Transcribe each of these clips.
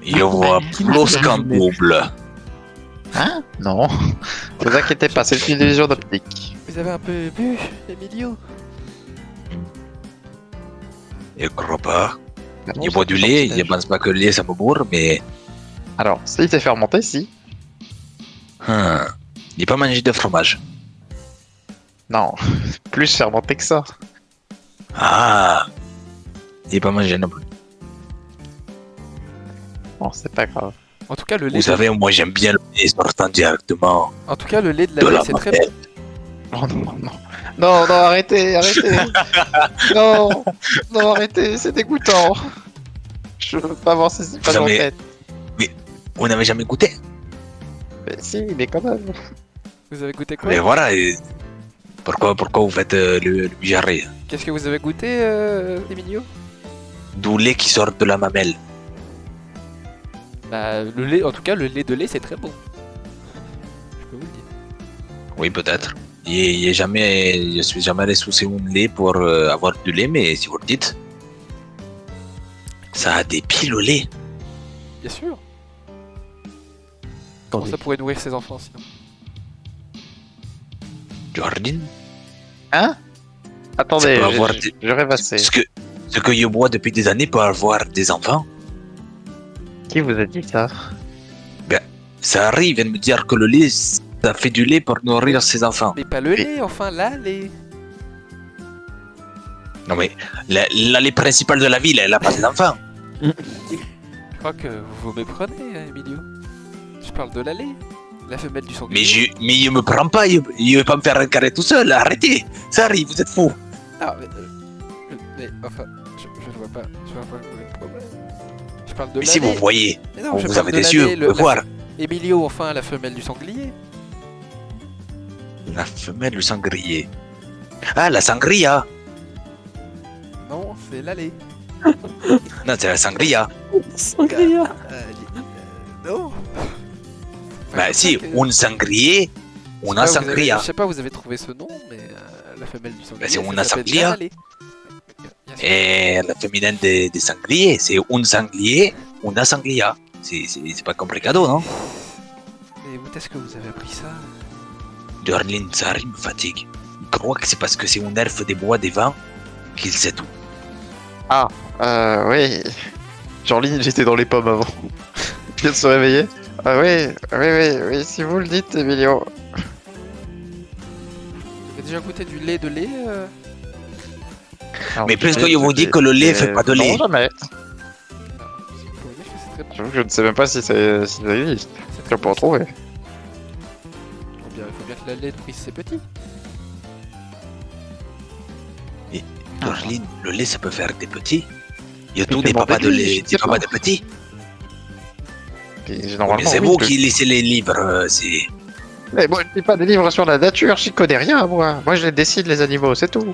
Je vois Qui nous plus fait qu'en résumer double. Hein? Non. Ne vous inquiétez pas, c'est une illusion d'optique. Vous avez un peu bu, Emilio? Je crois pas. Ah non, Je bois c'est du pas lait, sorti je pense pas que le lait ça me bourre, mais. Alors, s'il s'est fermenté, si. Il pas mangé de fromage. Non, plus fermenté que ça. Ah. Il pas mangé non plus. Bon, c'est pas grave. En tout cas, le lait. Vous savez, moi j'aime bien le lait sortant directement En tout cas, le lait de de la la lait, c'est très bon. mamelle. Oh non, non. Non, non, arrêtez, arrêtez. Non, non, arrêtez, c'est dégoûtant. Je veux pas voir ces images en avez- tête. Vous n'avez jamais goûté? Mais si, mais quand même. Vous avez goûté quoi? Mais voilà. Pourquoi vous faites le bijarré? Qu'est-ce que vous avez goûté, Emilio? Du lait qui sort de la mamelle. Bah, le lait, en tout cas, le lait de lait, c'est très bon. Je peux vous le dire. Oui, peut-être. Je suis jamais allé sous un lait pour avoir du lait, mais si vous le dites, ça a des piles au lait. Bien sûr. Comment Attendez. ça pourrait nourrir ses enfants sinon? Jordan, Hein? Attendez, Ça peut avoir je rêvassais. ce que je bois depuis des années pour avoir des enfants, Qui vous a dit ça? ça arrive de me dire que le lait, ça fait du lait pour nourrir ses enfants. Mais pas le lait, enfin, là, lait. Non mais, la lait principale de la ville, elle a pas d'enfants. Je crois que vous vous méprenez, hein, Emilio. Je parle de la lait. La femelle du sanglier. Mais je me prends pas, je vais pas me faire un carré tout seul, arrêtez. Ça arrive, vous êtes fous. Ah, mais enfin, je ne vois pas le problème. Je parle de Mais la si lait. vous voyez, Mais non, je vous parle avez de des la yeux, lait, vous pouvez voir. Emilio, enfin, la femelle du sanglier. La femelle du sangrier. Ah, la sangria. Non, c'est la lait. Non, c'est la sangria. Sangria. Non. Bah si, un sangrier, on a sangria. Je sais pas, vous avez trouvé ce nom, mais la femelle du sanglier. Bah, c'est ça una s'appelle sangria. la lait. Bien sûr. Et la féminine des sangliers, c'est un sanglier, una sangria. C'est pas complicado, non? Mais où est-ce que vous avez appris ça? Dorlin, ça me fatigue. Je crois que c'est parce que c'est un elfe des bois des vents qu'il sait tout. Oui. Jean-Line, j'étais dans les pommes avant. Je viens de se réveiller. Ah oui, oui, si vous le dites, Emilio. Vous avez déjà goûté du lait de lait Alors, Mais puisque je je vous dis que le lait fait pas de lait. Non, jamais. Je peux vous dire que c'est très bon. J'avoue que je ne sais même pas si ça existe. C'est Je très peux en bon. trouver. Il faut bien que la lait nourrisse ses petits. Dorlin, le lait, ça peut faire des petits. Il y a tous Mais des papas de demandez-lui, lait, je des sais papas pas. de petits. Et Mais normalement, c'est oui, vous je- qui laissez les livres, c'est... Mais moi, je lis pas des livres sur la nature, j'y connais rien, moi. Moi, je les décide, les animaux, c'est tout.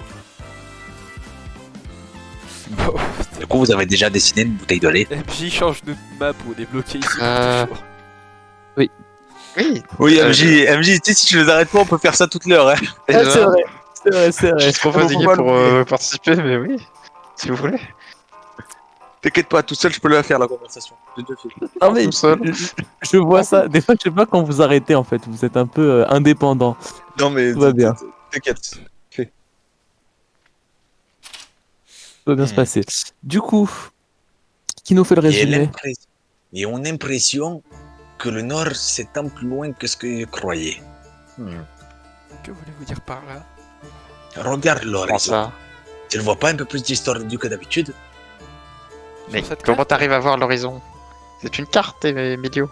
Bon, Du coup, vous avez déjà dessiné une bouteille de lait. MJ change de map ou on est bloqué ici pour Euh, toujours. Oui. Oui, MJ, tu sais, si je les arrête pas, on peut faire ça toute l'heure. Hein. Et Ah, là, c'est vrai. C'est vrai, c'est Je vrai. suis trop Faut fatigué pas pour l'oublier. participer, mais oui, si vous voulez. T'inquiète pas, tout seul, je peux la faire, la conversation. Non mais Tout seul. je vois ça. Des fois, je sais pas quand vous arrêtez en fait. Vous êtes un peu indépendant. Non, mais... Tout va bien. T'inquiète. Tout va bien se passer. Du coup, qui nous fait le résumé? Et on a l'impression que le Nord s'étend plus loin que ce que je croyais. Que voulez-vous dire par là? Regarde Comment l'horizon. ça? Tu ne vois pas un peu plus d'histoire du que d'habitude? Mais Sur cette comment carte t'arrives à voir l'horizon? C'est une carte, Emilio.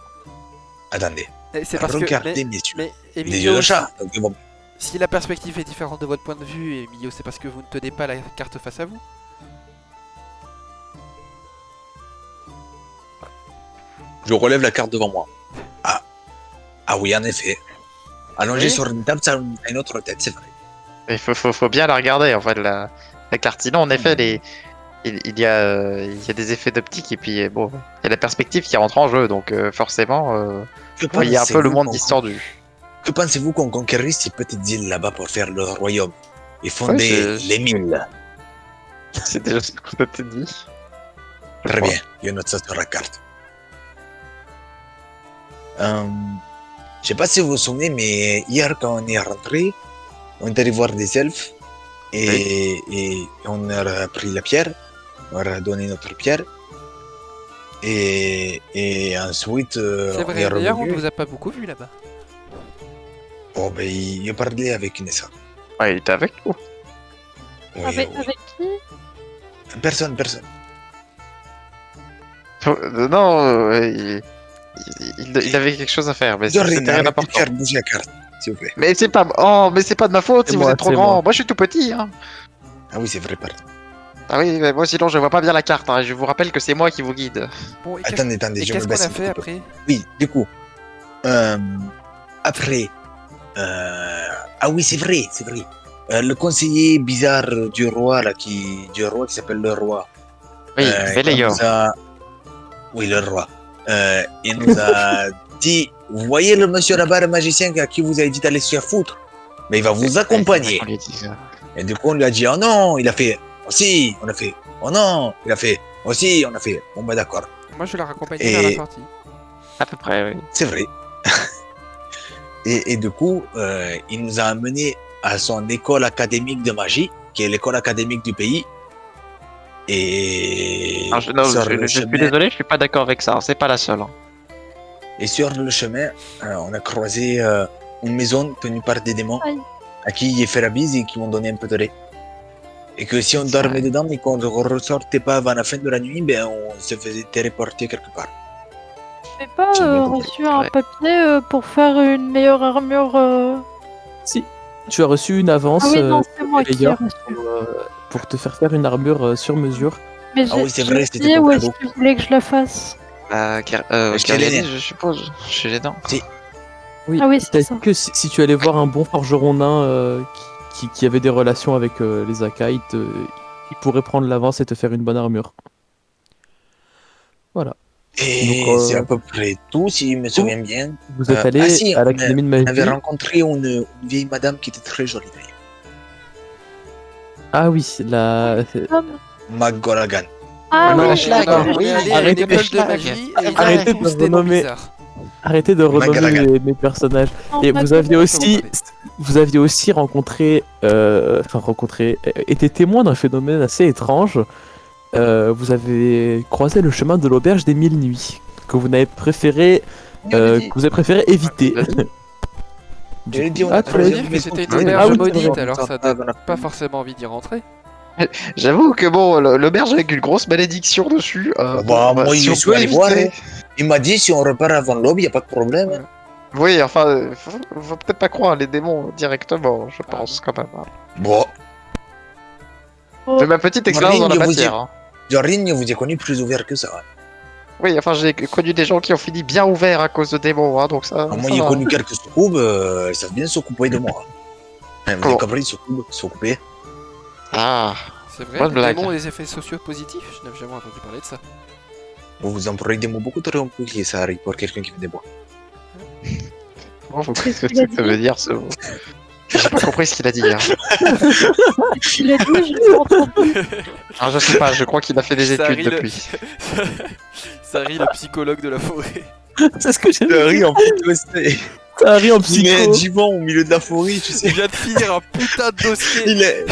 Attendez, C'est parce regardez, que. messieurs. Mais Les yeux Emilio, de chat. Donc, bon, si la perspective est différente de votre point de vue, Emilio, c'est parce que vous ne tenez pas la carte face à vous. je relève la carte devant moi. Ah oui, en effet. Allongé Oui. sur une table, ça a une autre tête, c'est vrai. Mais faut bien la regarder, en fait, la carte. Sinon, en effet, il y a des effets d'optique, et puis, bon, il y a la perspective qui rentre en jeu, donc forcément, Que il y a un peu le pensez-vous monde qu'on- distordu. Que pensez-vous qu'on conquérisse ces petites îles là-bas pour faire le royaume et fonder Ouais, les mille? C'est déjà ce qu'on t'a dit. Très bien, je note ça sur la carte. Je sais pas si vous vous souvenez, mais hier, quand on est rentré, on est allé voir des elfes et on leur a pris la pierre, on leur a donné notre pierre. Et ensuite, C'est on vrai, est d'ailleurs, on revenu. ne vous a pas beaucoup vu là-bas. Bon, ben, il a parlé avec Nessa. Ouais, il était avec nous. Oui, Avec, oui. avec qui? Personne. Non, il avait quelque chose à faire, mais Jorine, c'était rien arrêtez de d'important. faire bouger la carte, s'il vous plaît. Mais c'est pas, mais c'est pas de ma faute C'est si vous moi, êtes trop c'est grand. moi. Moi, je suis tout petit, hein. Ah oui, c'est vrai, pardon. Ah oui, mais moi sinon je vois pas bien la carte. Hein. Je vous rappelle que c'est moi qui vous guide. Bon, et Attendez, et je me qu'est-ce qu'on baisse a un fait petit peu. après? Oui, du coup, après, ah oui, c'est vrai. Le conseiller bizarre du roi, là, qui s'appelle le roi. Oui, il Véléor. nous a... Oui, le roi. Il nous a dit, vous voyez le monsieur là-bas, le magicien à qui vous avez dit d'aller se faire foutre, mais il va vous accompagner. On lui dit ça. Et du coup, on lui a dit, oh non, il a fait, oh si, on a fait, oh non, il a fait, oh si, on a fait, bon bah d'accord, Moi, je vais la raccompagner Et- vers la sortie. À peu près, oui. c'est vrai. et du coup, il nous a amenés à son école académique de magie, qui est l'école académique du pays. Et Alors, non, sur le je suis chemin, désolé, je suis pas d'accord avec ça. C'est pas la seule. Hein. et sur le chemin, on a croisé une maison tenue par des démons Aïe. à qui il fait la bise et qui m'ont donné un peu de lait. Et que si on dormait dedans et qu'on ne ressortait pas avant la fin de la nuit, ben on se faisait téléporter quelque part. J'ai pas J'ai bien compris. reçu un Ouais. papier pour faire une meilleure armure. Si, tu as reçu une avance Ah oui, non, c'est moi qui ai Véléor, reçu. pour te faire une armure sur mesure. Mais Ah oui, c'est vrai, c'était dit ton où cadeau. est-ce que je voulais que je la fasse. Chez les les nains. je suppose. Chez les dents. Oui, Ah oui, c'est t'as ça. dit que si tu allais voir un bon forgeron nain qui avait des relations avec les Aka, il pourrait prendre l'avance et te faire une bonne armure. Et Donc, c'est à peu près tout, si je me souviens bien. Vous êtes Ah allé si, à l'académie de on avait magie. rencontré une vieille madame qui était très jolie d'ailleurs. Ah oui, la... McGonagall. Ah Non, oui, la On schlag, on oui, est allé à une arrêtez école les de schlags. magie et il y Arrêtez a de tous des noms renommer. bizarres. Arrêtez de renommer Magalagan. mes personnages. non, Et pas vous de- aviez on peut aussi, rencontré, été témoin d'un phénomène assez étrange. Vous avez croisé le chemin de l'auberge des Mille Nuits que vous avez préféré, éviter. Du Il a coup- dit, on Ah, a tu Ça l'as veut dit. dire que c'était une Oui, auberge ah oui, c'est maudite, vrai. alors ça donne pas forcément envie d'y rentrer. J'avoue que bon, l'auberge avec une grosse malédiction dessus. Bah, moi, si je on suis peut allé voir. éviter. Il m'a dit, si on repart avant l'aube, il n'y a pas de problème. Ouais. Oui, enfin, faut peut-être pas croire les démons directement, je Ah pense quand même. Hein. Bon, De ma petite expérience dans la Marine, je vous matière. Hein. Jorine, je vous ai connu plus ouvert que ça. Oui, enfin, j'ai connu des gens qui ont fini bien ouverts à cause de démons, hein, donc ça. Moi, ça j'ai va. connu quelques soucoupes, ils savent bien s'occuper de moi. Vous avez Comment compris, s'occuper. Ah, C'est vrai, Bonne les blague. démons ont des effets sociaux positifs. Je n'avais jamais entendu parler de ça. Vous employez des mots beaucoup trop compliqués, ça arrive pour quelqu'un qui fait des bois. bon, qu'est-ce que qu'il a ça veut dire ce mot? J'ai pas compris ce qu'il a dit. Hein. Il a dit, je l'ai entendu. Alors, je sais pas, je crois qu'il a fait des Ça études rit le- depuis. Sarri, le psychologue de la forêt. C'est ce que j'ai Harry, en fait, Ça arrive en il met un psycho. divan au milieu de la forêt, tu Je sais. viens de finir un putain de dossier. Il est...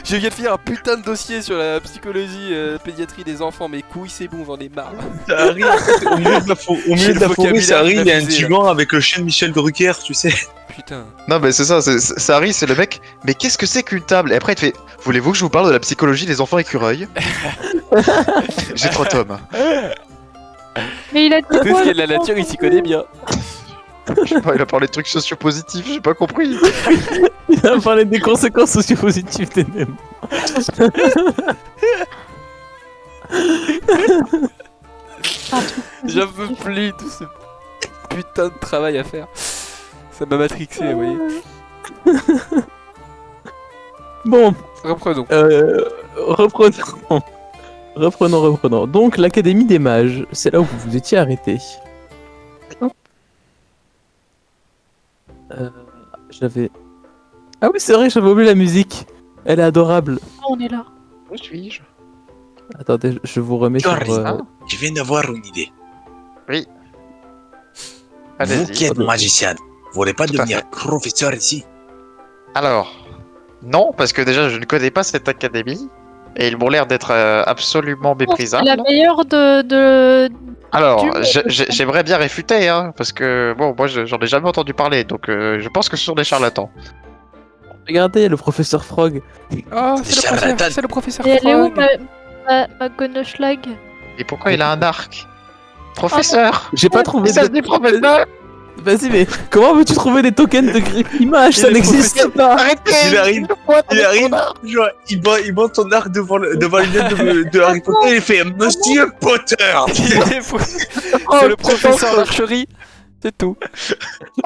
Je viens de finir un putain de dossier sur la psychologie, pédiatrie des enfants. Mes couilles, c'est bon, j'en ai marre. Harry, en fait, au milieu de la, au J'ai milieu le de la forêt, vocabulaire c'est Harry, il a un diffusé, là. divan avec le chien de Michel Drucker, tu sais. Putain. Non, mais c'est ça, c'est Harry, c'est le mec. Mais qu'est-ce que c'est qu'une table? Et après, il te fait voulez-vous que je vous parle de la psychologie des enfants écureuils? J'ai 3 tomes. Mais il a dit Tout ce quoi qui est de la nature, il s'y connaît bien. Je sais pas, il a parlé de trucs sociopositifs, j'ai pas compris. Il a parlé des conséquences sociopositives des démons. J'en peux plus de ce putain de travail à faire. Ça m'a matrixé, vous voyez. Bon, Reprenons. reprenons. Reprenons. Donc, l'Académie des Mages, c'est là où vous vous étiez arrêté. J'avais... Ah oui, c'est vrai, j'avais oublié la musique. Elle est adorable. On est là. Où suis-je? Attendez, je vous remets sur... Jorine, je viens d'avoir une idée. Vous qui Allez-y. êtes magicien, vous voulez pas Tout à devenir professeur ici? Alors, non, parce que déjà, je ne connais pas cette académie. Et ils m'ont l'air d'être absolument C'est méprisables. la meilleure de... Alors, du monde. j'aimerais bien réfuter, hein, parce que, bon, moi, j'en ai jamais entendu parler, donc je pense que ce sont des charlatans. Regardez, le professeur Frog. Oh, Charlatan. c'est le professeur Et elle est où Frog. ma Gonoschlag? Et pourquoi il a un arc? Professeur! J'ai pas trouvé Ça se de... dit professeur! Vas-y, mais comment veux-tu trouver des tokens de griffe image? Ça Et le n'existe professeur- pas. Arrêtez! Il arrive, genre, il monte son arc devant les lunettes de Harry Potter et il fait Monsieur Potter! C'est le professeur d'archerie. C'est tout.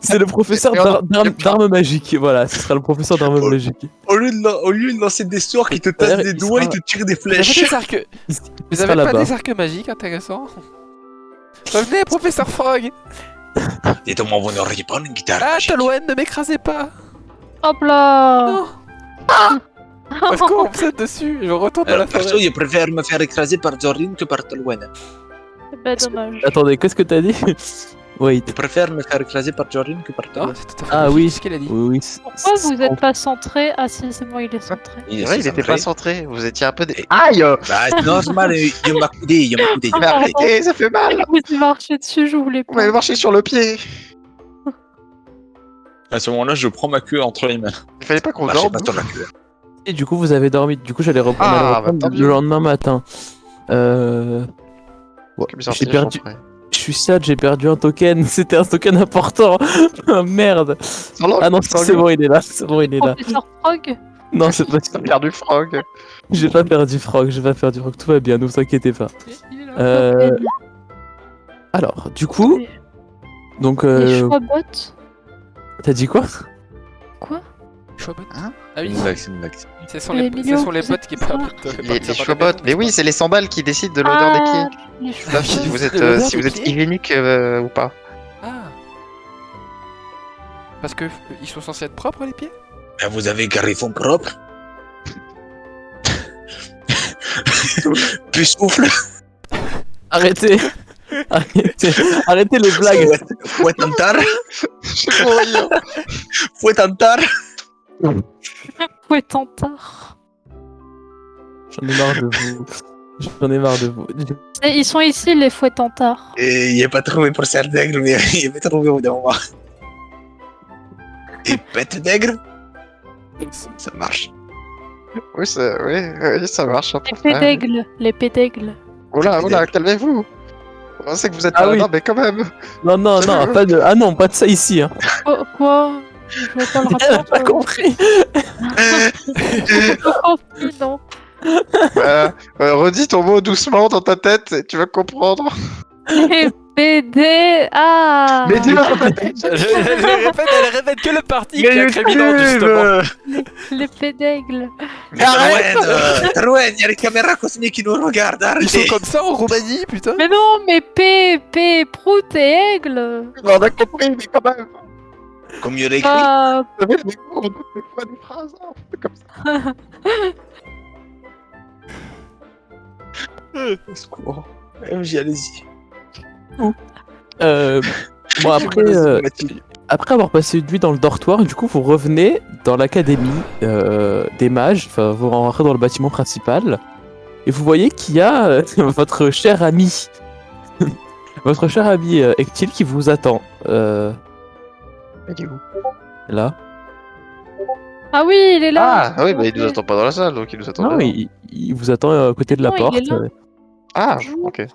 C'est le professeur d'armes magiques. Voilà, ce sera le professeur d'armes Oh. magiques. Au lieu de lancer des sorts qui te D'ailleurs, tassent des il doigts, sera- il te tire des Vous avez flèches. des arcs. Il Vous sera avez pas là-bas. des arcs magiques intéressants? Revenez, professeur Frog. Dites-moi, vous n'auriez pas une guitare Ah, magique? Tolwen, ne m'écrasez pas. Hop là. Non. Parce qu'on me saute dessus. Je retourne dans la Perso, forêt. je préfère me faire écraser par Zorin que par Tolwen. Bah dommage. Attendez, qu'est-ce que t'as dit? Wait. Je préfère me faire écraser par Zorin que par Ah, Tolwen. c'est tout à fait Ah logique, oui. ce qu'il a dit. Oui. Pourquoi vous êtes pas centré? Ah si, c'est bon, il est centré. C'est vrai, il était pas centré, vous étiez un peu des... Aïe! Bah, c'est normal, il m'a coudé, il m'a coudé. Mais arrêtez, ça fait mal! Vous avez marché dessus, je voulais Vous m'avez pas. marché sur le pied! À ce moment-là, je prends ma queue entre les mains. Il fallait pas qu'on Marchez dorme. pas sur la queue. Et du coup, vous avez dormi. Du coup, j'allais reprendre, Ah, on allait bah, reprendre tant le mieux. lendemain matin. Ouais, Comme ça, j'ai je perdu. ferai. Je suis sad, j'ai perdu un token. C'était un token important. Ah, merde. Ah non, c'est bon, il est là. C'est bon, il est là. Professeur Frog? Non, c'est pas. T'as perdu Frog. J'ai pas perdu Frog. J'ai pas perdu Frog. Tout va bien. Ne vous inquiétez pas. Il est là. Alors, du coup, donc, Les choix-bottes? t'as dit quoi? Quoi? Schwabot. Hein Ah oui, C'est une blague. ce sont Mais les Emilio, potes vous qui êtes permettent de Les partir dans choix-bottes. les Mais oui, c'est les sandales qui décident de l'odeur des pieds. Les Là, choix si vous êtes, De l'odeur si des vous êtes pieds hygiénique ou pas. Ah. Parce que ils sont censés être propres les pieds. Ah, vous avez Garifon propre? Plus souffle? Arrêtez. Arrêtez les blagues. Fouette en tard? Je sais pas rire. Fouette en tard? Fouettantard. J'en ai marre de vous. J'en ai marre de vous. Ils sont ici, les fouettantards. Et il n'est pas trouvé pour serre d'aigle, mais il est trouvé au bout d'un moment. Et pète d'aigle? Ça marche. Oui, ça marche. Les pédègles. Les pédègles. Oula, calmez-vous. On sait que vous êtes Ah pas oui. là, mais quand même. Non, pas de. Ah non, pas de ça ici. Hein. Oh, quoi? Je vois pas le J'ai rapport. pas compris. J'ai pas compris, non. Redis ton mot doucement dans ta tête et tu vas comprendre. Les PD. Ah. Mais dis-le dans ta tête. Elle répète que le parti qui a créé justement. Les pédègles. Rouen, il y a les caméras cosmiques qui nous regardent, Ils sont arrêtez! comme ça en Roumanie, putain. Mais non, mais prout et aigle. On a compris, mais quand même. Comme il est écrit, Ah, Vous savez, les cours, on donne des fois des phrases, hein, c'est comme ça. au secours. MJ, allez-y. Bon, après avoir passé une nuit dans le dortoir, du coup, vous revenez dans l'académie des mages. Enfin, vous rentrez dans le bâtiment principal. Et vous voyez qu'il y a votre cher ami. Votre cher ami Ectil qui vous attend. Il est où? Là. ah oui, il est là. Ah, oui, mais il nous attend pas dans la salle, donc il nous attend Non, dehors. il vous attend à côté de la Non, il porte. est là. Ah, Bonjour. ok.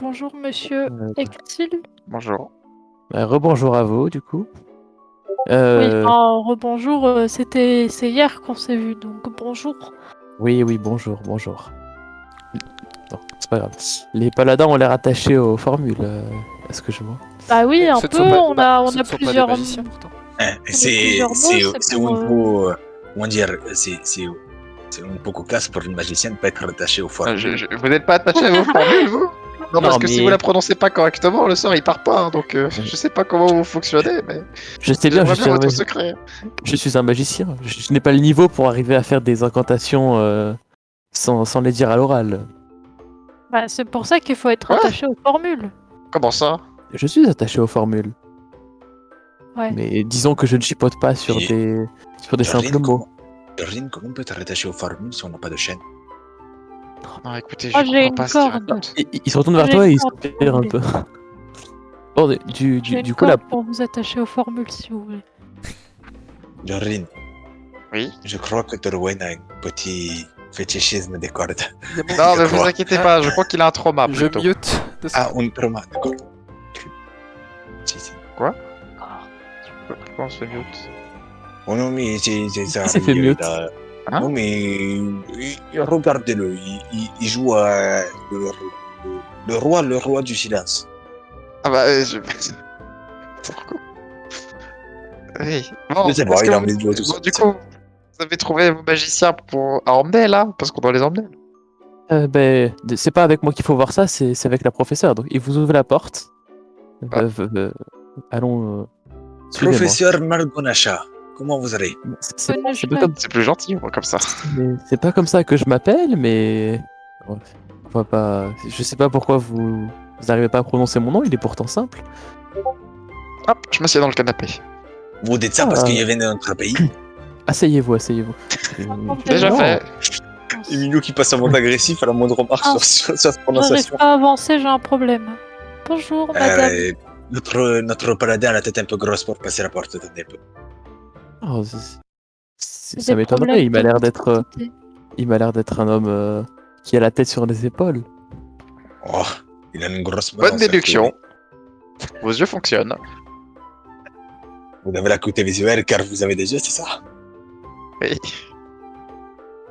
Bonjour, monsieur Exil. Bonjour. Rebonjour à vous, du coup. Oui, enfin, rebonjour, c'est hier qu'on s'est vu, donc bonjour. Oui, bonjour. Non, c'est pas grave. Les paladins ont l'air attachés aux formules, à ce que je vois. Bah oui, un Ce ne peu, sont pas- on a ce ne sont pas des plusieurs... magiciens, pourtant. C'est c'est pour, un peu. Comment dire? C'est un peu cocasse pour une magicienne de pas être attaché au foie. Vous n'êtes pas attaché à vos formules, vous? Non, parce Non, que si mais- vous la prononcez pas correctement, le sort il part pas, hein, donc je sais pas comment vous fonctionnez, mais Je sais bien, j'aimerais bien votre secret. je suis un magicien. Je n'ai pas le niveau pour arriver à faire des incantations sans les dire à l'oral. Bah, c'est pour ça qu'il faut être Quoi attaché aux formules. Comment ça? Je suis attaché aux formules. Ouais. Mais disons que je ne chipote pas sur Et- des simples mots. Dorine, comment on peut te rattacher aux formules si on n'a pas de chaîne? Non, écoutez, Moi, je j'ai comprends une pas ce qu'il corde. raconte. Il se retourne vers J'ai toi et il une corde, soupire un si peu. Bon, J'ai une du coup, la... corde pour vous attacher aux formules si vous voulez. Dorine, Oui. je crois que Torwen a un petit fétichisme des cordes. Il y a mon- Non, Je mais vous crois. inquiétez pas, je crois qu'il a un trauma Je plutôt. mute de Ah, ça. un trauma, d'accord. Si. Comment on se mute? Oh non, mais c'est ça. s'est fait il mute. a- Hein? Non, mais regardez-le. Il joue à le roi du silence. Ah bah, Pourquoi? Oui. Bon, Je sais pas, est-ce il que a vous- envie de jouer tout bon, seul. du coup, vous avez trouvé vos magiciens à emmener là? Parce qu'on doit les emmener. C'est pas avec moi qu'il faut voir ça, c'est avec la professeure. Donc, il vous ouvre la porte. Ah. Allons, suivez-moi. Professeur Margonacha, comment vous allez? C'est pas comme, C'est plus gentil, moi, comme ça. c'est pas comme ça que je m'appelle, mais ouais, on va pas. Je sais pas pourquoi vous arrivez pas à prononcer mon nom. Il est pourtant simple. Hop, je m'assieds dans le canapé. Vous dites ça Ah. parce qu'il vient de notre pays? Asseyez-vous, asseyez-vous. Déjà Non. fait. Emilio qui passe un mode agressif à la moindre remarque Ah. sur sa J'arrive prononciation. pas à avancer, j'ai un problème. Bonjour, madame. Notre paladin a la tête un peu grosse pour passer la porte. Attendez un peu. Oh, J'ai ça des m'étonnerait. problèmes Il m'a l'air de d'être, motricité. il m'a l'air d'être un homme qui a la tête sur les épaules. Oh, il a une grosse Bonne balance, déduction. Vos yeux fonctionnent. Vous avez l'acuité visuelle car vous avez des yeux, c'est ça? Oui.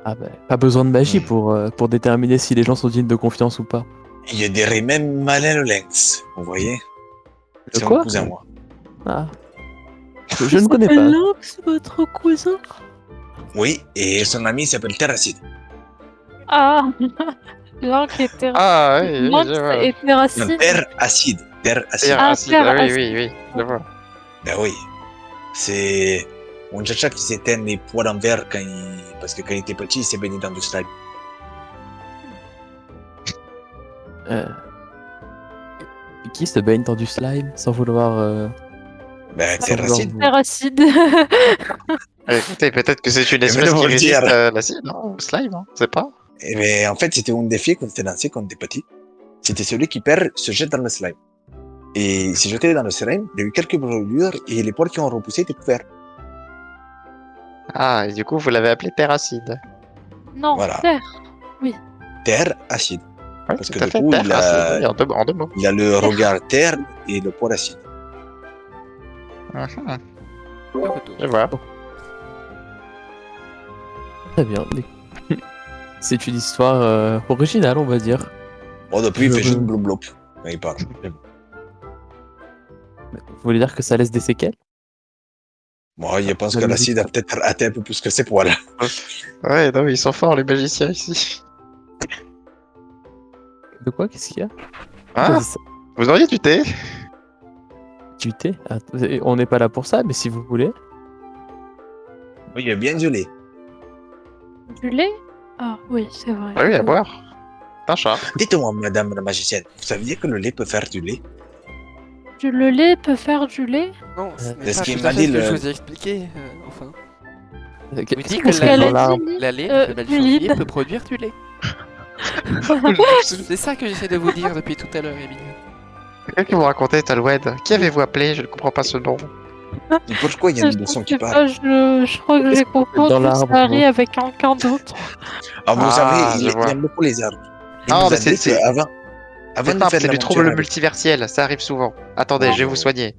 Ah ben, pas besoin de magie Hmm. pour déterminer si les gens sont dignes de confiance ou pas. Je dirais même Malin le lynx, vous voyez? Le C'est quoi mon cousin, moi. Ah. Je ne connais pas. Lynx, votre cousin? Oui, et son ami s'appelle Terracide. Ah, Lynx était Ah, oui, oui, Lynx je vois. était Non, racine. Terre acide. Terre acide. Terre Ah, acide, terre ah oui, acide. oui, oui, je vois. Ben oui. C'est un chacha qui s'éteint les poils en verre parce que quand il était petit, il s'est baigné dans du slime. Qui se baigne dans du slime sans vouloir. Ben, sans Terre vouloir acide. vous- Terre acide. Écoutez, peut-être que c'est une Mais espèce non, qui on le dit, résiste alors. à l'acide, non? Au slime, hein, c'est pas? Et ben, en fait, c'était un défi qu'on s'était lancé quand on était petit. C'était celui qui perd se jette dans le slime. Et il s'est jeté dans le slime, il y a eu quelques brûlures et les poils qui ont repoussé étaient couverts. Ah, et du coup, vous l'avez appelé terre acide. Non, Voilà. terre. Terre acide. Oui, Parce tout que à du fait, coup, terre il a- acide, oui, en deux mots. Il a le regard terre et le poil acide. Mhm, De retour. je vois. Très bien. C'est une histoire originale, on va dire. Bon, depuis, il Je fait juste veux- blop blop quand il parle. Vous voulez dire que ça laisse des séquelles? Moi, je pense La que musique. l'acide a peut-être raté un peu plus que ses poils. Ouais, non, ils sont forts, les magiciens ici. De quoi? Qu'est-ce qu'il y a? Hein? Ça- Vous auriez du thé? Du thé? Ah, on n'est pas là pour ça, mais si vous voulez. Oui, il y a bien du lait. Du lait? Ah oui, c'est vrai. Ah oui, à boire. Un chat. Dites-moi, madame la magicienne, vous saviez que le lait peut faire du lait? Le lait peut faire du lait? Non, ce n'est ce pas qu'il tout m'a à fait dit, ce que le- je vous ai expliqué, enfin. Qu'est-ce Vous dites qu'on que fait la- dans Elle a l'arbre? dit La lait, Euh, le bel du fournier lead. peut produire du lait. C'est ça que j'essaie de vous dire depuis tout à l'heure, Emilio. Quelqu'un qui vous racontait Talwed. Qui avez-vous appelé? Je ne comprends pas ce nom. Et pourquoi il y a une Je boisson sais qui pas, parle? je crois que Qu'est-ce j'ai qu'on fait dans confondu l'arbre, Sari moi avec quelqu'un d'autre. Ah, vous Ah, savez, je vois. il aime beaucoup les arbres. Il Ah, nous mais a dit c'est- qu'avant C'est avant de simple, faire c'est du l'aventure trouble avec- multiversiel, ça arrive souvent. Attendez, je vais vous soigner.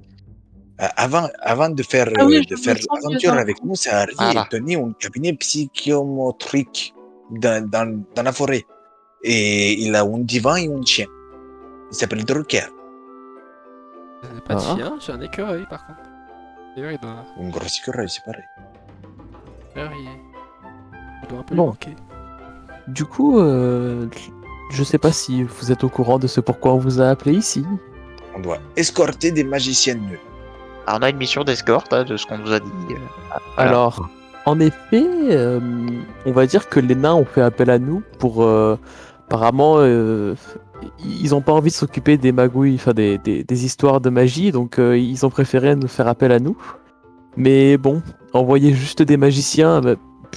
avant de faire, Ah oui, de je faire me sens mieux l'aventure dans le avec nous, Sari Voilà. tenait un cabinet psychomotrique dans la forêt. Et il a un divan et un chien. Il s'appelle Drucker. Pas de Ah. chien, j'ai un écureuil par contre. D'ailleurs, il doit, Un gros écureuil, c'est pareil. d'ailleurs, il doit un peu Bon. lui manquer. Du coup, je sais pas si vous êtes au courant de ce pourquoi on vous a appelé ici. On doit escorter des magiciens nuls. Alors, on a une mission d'escorte, hein, de ce qu'on nous a dit. Voilà. Alors, en effet, on va dire que les nains ont fait appel à nous pour apparemment ils ont pas envie de s'occuper des magouilles, enfin des histoires de magie, donc ils ont préféré nous faire appel à nous. Mais bon, envoyer juste des magiciens,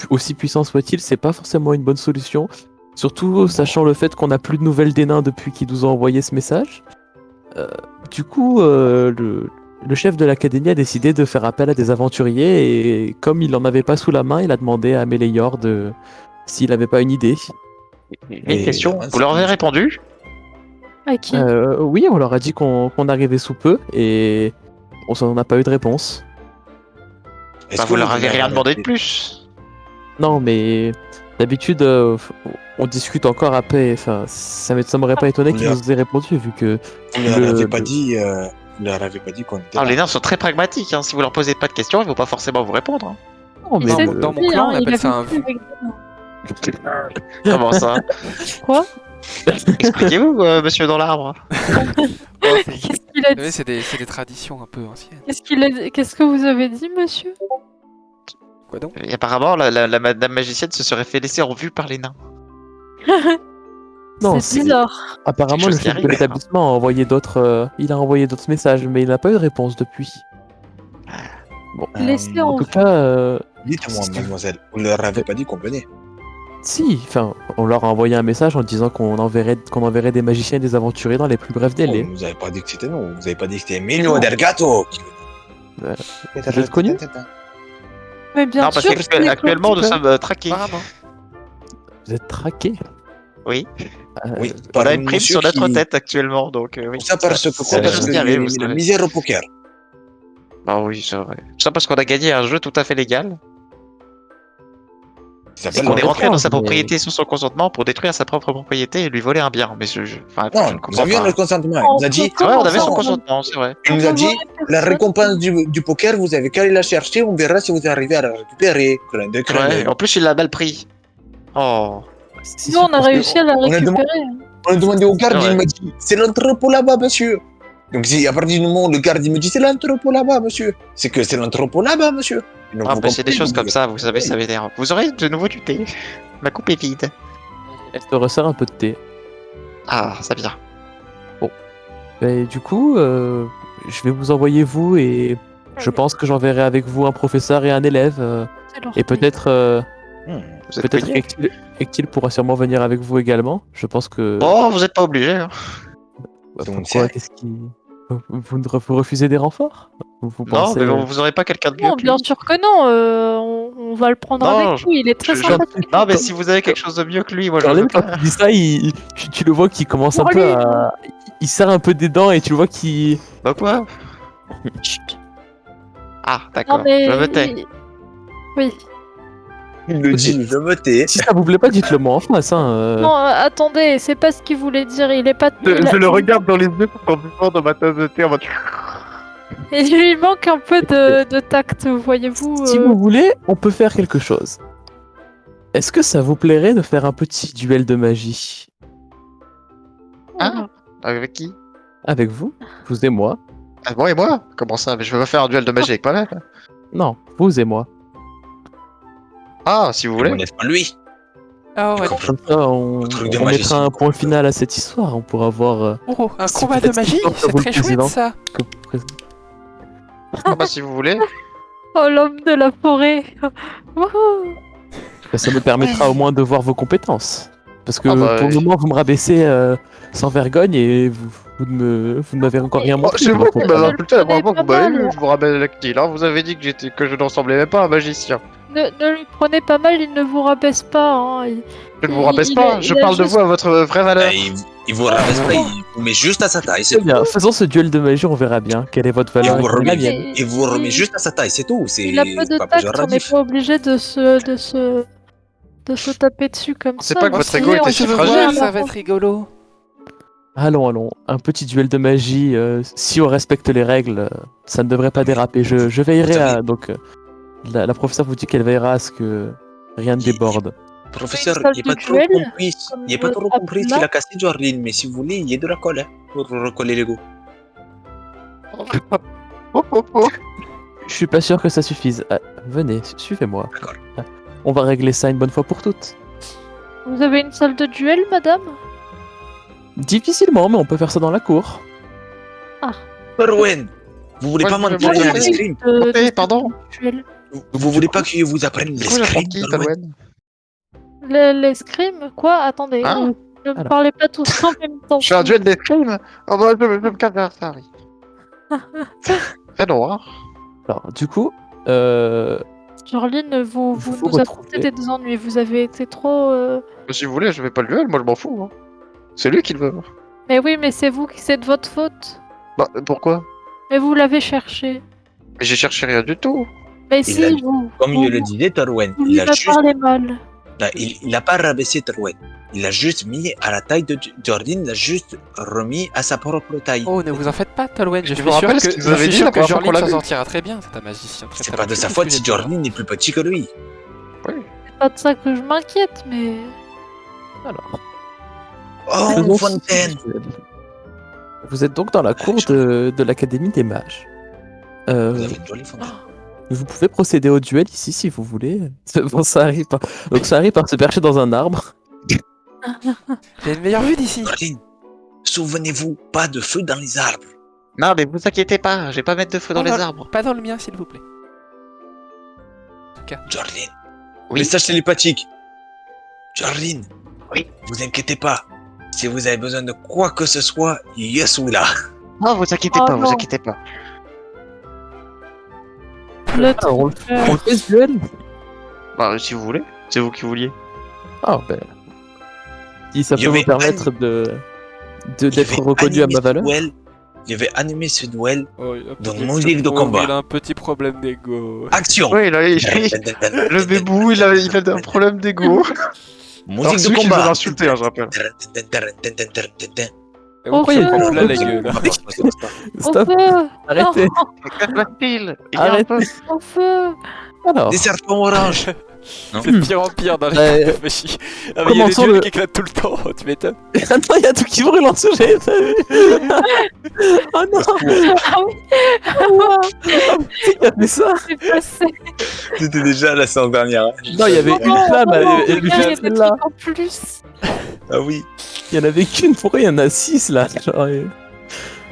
aussi puissants soient-ils, c'est pas forcément une bonne solution. Surtout sachant le fait qu'on n'a plus de nouvelles des nains depuis qu'ils nous ont envoyé ce message. Du coup, le chef de l'académie a décidé de faire appel à des aventuriers et comme il en avait pas sous la main, il a demandé à Méléor s'il avait pas une idée. Une question, vous leur avez répondu? À qui? Oui, on leur a dit qu'on arrivait sous peu et on n'a pas eu de réponse. Bah, vous leur avez rien demandé de plus. Non, mais d'habitude, on discute encore après. Enfin, ça m'aurait pas étonné qu'ils nous aient répondu vu que. Vous leur avez pas dit, vous leur avez pas dit qu'on était. Alors, là. les nains sont très pragmatiques, hein. Si vous leur posez pas de questions, ils vont pas forcément vous répondre. Hein. Non, mais Dans mon clan, on appelle ça un vu. Comment ça? Quoi? Expliquez-vous, monsieur dans l'arbre. Qu'est-ce qu'il a Vous dit? savez, c'est des traditions un peu anciennes. Qu'est-ce que vous avez dit, monsieur? Quoi donc? Et apparemment, la madame magicienne se serait fait laisser en vue par les nains. non, C'est bizarre. apparemment, quelque le chose qui chef de arrive, l'établissement a envoyé d'autres. Il a envoyé d'autres messages, mais il n'a pas eu de réponse depuis. Laissez En en tout cas, Dites-moi, mademoiselle, vous leur avez pas dit qu'on venait. si, enfin, on leur a envoyé un message en disant qu'on enverrait des magiciens et des aventuriers dans les plus brefs délais. Vous avez pas dit que c'était nous, vous avez pas dit que c'était Emilio Delgato. Vous êtes connu? Mais bien Non, parce sûr, qu'actuellement, nous sommes traqués. Apparemment. Vous êtes traqué? Oui. Oui, On a par une prime monsieur sur notre qui- tête actuellement, donc oui. Ça parce que C'est parce chose que qui arrive, il vous a savez. misère au poker. Ah oui, c'est vrai. Tout ça parce qu'on a gagné un jeu tout à fait légal. Ça Et s'appelle qu'on est le rentré dans sa mais- propriété sans son consentement pour détruire sa propre propriété et lui voler un bien. Mais enfin, je Non, ne nous comprends avions pas. notre consentement. Il nous a dit, C'est vrai, on avait Comment son ça, consentement, c'est vrai. il nous a On dit, voit la personne. récompense du poker, vous avez qu'à aller la chercher, on verra si vous arrivez à la récupérer. Clin de clin Ouais, d'œil. et en plus, il l'a mal pris. Oh. C'est Nous, on a parce que- réussi à la on a demandé- récupérer. On a demandé au garde, C'est vrai. il m'a dit, c'est l'entrepôt là-bas, monsieur. Donc si à partir du moment où le garde il me dit c'est l'entrepôt là-bas, monsieur, c'est que c'est l'entrepôt là-bas, monsieur. Et donc, Ah, vous bah, c'est des comprenez, choses comme vous- ça, vous savez, ça m'énerve. Vous aurez de nouveau du thé. Ma coupe est vide. Elle te resserre un peu de thé. Ah, ça vient. Et du coup, je vais vous envoyer vous et je pense que j'enverrai avec vous un professeur et un élève. C'est leur Et peut-être Vous êtes peut-être payé Ektil pourra sûrement venir avec vous également. Je pense que... Oh, vous êtes pas obligé. Hein. Bah, Donc, pourquoi? c'est- Qu'est-ce qui... Vous refusez des renforts? Vous Non, pensez... mais vous aurez pas quelqu'un de mieux Non, que bien lui. sûr que non. On va le prendre Non, avec nous. Il est très je- sympathique. Non, mais si vous avez quelque chose de mieux que lui, moi je Quand veux même, quand pas. tu dis ça, tu le vois qu'il commence un Bon, peu allez. à... Il serre un peu des dents et tu le vois qu'il... Bah quoi Chut. Ah, Non, d'accord, mais... je me tais. Oui. Il le dit, je me tais. Si ça vous plaît pas, dites-le moi en face. Hein. Non, attendez, c'est pas ce qu'il voulait dire. Il est pas. regarde dans les yeux tout en buvant dans ma tasse de thé en mode. Il lui manque un peu de tact, voyez-vous. Si vous voulez, on peut faire quelque chose. Est-ce que ça vous plairait de faire un petit duel de magie Hein Avec qui avec vous et moi? Ah, moi et moi Comment ça? Mais je veux pas faire un duel de magie avec moi-même. Non, vous et moi. Ah, si vous On voulez. n'est pas lui. Ah ouais. Comme ça, on Truc de mettra magicien. un point final à cette histoire. On pourra voir Oh, un Si combat de peut-être magie, Christophe c'est vaut très le chouette président. ça. Ah, bah, si vous voulez. Oh, l'homme de la forêt. Wouhou. Ça me permettra au moins de voir vos compétences. Parce que Ah bah, pour le oui. moment, vous me rabaissez sans vergogne et vous ne m'avez encore rien montré. c'est de vous votre qui part. m'avez insulté la première fois que vous m'avez Pas mal. vu. Je vous rappelle l'actif. Hein. Vous avez dit que je ne ressemblais même pas à un magicien. Ne lui prenez pas mal, il ne vous rabaisse pas. Hein. Je ne vous rabaisse pas. Je il a parle de juste- vous à votre vraie valeur. Il vous rabaisse pas, il vous met juste à sa taille, c'est Très tout. bien, faisons ce duel de magie, on verra bien quelle est votre valeur Il et vous quelle est la remet, mienne. il vous remet il- juste à sa taille, c'est tout. C'est Il a peu de pas tact, on n'est péjoratif. pas obligé de se taper dessus comme C'est ça. pas que Vous votre savez, ego était on si se Je veux fragile. voir, voit, ça va être rigolo. Allons, un petit duel de magie. Si on respecte les règles, ça ne devrait pas déraper. Je veillerai Vous à. savez- Donc, la professeure vous dit qu'elle veillera à ce que rien ne déborde. Professeur, Une salle il n'est pas de trop duel, compris. comme Il n'est pas le trop compris ce Abdullah. qu'il a cassé Jorlin, mais si vous voulez, il y a de la colle hein, pour recoller l'ego. Je suis pas sûr que ça suffise. Venez, suivez-moi. D'accord. On va régler ça une bonne fois pour toutes. Vous avez une salle de duel, madame? Difficilement, mais on peut faire ça dans la cour. Torwen, vous voulez Ouais, pas je veux m'entraîner bien à l'escrime? Ok, pardon. Vous voulez pas que je vous apprenne Du coup, j'apprends l'escrime, qui, Torwen? Talwen? L'escrime? Quoi? Attendez, Hein ne me Alors. parlez pas tous en même temps. Je fais un duel d'escrime? Oh bah, je me casse vers ça, oui. C'est long, hein. Alors, du coup, Jorline, vous Vous nous retrouvez. apportez des ennuis. Vous avez été trop. Si vous voulez, je vais pas le duel, moi je m'en fous. Hein. C'est lui qui le veut. Mais oui, mais c'est de votre faute. Bah, pourquoi? Mais vous l'avez cherché. Mais j'ai cherché rien du tout. Mais Il si, a- vous. Comme vous, je le disais, Torwen, vous il lui a avez juste... parlé mal. Il a pas rabaissé Torwen. Il a juste mis à la taille de Jordan, l'a juste remis à sa propre taille. Oh, ne vous en faites pas, Tolwen. Je Je suis vous sûr rappelle que, ce que vous je avez suis dit sûr la que première fois qu'on Jorlin l'a s'en vu. sortira très bien. C'est un magicien très C'est très pas de sa talentueux, faute que si j'ai dit, hein. Jordan est plus petit que lui. C'est pas de ça que je m'inquiète, mais. alors, Oh, faisons Fontaine! duel. Vous êtes donc dans la cour de l'Académie des Mages. Vous avez une jolie fontaine. Vous pouvez procéder au duel ici si vous voulez. Bon, ça arrive pas. Donc ça arrive par se percher dans un arbre. J'ai une meilleure vue d'ici. Jordan, souvenez-vous, pas de feu dans les arbres. Non, mais vous inquiétez pas, je vais pas mettre de feu dans Oh, les non. arbres. Pas dans le mien, s'il vous plaît. Jordan, Oui. message télépathique. Jordan, Oui. vous inquiétez pas. Si vous avez besoin de quoi que ce soit, je suis là. Non, vous inquiétez Oh pas, non. vous inquiétez pas. Alors, on le fait ce duel. Bah, si vous voulez, c'est vous qui vouliez. Ah ben. Si ça Il y peut vous avait permettre Je d'être vais reconnu à animer ma ce valeur. duel. Je vais animer ce duel. Oh, il a Dans peut-être mon livre de le pauvre, combat. Il a un petit problème d'ego. Action! Oui, là, le bébou, il a un problème d'ego. Alors, Musique c'est de lui qui nous a combat! insulté, hein, je rappelle. Et pourquoi il Oh, prend plein la ok. gueule? Au Stop, feu! arrêtez. Casse-la-pile. Arrêtez. Au feu! Alors, Des serpents oranges! C'est de pire en pire dans les Ouais. réfléchis. Ah, mais il y a des Commençons duels le- qui éclatent tout le temps, tu m'étonnes. attends, il y a tout qui brûle en dessous, j'avais pas vu. Oh non, Ah oui! il y avait ça. C'est passé! C'était déjà la séance dernière. hein. Non, il y avait une flamme, elle est il y a des juste là. trucs en plus! Ah oui. Il y en avait qu'une, pourquoi il y en a 6 là? Genre,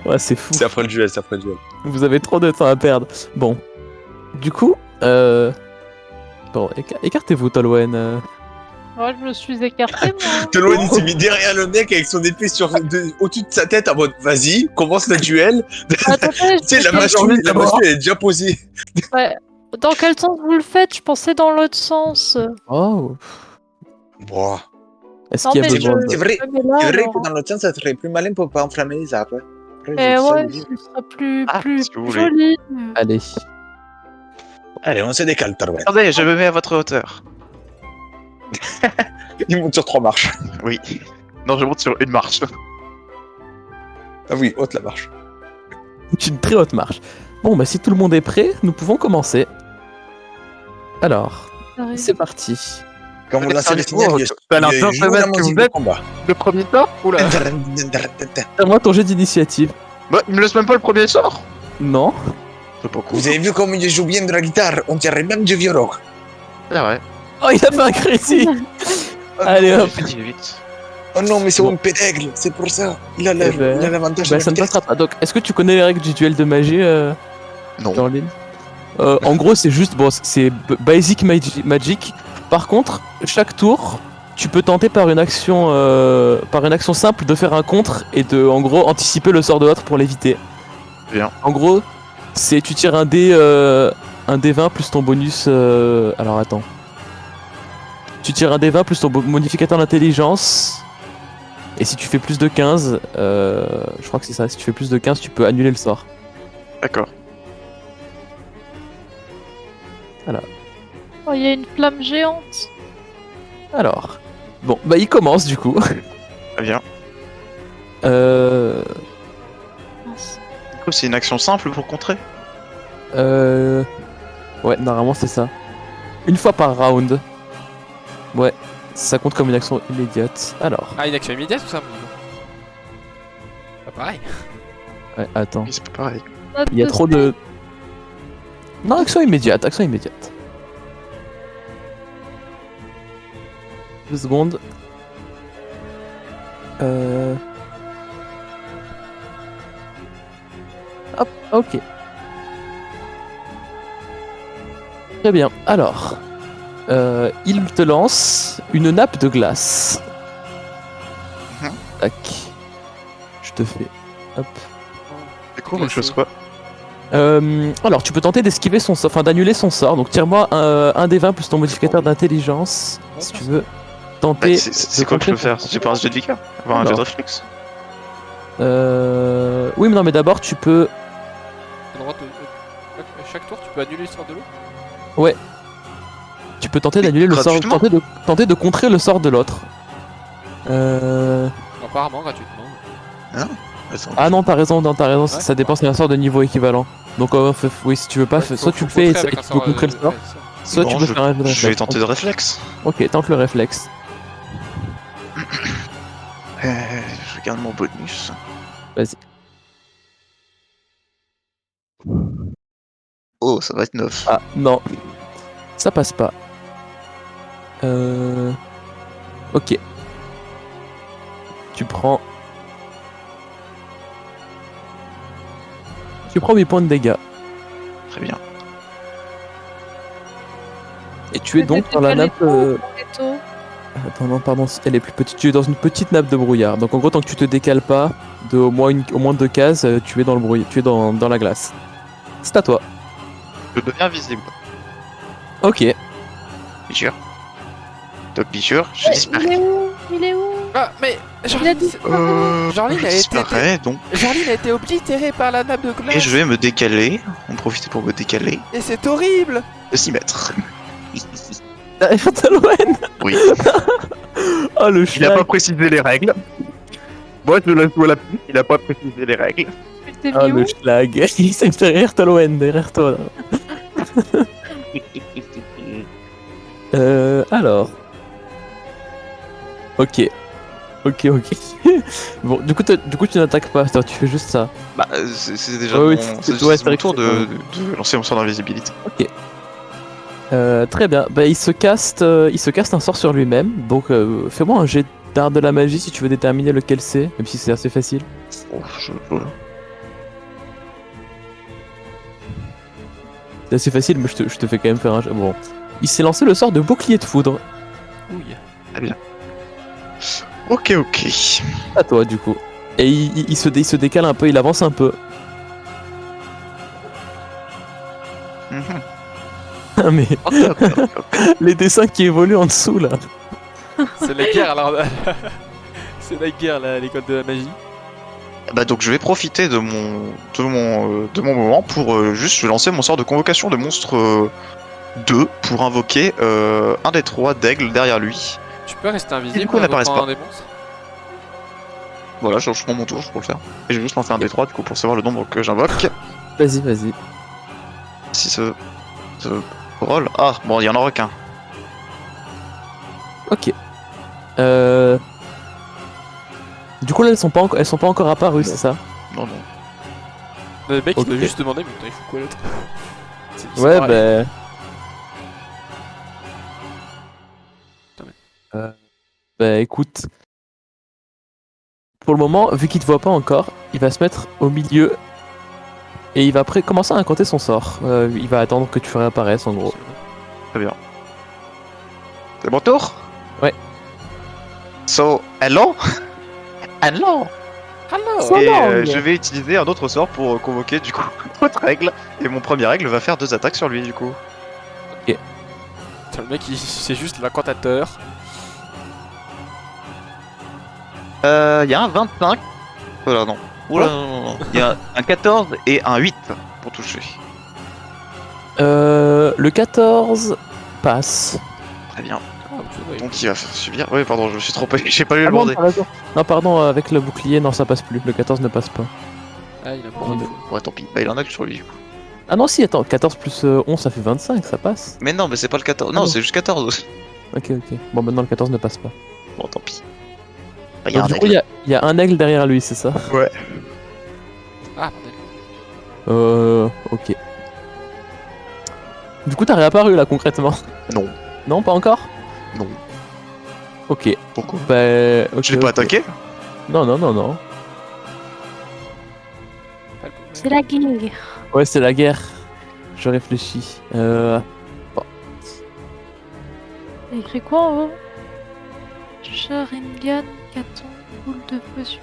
ouais, c'est fou. C'est après le duel, c'est après le duel. Vous avez trop de temps à perdre. Bon. Du coup, bon, écartez-vous, Tolwen. Ouais, je me suis écartée, moi. Tolwen il s'est mis derrière le mec avec son épée au-dessus de sa tête en mode vas-y, commence le duel. Attendez, Tu sais, la machine elle est déjà posée. dans quel sens vous le faites? Je pensais dans l'autre sens. Oh. Bon. Est-ce Non, qu'il y a mais besoin C'est de... vrai, Ouais, mais là, c'est vrai alors, que dans l'autre sens, ça serait plus malin pour pas enflammer les arbres. Après, eh je ouais, sais, ce sera plus, Ah, plus, si vous plus voulez. joli. Allez. Allez, on se décale, Tolwen. Attendez, je me mets à votre hauteur. Il monte sur 3 marches. Oui. Non, je monte sur une marche. Ah oui, haute la marche. C'est une très haute marche. Bon, bah si tout le monde est prêt, nous pouvons commencer. Alors, c'est parti. Quand vous Peut-être lancez les faire les signaux, tours, il t'as l'air y a d'un juste la mètre que musique vous de êtes. combat. Le premier sort? Oula. À moi ton jet d'initiative. Bah, il me laisse même pas le premier sort. Non. C'est pas cool. Vous avez vu comme il joue bien de la guitare? On dirait même du violon. Ah ouais. Oh, il a fait un crédit. Allez, hop. J'ai fait 18. Oh non, mais c'est Bon. un pédègle, c'est pour ça. Il a Eh ben, l'avantage Bah, de ça la ne vitesse. passera pas. Donc, est-ce que tu connais les règles du duel de magie, Non. Jorlin? En gros, c'est juste, bon, c'est basic magic. Par contre, chaque tour, tu peux tenter par une action simple de faire un contre et de, en gros, anticiper le sort de l'autre pour l'éviter. Bien. En gros, c'est tu tires un dé 20 plus ton bonus. Alors attends. Tu tires un dé 20 plus ton modificateur d'intelligence. Et si tu fais plus de 15, je crois que c'est ça. Si tu fais plus de 15, tu peux annuler le sort. D'accord. Oh, il y a une flamme géante. Alors, bon, bah il commence du coup. Très bien. euh, Mince. Du coup, c'est une action simple pour contrer. Ouais, normalement c'est ça. Une fois par round. Ouais, ça compte comme une action immédiate. Alors, Ah, une action immédiate ou ça? Pas pareil. ouais, attends. Oui, c'est pas pareil. Note Il y a de trop de. Non, action immédiate, action immédiate. 2 secondes. Hop, ok. Très bien. Alors, il te lance une nappe de glace. Mhm. Tac. Je te fais. Hop. C'est cool, une chose quoi. Alors, tu peux tenter d'esquiver son sort, enfin d'annuler son sort. Donc, tire-moi un des 20 plus ton modificateur d'intelligence, si tu veux tenter. Bah, c'est quoi que je peux faire? J'ai pas un jet de vigueur? Avoir un jet de réflexe? Oui, mais non, mais d'abord, tu peux. T'as le droit chaque tour, tu peux annuler le sort de l'eau. Tu peux tenter d'annuler le sort, gratuitement tenter de contrer le sort de l'autre. Apparemment, gratuitement. Attends. Ah non, t'as raison, Ouais. ça dépend, c'est un sort de niveau équivalent. Donc oui, si tu veux pas, soit tu le fais et tu peux contrer le sort, soit tu Bon, peux faire un jet de je vais réflexe. tenter de réflexe. Ok, tente le réflexe. Je garde mon bonus. Vas-y. Oh, ça va être 9. Ah non, ça passe pas. Ok. Tu prends 8 points de dégâts. Très bien. Et tu es donc dans la nappe. Ghetto. Attends, non, pardon, elle est plus petite. Tu es dans une petite nappe de brouillard. Donc en gros, tant que tu te décales pas de au moins 2 cases, tu es dans le brouillard, tu es dans la glace. C'est à toi. Je deviens visible. Ok. Bichur. Donc Bichur, je disparais. Il est où? Ah, mais Il a Jarline, dit. Jarline je a été disparais donc. Jarline a été oblitérée par la nappe de glace. Et je vais me décaler. En profiter pour me décaler. Et c'est horrible. De 6 mètres. Derrière Talouen. Oui. Oh le Il a schlag. pas précisé les règles. Moi je le joue à la piste, il a pas précisé les règles. Tu t'es Oh mis où? le schlag. Il s'est derrière Talouen, derrière toi là. Alors. Ok. Bon, du coup, tu n'attaques pas, toi, tu fais juste ça. Bah, c'est déjà Ouais, oui, mon, c'est- c'est ouais, c'est c'est mon vrai tour que de lancer mon sort d'invisibilité. Très bien. Bah, il se caste un sort sur lui-même. Donc, fais-moi un jet d'art de la magie si tu veux déterminer lequel c'est, même si c'est assez facile. Oh, C'est assez facile, mais je te fais quand même faire un jet. Bon. Il s'est lancé le sort de bouclier de foudre. Ouille. Ok. À toi, du coup. Et il se décale un peu, il avance un peu. Ah, mais Ok. les dessins qui évoluent en dessous là. C'est la guerre alors. C'est la guerre là, à l'école de la magie. Bah donc je vais profiter de mon moment pour juste lancer mon sort de convocation de monstre 2 pour invoquer un des 3 d'aigles derrière lui. Tu peux rester invisible. Et du coup, ils n'apparaissent en pas. des monstres. Voilà, je prends mon tour pour le faire. Et je vais juste lancer un des 3 du coup pour savoir le nombre que j'invoque. Vas-y. Si ce rôle. Ah bon, il y en aura qu'un. Ok. Du coup là elles sont pas encore apparues, c'est ça? Non. Le mec il Ok. doit juste demander, mais putain, il faut quoi l'autre? C'est Ouais pareil. Bah écoute. Pour le moment, vu qu'il te voit pas encore, il va se mettre au milieu. Et il va commencer à incanter son sort. Il va attendre que tu réapparaisses en gros. Très bien. C'est mon tour? Ouais. So, hello? Hello? Hello. Et je vais utiliser un autre sort pour convoquer du coup autre règle. Et mon premier règle va faire 2 attaques sur lui du coup. Putain, le mec c'est juste l'incantateur. Il y a un 25. Voilà, non. Oula, non. Il y a un 14 et un 8 pour toucher. Le 14 passe. Très bien. Ah, ok, ouais. Donc il va subir. Oui, pardon, je me suis trompé. J'ai pas lu le Ah non, bordé. t'as raison. Non, pardon, avec le bouclier, non, ça passe plus. Le 14 ne passe pas. Ah, il a pas de fou. Ouais, tant pis. Bah, il en a que sur lui. Du coup. Ah non, si, attends, 14 plus 11, ça fait 25, ça passe. Mais non, mais c'est pas le 14. Ah Non, non. c'est juste 14. Ok. Bon, maintenant le 14 ne passe pas. Bon, tant pis. Bah, il y a Donc, un du coup, aigle. il y a un aigle derrière lui, c'est ça? Ah, bordel. Ok. Du coup, t'as réapparu là concrètement? Non. Non, pas encore? Non. Ok. Pourquoi? Bah. Ok, Je l'ai pas ok. attaqué? Non. Bah, pas le problème. C'est la guerre. Ouais, c'est la guerre. Je réfléchis. Il écrit quoi en haut? Sharingan, Katon, boule de feu sur.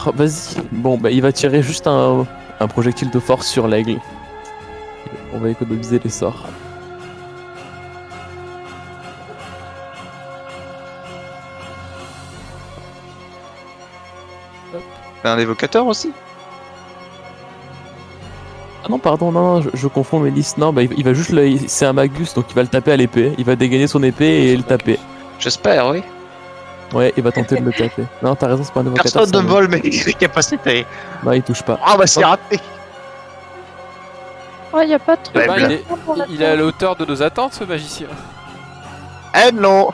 Oh, vas-y. Bon, bah, il va tirer juste un projectile de force sur l'aigle. On va économiser les sorts. Un évocateur aussi. Ah non, pardon, non, je confonds mes listes. Non, bah, il va juste c'est un Magus, donc il va le taper à l'épée. Il va dégainer son épée et le taper. J'espère, oui. Ouais, il va tenter de le taper. Non, t'as raison, c'est pas un évocateur. Personne ne c'est un- vole mes capacités. Non, il touche pas. Ah bah c'est raté. Oh, y a pas de truc. Ouais, Bah, bien. il est à la hauteur de nos attentes, ce magicien. Hello.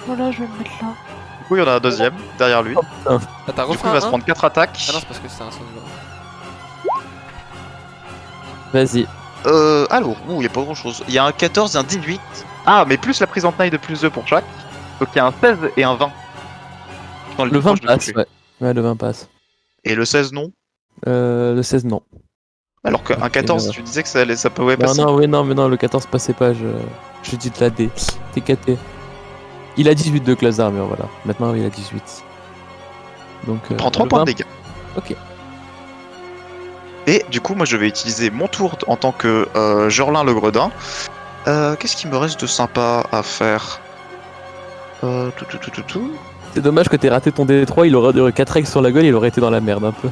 Voilà, je vais le mettre là. Du coup, il y en a un deuxième derrière lui. Ah, t'as Du refait coup, il va se un prendre 4 attaques. Ah non, c'est parce que c'est un son numéro. Vas-y. Alors, il y a pas grand chose. Il y a un 14 et un 18. Ah, mais plus la prise en taille de plus 2 pour chaque. Donc il y a un 16 et un 20. Dans Le 20 proche de passe, toucher. ouais. Ouais, le 20 passe. Et le 16 non. Le 16, non. Alors qu'un Ok, 14, bah. tu disais que ça pouvait Non, passer. non, oui, non, mais non, le 14 passait pas, je dis de la D. T'es caté. Il a 18 de classe d'armure, voilà. Maintenant, il a 18. Donc, Il prend 3 le points 20. de dégâts. Ok. Et du coup, moi je vais utiliser mon tour en tant que Jorlin le Gredin. Qu'est-ce qu'il me reste de sympa à faire tout. C'est dommage que t'aies raté ton D3, il aurait eu 4 eggs sur la gueule, il aurait été dans la merde un peu.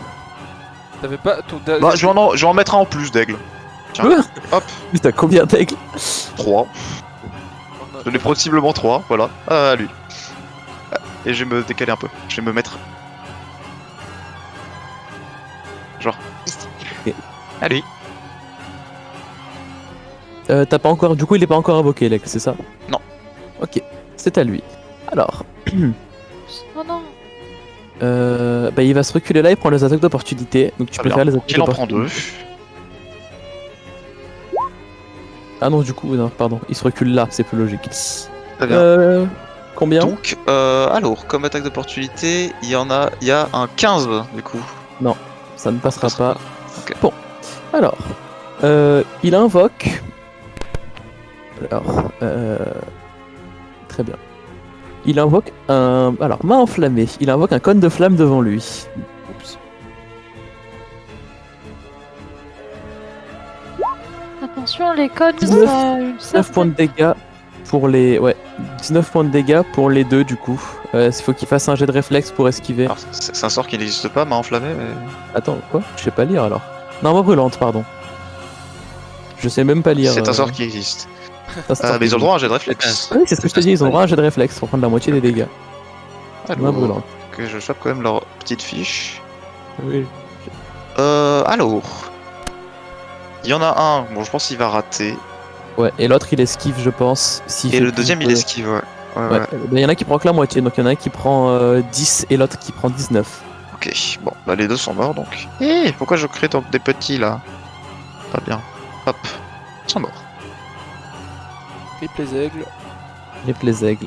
T'avais pas ton. Bah, je vais en mettre un en plus d'aigle. Tiens, Quoi hop, T'as combien d'eggs 3. J'en ai possiblement 3, voilà. À lui. Et je vais me décaler un peu. Je vais me mettre. Genre ici. Ok. À lui. T'as pas encore. Du coup, il est pas encore invoqué, Lex, c'est ça? Non. Ok, c'est à lui. Alors. Oh non. Bah, il va se reculer là et prendre les attaques d'opportunité. Donc, tu Très peux bien. faire les attaques Il en prend 2. d'opportunité. Ah non, du coup, non, pardon. Il se recule là, c'est plus logique. Très bien. Combien? Donc, alors, comme attaque d'opportunité, il y a un 15 du coup. Ça ne passera pas. Ok. Bon, alors, il invoque. Alors, très bien. Il invoque un. Alors, main enflammée. Il invoque un cône de flamme devant lui. Oups. Attention, les codes, 19 ça a une 19 points de dégâts pour les. Ouais, 19 points de dégâts pour les deux, du coup. Il faut qu'il fasse un jet de réflexe pour esquiver. Alors, c'est un sort qui n'existe pas, main enflammée, mais. Attends, quoi? Je sais pas lire alors. Non, main brûlante, pardon. Je sais même pas lire. C'est un sort qui existe. ça, c'est un sort Mais ils ont qui le droit à un jet de réflexe. existe. Oui, c'est ce que je te dis, ils ont le droit à un jet de réflexe pour prendre la moitié des dégâts. Main Alors, brûlante. que je chope quand même leur petite fiche. Oui. Alors. Il y en a un, bon, je pense qu'il va rater. Ouais, et l'autre il esquive, je pense. Et le deuxième, il esquive, ouais. Ouais, il y en a qui prend que la moitié, donc il y en a un qui prend 10 et l'autre qui prend 19. Ok, bon, bah les deux sont morts donc. Eh, pourquoi je crée des petits là? Pas bien. Hop, ils sont morts. Rip les aigles. Les aigles.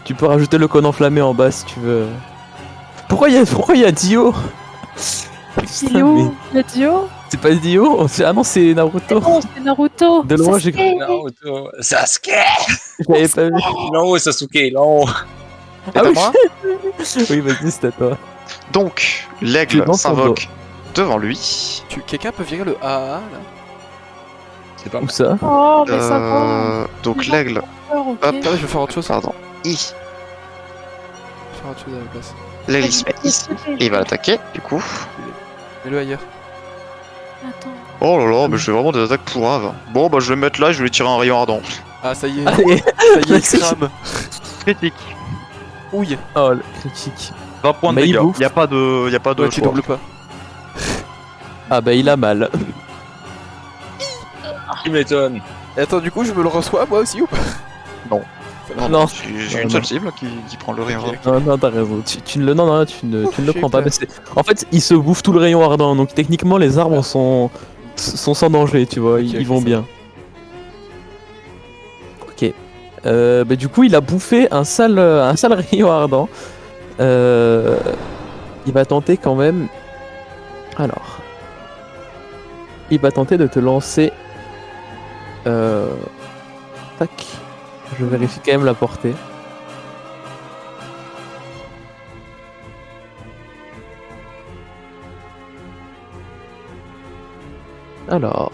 Tu peux rajouter le cône enflammé en bas si tu veux. Pourquoi il y a Dio? Il est où? Il y a Dio? C'est pas Dio? Ah non, c'est Naruto. Non, c'est Naruto. De loin, j'ai Sasuke. Naruto. Sasuke. J'avais pas vu. Non, Sasuke, non. Et Ah à oui, moi oui, vas-y, c'est à toi. Donc, Tu es l'aigle dans son s'invoque devant lui. Quelqu'un peut virer le AA là? C'est pas Où ça? Oh, mais ça va. Donc l'aigle, Peur, ok. hop. Ah ouais, je vais faire autre chose. pardon, Je vais faire autre chose à la place. l'aigle il se met ici et il va l'attaquer du coup. Mets-le ailleurs. Attends. Oh là là, mais je fais vraiment des attaques pourraves. Bon bah je vais me mettre là et je vais lui tirer un rayon ardent. Ah, ça y est. Allez. Ça y est, Merci. crame. Critique. Ouille. Oh, le critique. 20 points de Mais il dégâts. bouffe. Y a pas de Ouais, tu choix. doubles pas. Ah bah il a mal. Tu m'étonnes. Et attends, du coup, je me le reçois moi aussi ou pas? Non. Ça va. Non. J'ai Non, une seule non. cible qui prend le rayon ardent. Non, non, t'as raison. Tu ne le, non, tu ne le J'ai prends pas. peur. Mais en fait, il se bouffe tout le rayon ardent. Donc techniquement, les arbres sont sans danger, tu vois. Ok, Ils ok, vont ça bien. Ok. Du coup, il a bouffé un sale rayon ardent. Il va tenter quand même. Alors. Il va tenter de te lancer. Tac. Je vérifie quand même la portée. Alors.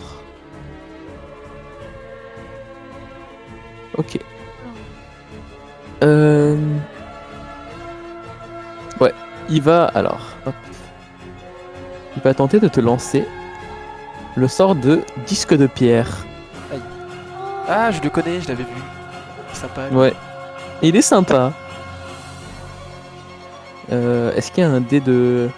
Ok. Ouais, il va alors. Hop. Il va tenter de te lancer le sort de disque de pierre. Ah, je le connais, je l'avais vu. Sympa. lui. Ouais. Et il est sympa. Est-ce qu'il y a un dé de.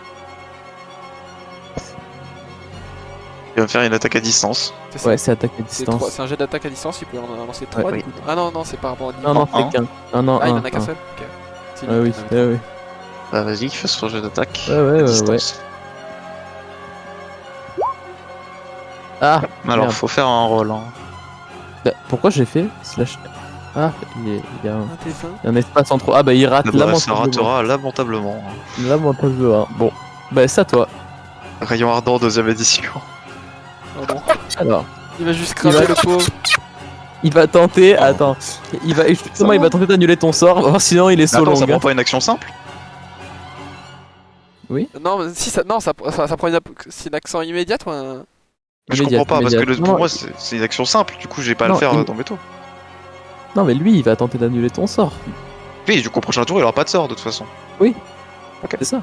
Il va me faire une attaque à distance. C'est ça. Ouais, c'est attaque à C'est trois- distance. c'est un jet d'attaque à distance, il peut en lancer 3 Ouais, du coup. Ah non, c'est par rapport au niveau. Non, non, un. c'est qu'un. Ah non, Ah, il un, en a qu'un un. seul. Ok. C'est Ah lui oui, qui en avait ouais, oui. Bah vas-y, fais son jet d'attaque Ouais, ouais, à ouais, distance. Ah, Alors, merde. faut faire un roll. Hein. Bah, pourquoi j'ai fait slash. Ah, il y a Un T20. un espace en trop. Ah, bah il rate Bah, ça lamentablement. ratera lamentablement. Hein. Lamentablement. Bon, bah c'est à toi. Rayon ardent, deuxième édition. Oh non. Alors, Il va juste Il va- cramer le pauvre. il va tenter. Oh. Attends, justement, il va tenter d'annuler ton sort. On va voir sinon il est Mais solo. attends, ça prend pas une action simple? Non, mais si ça, non, ça prend c'est une accent immédiate ou un. Mais je Immédiate, comprends pas, parce que immédiate. pour Non, moi c'est une action simple, du coup j'ai pas à le Non, faire il- dans mes tours. Non, mais lui, il va tenter d'annuler ton sort. Oui, du coup au prochain tour il aura pas de sort de toute façon. C'est ça.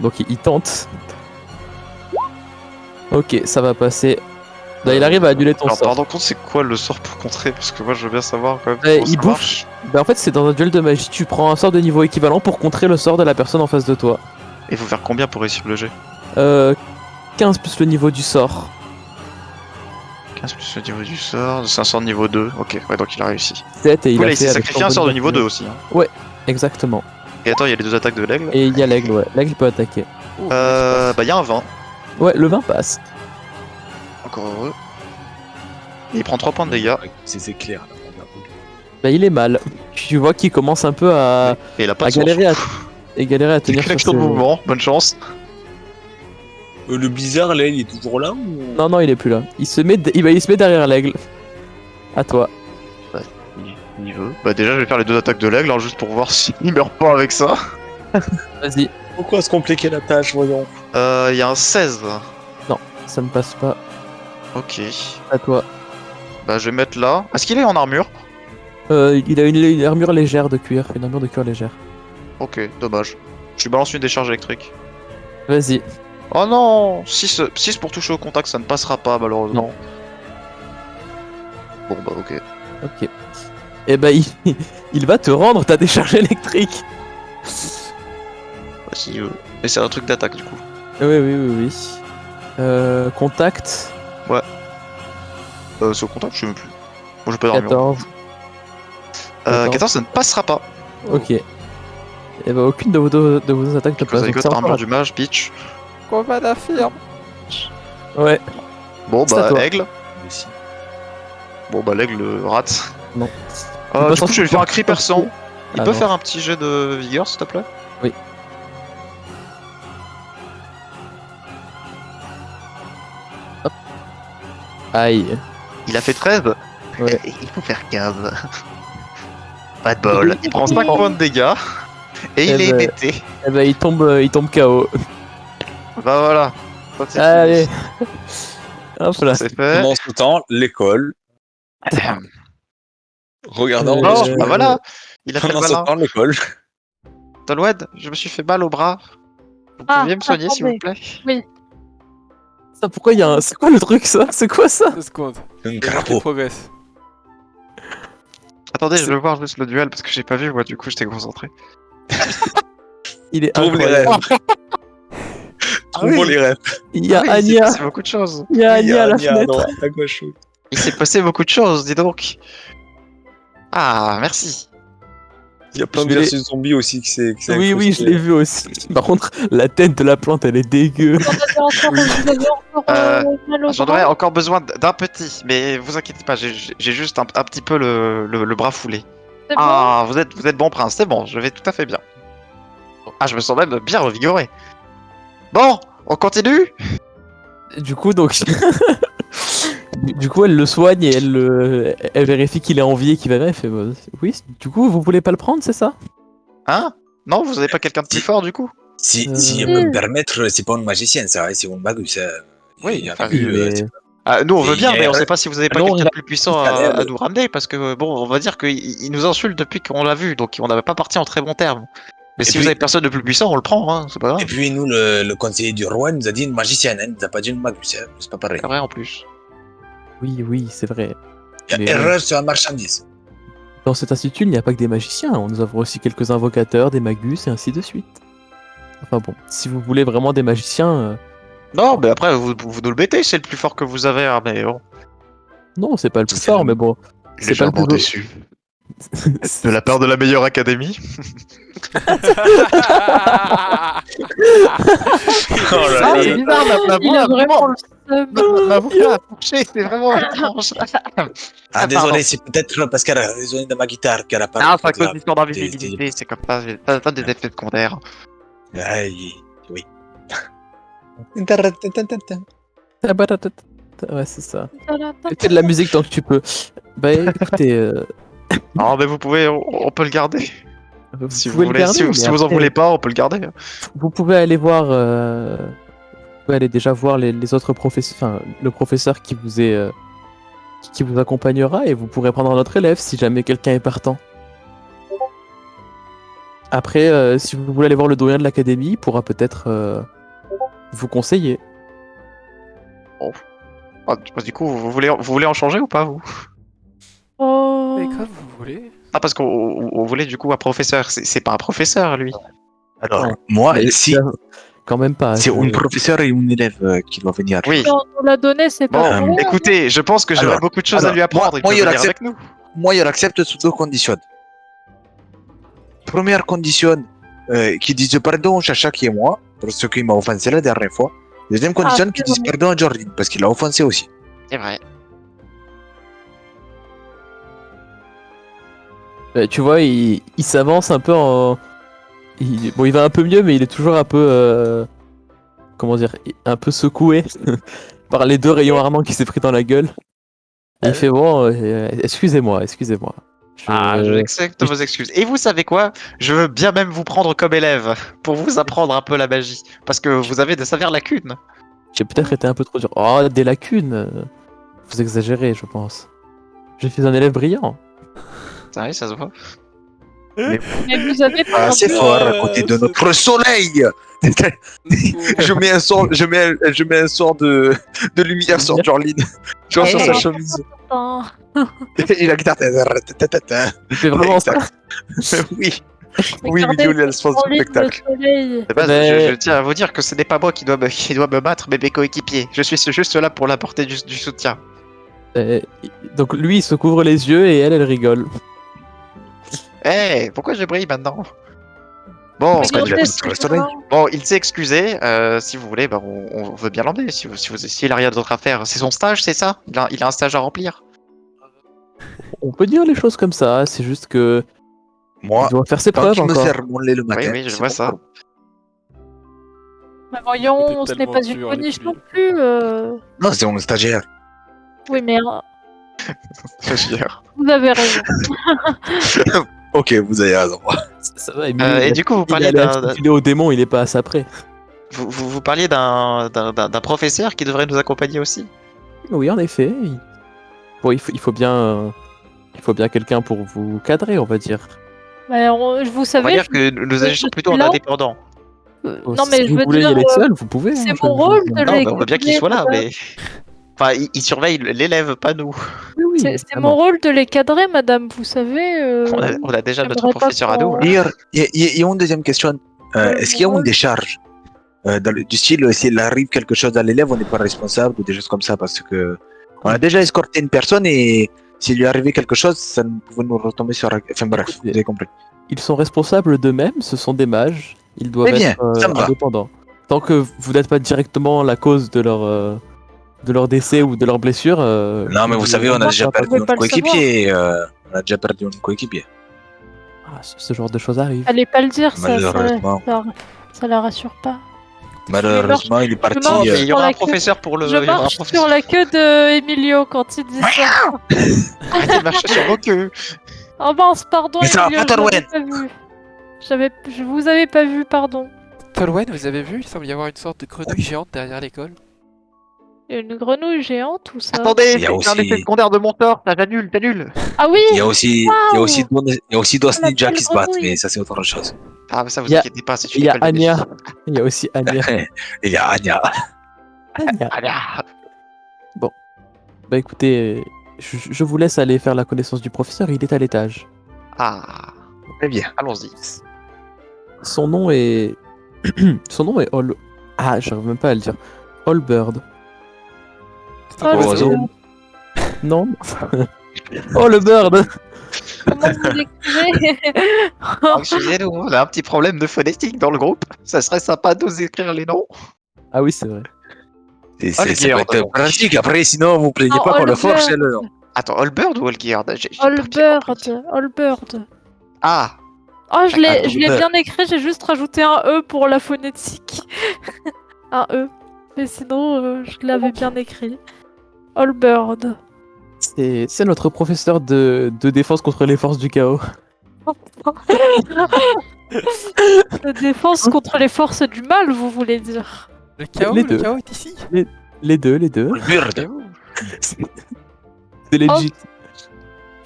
Donc il tente. Ok, ça va passer. Là, il arrive à annuler ton Alors sort. pardon, compte c'est quoi le sort pour contrer? Parce que moi je veux bien savoir quand même Ouais, comment il ça bouffe. marche. Bah, en fait, c'est dans un duel de magie. Tu prends un sort de niveau équivalent pour contrer le sort de la personne en face de toi. Il faut faire combien pour réussir le jet? 15 plus le niveau du sort. 15 plus le niveau du sort, c'est un sort de niveau 2. Ok, ouais donc il a réussi. 7 et Du il coup a là il fait s'est avec sacrifié un sort de niveau 2 bonus. aussi. Hein. Exactement. Et attends, il y a les deux attaques de l'aigle. Et il y a l'aigle, ouais. L'aigle peut attaquer. Ouh, Bah il y a un 20. Ouais, le 20 passe. Encore heureux. Et il prend 3 points de dégâts. C'est clair. Là, Bah, il est mal. Tu vois qu'il commence un peu à Et il a pas à de sort. galérer à C'est tenir une sur action ses... de mouvement, bonne chance. Le bizarre, là, il est toujours là ou... Non, non, il est plus là. Il se met derrière l'aigle. À toi. Il veut. Bah déjà je vais faire les deux attaques de l'aigle, hein, juste pour voir s'il meurt pas avec ça. Vas-y. Pourquoi se compliquer la tâche, voyons? Il y a un 16. Ça ne passe pas. Ok. À toi. Bah je vais mettre là. Est-ce qu'il est en armure? Il a une armure légère de cuir. Une armure de cuir légère. Ok, dommage. Je lui balance une décharge électrique. Vas-y. Oh non 6 pour toucher au contact, ça ne passera pas malheureusement. Bon bah ok. Ok. Et bah, il va te rendre ta décharge électrique. Bah, si, mais c'est un truc d'attaque du coup. Oui. Contact. C'est au contact, je sais même plus. Moi j'ai pas d'armure. 14. 14 ça ne passera pas. Ok. Et bah, aucune de vos deux attaques ne passe. Vous avez Donc que c'est armure encore- du mage, pitch. Quoi va la firme? Ouais. Bon C'est à bah toi. aigle. Mais si. Bon bah l'aigle rate. Non. Du coup je vais lui faire un cri perçant. Il Ah peut non. faire un petit jet de vigueur s'il te plaît? Oui. Hop. Aïe. Il a fait 13. Ouais. Il faut faire 15. Pas de bol. Il prend 5 prend- points de dégâts. Et il Eh est ben- pété. Eh bah, il tombe KO. Bah voilà. Ça, c'est Allez. fini. Hop là. C'est fait. Pendant ce temps, l'école. Regardant. Euh, Non, bah voilà. Il a fait le Pendant ce malin. temps, l'école. Tolwed, je me suis fait mal au bras. Vous Ah, pouviez me soigner s'il vous attendez. plaît? Ça, pourquoi il y a un. C'est quoi le truc ça? C'est quoi ça? 2 secondes. Un Il crapaud. progresse. Attendez, je vais voir juste le duel parce que j'ai pas vu, moi du coup j'étais concentré. Il est Trouve les incroyable. rêves. Trouvons les rêves. Il y a Ah oui, il s'est Anya. passé beaucoup de choses. Il y a Anya à la Anya, fenêtre. droite, à gauche. Oui. Il s'est passé beaucoup de choses, dis donc. Ah, merci. Il y a plein de Je vais- versus zombies aussi qui s'est Oui, oui, je l'ai vu aussi. Par contre, la tête de la plante, elle est dégueu. Vous avez encore mal au J'en bras. aurais encore besoin d'un petit, mais vous inquiétez pas, j'ai juste un petit peu le bras foulé. C'est Ah, vous êtes bon prince, c'est bon, je vais tout à fait bien. Ah, je me sens même bien revigoré. Bon, on continue? Du coup, donc. Du coup, elle le soigne et elle vérifie qu'il est en vie et qu'il va bien. Elle fait oui, du coup, vous voulez pas le prendre, c'est ça? Hein? Non, vous avez pas quelqu'un de plus fort du coup? Si je Euh, peux me permettre, c'est pas une magicienne, ça, hein, c'est une magus. Oui, Il y en enfin, a vu. mais- Ah, nous on veut Et bien, mais on hier- sait pas si vous avez pas non, quelqu'un on de a- plus puissant Allez, à nous ramener, parce que bon, on va dire qu'il nous insulte depuis qu'on l'a vu, donc on n'avait pas parti en très bon terme. Mais Et si puis- vous avez personne de plus puissant, on le prend, hein, c'est pas Et grave. puis nous, le conseiller du roi nous a dit une magicienne, hein, il nous a pas dit une magus, hein, c'est pas pareil. C'est vrai en plus. Oui, c'est vrai. Il y a Mais erreur sur la marchandise. dans cet institut, il n'y a pas que des magiciens. Nous avons aussi quelques invocateurs, des magus et ainsi de suite. Enfin bon, si vous voulez vraiment des magiciens, Non, mais après, vous nous le mettez, c'est le plus fort que vous avez, hein, mais bon. non, c'est pas le plus C'est fort, le- mais bon. C'est pas le plus déçu. De la part de la meilleure académie. Oh là Ah, là. c'est bizarre, Il a vraiment le seum. ma voix a touché, c'est vraiment étrange. Ah, désolé, c'est peut-être parce qu'elle a résonné de ma guitare qu'elle a pas. Ah, c'est à cause la- d'histoire d'invisibilité, c'est comme ça, t'as des effets secondaires. Aïe, oui. Ouais, c'est ça. Fais de la musique tant que tu peux. Bah écoutez, Non, mais vous pouvez, on peut le garder. vous Si vous pouvez le voulez, garder, si mais vous en après, voulez pas, on peut le garder. vous pouvez aller voir. Vous pouvez aller déjà voir les autres professeurs, enfin le professeur qui vous accompagnera et vous pourrez prendre un autre élève si jamais quelqu'un est partant. Après, si vous voulez aller voir le doyen de l'académie, il pourra peut-être vous conseiller. Ah, du coup, vous voulez en changer ou pas, vous? Oh. Mais comme vous voulez. Ah, parce qu'on voulait du coup un professeur. C'est pas un professeur, lui. Alors, Ouais. moi, Mais ici, quand même pas. c'est je- un professeur et une élève qui doit venir. Oui. On nous l'a donné, c'est pas Bon, pour rien. écoutez, je pense que j'aurais Alors, beaucoup de choses à lui apprendre. Il moi, peut il venir accepte. avec nous. Moi, il accepte sous deux conditions. Première condition, qu'il dise pardon Chacha qui est moi, pour ce qui m'a offensé la dernière fois. Deuxième condition, c'est qu'il dise vrai. pardon à Jordan, parce qu'il l'a offensé aussi. C'est vrai. Tu vois, il s'avance un peu en. Bon, il va un peu mieux, mais il est toujours un peu. Comment dire? Un peu secoué par les deux rayons armants qui s'est pris dans la gueule. Et il fait bon, excusez-moi. J'accepte vos excuses. Et vous savez quoi? Je veux bien même vous prendre comme élève pour vous apprendre un peu la magie. Parce que vous avez de sévères lacunes. J'ai peut-être été un peu trop dur. Oh, des lacunes. Vous exagérez, je pense. Je suis un élève brillant. Ah oui, ça se voit. Mais vous avez pas Ah, c'est un peu- fort à côté de notre soleil. Je mets un sort de lumière sur Jorlin. Genre sur sa chemise. Attends. Et la guitare. Il fait vraiment ça. Oui. Oui, Regardez, Vidéo, elle se passe en du ligne, spectacle. le soleil. De base, Mais- je tiens à vous dire que ce n'est pas moi qui dois me battre, mais mes coéquipiers. Je suis juste là pour l'apporter du soutien. Donc lui, il se couvre les yeux et elle rigole. Eh, pourquoi je brille maintenant? Bon, Parce qu'elle Regardez, a c'est le soleil. marrant. bon, il s'est excusé. Si vous voulez, bah, on veut bien l'emmener. S'il a rien d'autre à faire, c'est son stage, c'est ça? Il a un stage à remplir. On peut dire les choses comme ça, c'est juste que Moi, il doit faire ses quand preuves il me encore. sert mon lait le matin. Oui, je c'est vois bon. ça. Mais voyons, C'était ce n'est tellement pas une dur avec punition lui. non plus. Non, c'est mon stagiaire. Oui, mais Stagiaire. vous avez raison. Ok, vous avez raison. Ça va, Emile, Et du coup, vous il parliez allait filer au démon, il est pas à ça près. vous parliez d'un professeur qui devrait nous accompagner aussi. Oui, en effet. Bon, il faut bien quelqu'un pour vous cadrer, on va dire. Mais vous On va savez, dire que nous agissons je plutôt suis en là. indépendant. Bon, non, si mais je vous veux voulez y dire, aller seul, vous pouvez. c'est hein, mon je- rôle de Non, les mais on veut bien qu'il soit là, mais. Enfin, il surveille l'élève, pas nous. Oui, oui, C'est évidemment. mon rôle de les cadrer, madame, vous savez. On a déjà notre j'aimerais pas professeur à nous. qu'on- là. D'ailleurs, il y a une deuxième question. Est-ce qu'il y a une décharge du style, s'il arrive quelque chose à l'élève, on n'est pas responsable ou des choses comme ça, parce que on a déjà escorté une personne et s'il lui arrivait quelque chose, ça pouvait nous retomber sur. Enfin bref, Écoutez, vous avez compris. Ils sont responsables d'eux-mêmes, ce sont des mages, ils doivent Très bien, être ça me va. indépendants. Tant que vous n'êtes pas directement la cause de leur décès ou de leur blessure. Non, mais vous savez, on a déjà Vous perdu pouvez un pas le coéquipier. On a déjà perdu un coéquipier. Ce genre de choses arrive. Allez pas le dire, Malheureusement. ça la rassure pas. Malheureusement, il est parti. marche Il y sur aura la un queue. professeur pour le. Je il y aura un marche professeur. sur la queue de Emilio quand il dit ça. Arrêtez de marcher sur vos queues. Oh mince, pardon, Mais ça va Emilio, pas, je l'avais Torwen. pas vu. Je vous avais pas vu, pardon. Tolwen, vous avez vu? Il semble y avoir une sorte de grenouille géante derrière l'école. Il y a une grenouille géante ou ça? Attendez, Il y a c'est un aussi- effet secondaire de mon sort. Ça, j'annule. Ah oui, Il y a aussi, Dos La Ninja petite qui se battent, grenouille. mais ça c'est autre chose. Ah, mais ça, vous Il y a- inquiétez pas, c'est Il une y a école de Anya. défi. Il y a aussi Anya. Il y a Anya. Anya. Ah, Bah écoutez, je vous laisse aller faire la connaissance du professeur, il est à l'étage. Ah, Très bien. allons-y. Son nom est... Son nom est All... Ah, j'arrive même pas à le dire. Allbird. C'est un Oh, le oiseau. Dieu. Non. Oh le bird. Comment vous l'écrivez? Excusez-nous, on a un petit problème de phonétique dans le groupe. Ça serait sympa de nous écrire les noms. Ah oui, c'est vrai. Ça peut Olgeard, être donc. pratique. Après, sinon, vous plaignez Non, pas qu'on le force. Olgeard. Attends, Allbird ou Olgeard? Allbird. Ah, Oh, je l'ai Allbird. bien écrit, j'ai juste rajouté un E pour la phonétique. Un E. Mais sinon, je l'avais bien écrit. Allbird. C'est notre professeur de défense contre les forces du chaos. De défense contre les forces du mal, vous voulez dire. Le chaos, Les le deux. chaos est ici. Les deux. Bird. C'est legit.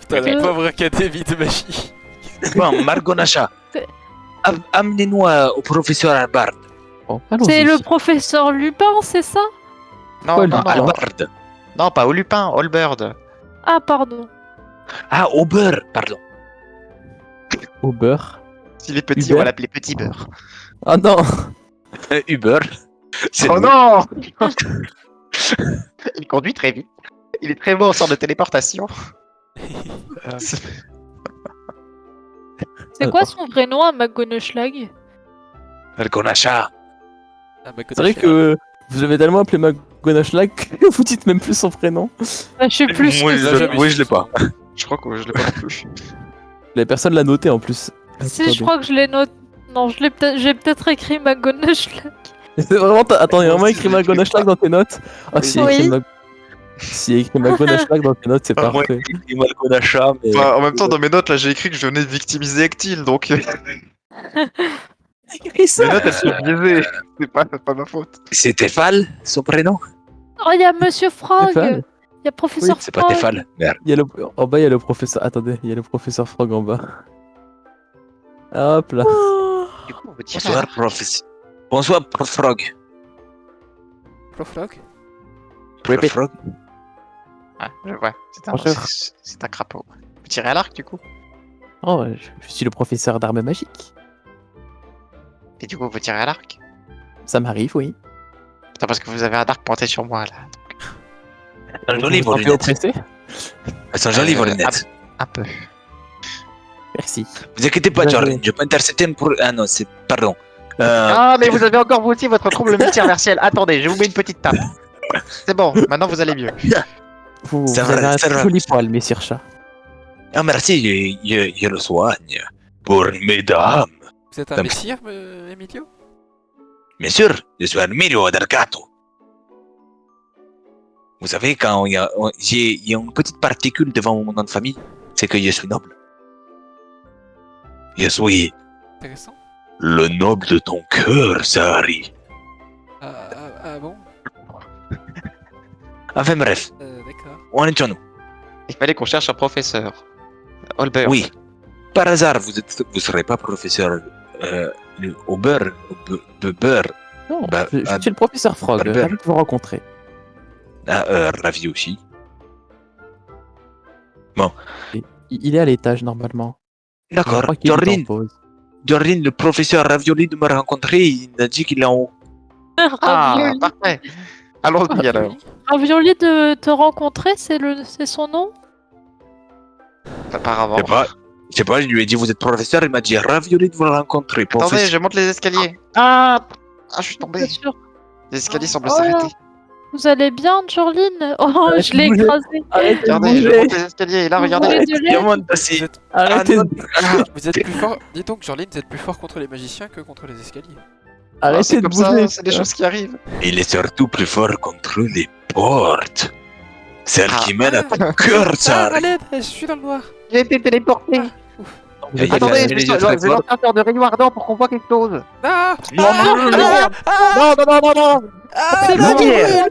Putain, la Euh. pauvre académie de magie. Bon, Margot Nacha. Amenez-nous au professeur Albard. Bon, allons-y. C'est le professeur Lupin, c'est ça? non, Paul, non, non, Albard. non, pas au Lupin, Allbird. Ah, pardon. Ah, au beurre, pardon. Au beurre. S'il est petit, Hubert. on va l'appeler Petit Beurre. Ah non. Uber. C'est Oh nous. non Il conduit très vite. Il est très bon en sorte de téléportation. C'est quoi son vrai nom à McGonagall? Margot Nacha. Ah, bah, C'est vrai que vous avez tellement appelé McGonagall que vous dites même plus son prénom. Bah, je sais plus. Moi, ce que je- c'est. oui, je l'ai pas. Je crois que je l'ai pas non plus. La personne l'a noté en plus. Si, je crois que je l'ai noté. Non, j'ai peut-être écrit McGonagall. C'est vraiment. Attends, il y a vraiment écrit McGonagall dans tes notes. Ah, s'il y a écrit Oui. S'il y a écrit McGonagall dans tes notes, c'est Ah, parfait. Et Margot Nacha, mais. Enfin, en même temps, dans mes notes, là, j'ai écrit que je venais de victimiser Ectil, donc mes écrit ça. notes, elles sont biaisées. C'est pas ma faute. C'est Tefal, son prénom? Oh, il y a Monsieur Frog. Stéphane. Il y a Professeur C'est pas Frog. Tefal. Merde. Il y a le... En bas, il y a le professeur. Attendez, il y a le professeur Frog en bas. Hop là. Du coup, on veut dire. Bonsoir, professeur. Bonsoir, prof Frog. Proflog. Prof Frog. Ah, je vois. Bonjour. C'est un crapaud. Vous tirez à l'arc, du coup? Oh, je suis le professeur d'armes magiques. Et du coup, vous tirez à l'arc? Ça m'arrive, oui. Putain, parce que vous avez un arc pointé sur moi, là. Elles sont jolies, Vous vos vous sentez lunettes. oppressé Elles sont jolies, vos lunettes. Un peu. Merci. Vous inquiétez pas, Bien Jordan. joué. Je peux intercepter pour. Ah non, c'est. Pardon. Ah, mais vous avez encore vous aussi votre trouble multiversel. Attendez, je vous mets une petite tape. C'est bon, maintenant vous allez mieux. Vous, Ça vous va, avez un ça va. joli poil, messire chat. Ah, merci, je le soigne. Pour mesdames. Vous êtes un Dame. messire, Emilio? Bien sûr, je suis Emilio Adargato. Vous savez, quand il y a une petite particule devant mon nom de famille, c'est que je suis noble. Je suis Intéressant. le noble de ton cœur, Sahari. Ah bon? Enfin bref, D'accord. on est en nous. Il fallait qu'on cherche un professeur. Holbert. Oui. Par hasard, vous serez pas professeur au beurre, beurre. Non, Bah, je suis le professeur Frog. Albert. Ravi de vous rencontrer. Ravi aussi. Il est à l'étage normalement. Je D'accord. crois qu'il est en Jordan, pause. Jordan, le professeur Ravioli de me rencontrer, il a dit qu'il est en haut. Ah, Ravioli. parfait. Allons-y alors. Ravioli de te rencontrer, c'est son nom? Apparemment. Je sais pas, je lui ai dit vous êtes professeur, il m'a dit ravioli de vous rencontrer. Attendez, Professeur. je monte les escaliers. Ah, je suis tombé. Bien sûr. Les escaliers semblent Oh là. s'arrêter. Vous allez bien, Jorline? Oh, Arrête je de l'ai bouger. écrasé. Arrêtez de Regardez, je bouger. monte les escaliers. Et là, Vous regardez. voulez de l'aide? Diamant, Vous passé. êtes, Arrêtez, vous êtes plus fort. Dis donc, Jorline, vous êtes plus fort contre les magiciens que contre les escaliers. Ah, arrêtez c'est de comme bouger. ça, c'est des choses qui arrivent. Il est surtout plus fort contre les portes. Celle Ah. qui mène à ton cœur, Ah, ça. à l'aide, je suis dans le noir. J'ai été téléporté. Vous êtes- Attendez, euh, je vais lancer un faire de rayon ardent pour qu'on voit quelque chose. Ah, Non, non, non, non. Non. C'est Non, bon, Pierre.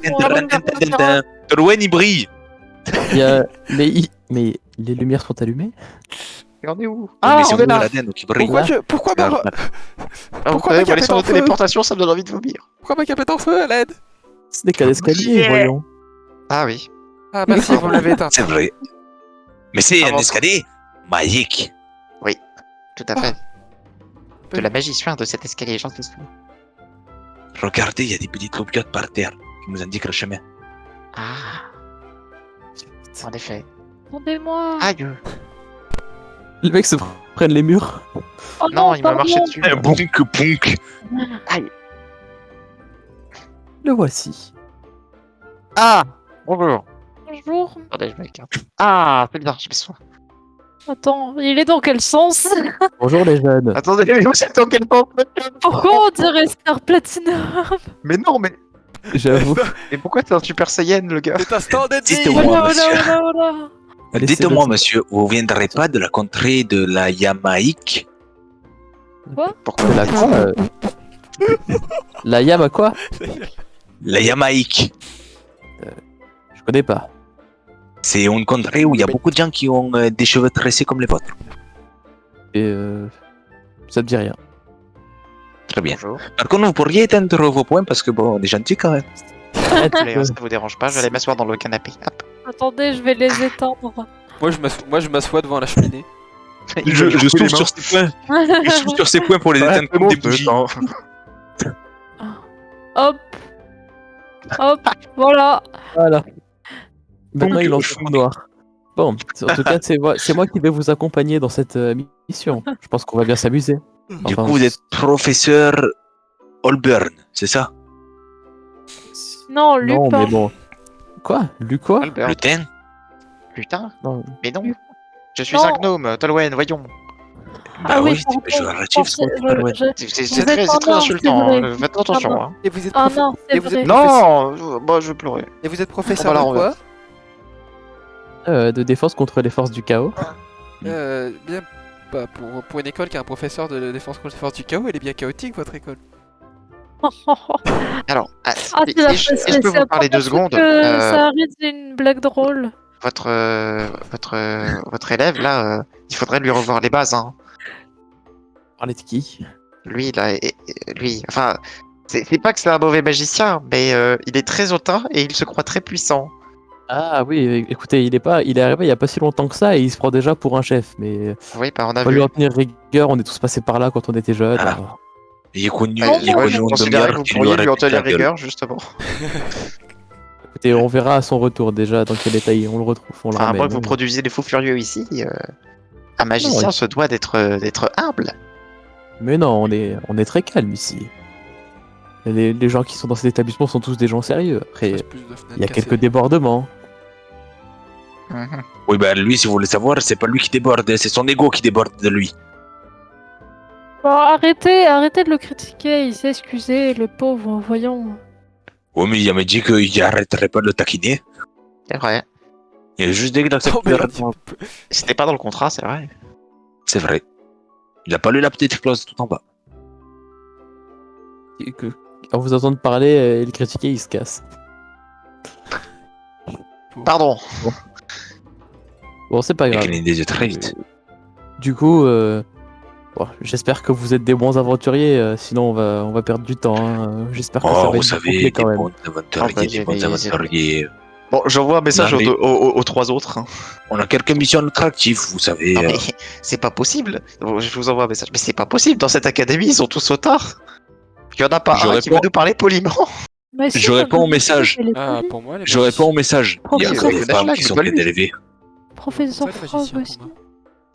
moi. Torwen, il brille. il y a- mais les lumières sont allumées. Et on est où? Mais c'est on est où là. Aladdin, donc il brille. pourquoi ma Regarde. Ah, vous Pourquoi savez, ma moi, les cape est sorts en de feu téléportation, ça me donne envie de vomir. cape est en feu, à l'aide? Ce n'est qu'un escalier, voyons. Ah oui. Ah, merci, vous me l'avez éteint. C'est vrai. Mais c'est un Avant- escalier magique. Tout à fait. De la magie suinte de cet escalier, j'en suis sûr. Regardez, il y a des petites loupiottes par terre qui nous indiquent le chemin. Ah. En effet. Attendez-moi. Aïe. Les mecs se prennent les murs. Oh Non, il m'a pardon. marché dessus. Punk. Le voici. Ah. Bonjour. Bonjour. Attendez, je m'écarte. Ah, c'est bien, je me sois. Attends, il est dans quel sens? Bonjour les jeunes. Attendez, mais vous êtes dans quel sens? Pourquoi on dirait Star Platinum? Mais non, mais. J'avoue. Mais pourquoi c'est un Super Saiyan, le gars? C'est un stand Dites-moi, Voilà, monsieur. voilà. Dites-moi, monsieur, vous viendrez pas de la contrée de la Jamaïque? Pourquoi? La quoi La yam à quoi? La Jamaïque, Je connais pas. c'est une contrée où il y a beaucoup de gens qui ont des cheveux tressés comme les vôtres. Et ça me dit rien. Très bien. Bonjour. Par contre, vous pourriez éteindre vos points parce que bon, on est gentil quand même. Allez, ça vous dérange pas, je vais aller m'asseoir dans le canapé. Hop. Attendez, je vais les éteindre. Moi, je m'assois devant la cheminée. Je souffle sur ces points. Je souffle sur ces points pour les éteindre comme des bougies. Hop. Hop, voilà. Voilà. Maintenant Donc, il lance le noir. Bon, en tout cas, c'est moi qui vais vous accompagner dans cette mission. Je pense qu'on va bien s'amuser. Du coup, vous êtes professeur Holburn, c'est ça? Non, Non, Lupin. mais bon. Quoi Quoi Albert. Lutin? Putain. Non. Mais non. Je suis Non. un gnome, Tolwen, voyons. Ah oui, c'est pardon. péjoratif, Je ce mot, pensais- Holburn. je- C'est Vous très, êtes c'est un très nain, insultant, c'est vrai. hein. Faites attention. Ah non. Hein. Et vous êtes, Ah profe- non, c'est et vous êtes vrai. Non, bah, je vais pleurer. et vous êtes professeur On va la de quoi De défense contre les forces du chaos. Bien, bah, pour une école qui a un professeur de défense contre les forces du chaos, elle est bien chaotique, votre école. Alors, Ah, c'est la est-ce que je peux vous parler 2 secondes Ça arrive, c'est une blague drôle. votre élève, là, il faudrait lui revoir les bases, hein. Parler de qui Lui, là, lui, enfin, c'est pas que c'est un mauvais magicien, mais il est très hautain et il se croit très puissant. Ah oui, écoutez, il est arrivé il y a pas si longtemps que ça et il se prend déjà pour un chef. Mais Oui, bah, on a faut vu. lui en tenir rigueur, on est tous passés par là quand on était jeunes. Ah. alors. Il est connu, Ah, il est moi, connu je en considère que demi-heure vous qui lui pourriez aurait lui en pété tenir la gueule. rigueur, justement. Écoutez, on verra à son retour déjà dans quel état on le retrouve. On le Enfin, à moins ramène. que vous produisez des fous furieux ici, un magicien Non, se doit d'être humble. Mais non, on est très calme ici. Les gens qui sont dans cet établissement sont tous des gens sérieux. Après, Fasse plus de fenêtres il y a cassées. quelques débordements. Mhm. Oui, bah lui, si vous voulez savoir, c'est pas lui qui déborde, c'est son ego qui déborde de lui. Bon, arrêtez de le critiquer, il s'est excusé, le pauvre, voyons. Oui, mais il m'a dit qu'il arrêterait pas de le taquiner. C'est vrai. Il a juste dit qu'il Oh, accepte merde. C'était pas dans le contrat, c'est vrai. C'est vrai. Il a pas lu la petite clause tout en bas. Quand vous entendez parler et le critiquer, il se casse. Pardon. Bon, c'est pas Il a grave. cligné des yeux très vite. Du coup, bon, j'espère que vous êtes des bons aventuriers, sinon on va perdre du temps. Hein. J'espère que ça Oh, va vous être savez, bouclé des quand même. bons aventuriers, des bons aventuriers. Bon, j'envoie un message Non, mais- aux 3 autres. Hein. On a quelques missions attractives, vous savez. Non, mais c'est pas possible. Bon, je vous envoie un message. Mais c'est pas possible. Dans cette académie, ils sont tous autards. Il y en a pas Je un qui réponds. veut nous parler poliment. Mais si, Je réponds au message. elle est Ah, polie. pour moi, les Je réponds au message. Il y a Professeur des Flash, femmes qui c'est sont pas bien lui. élevées. Professeur C'est pas le Frog magicien aussi. pour moi.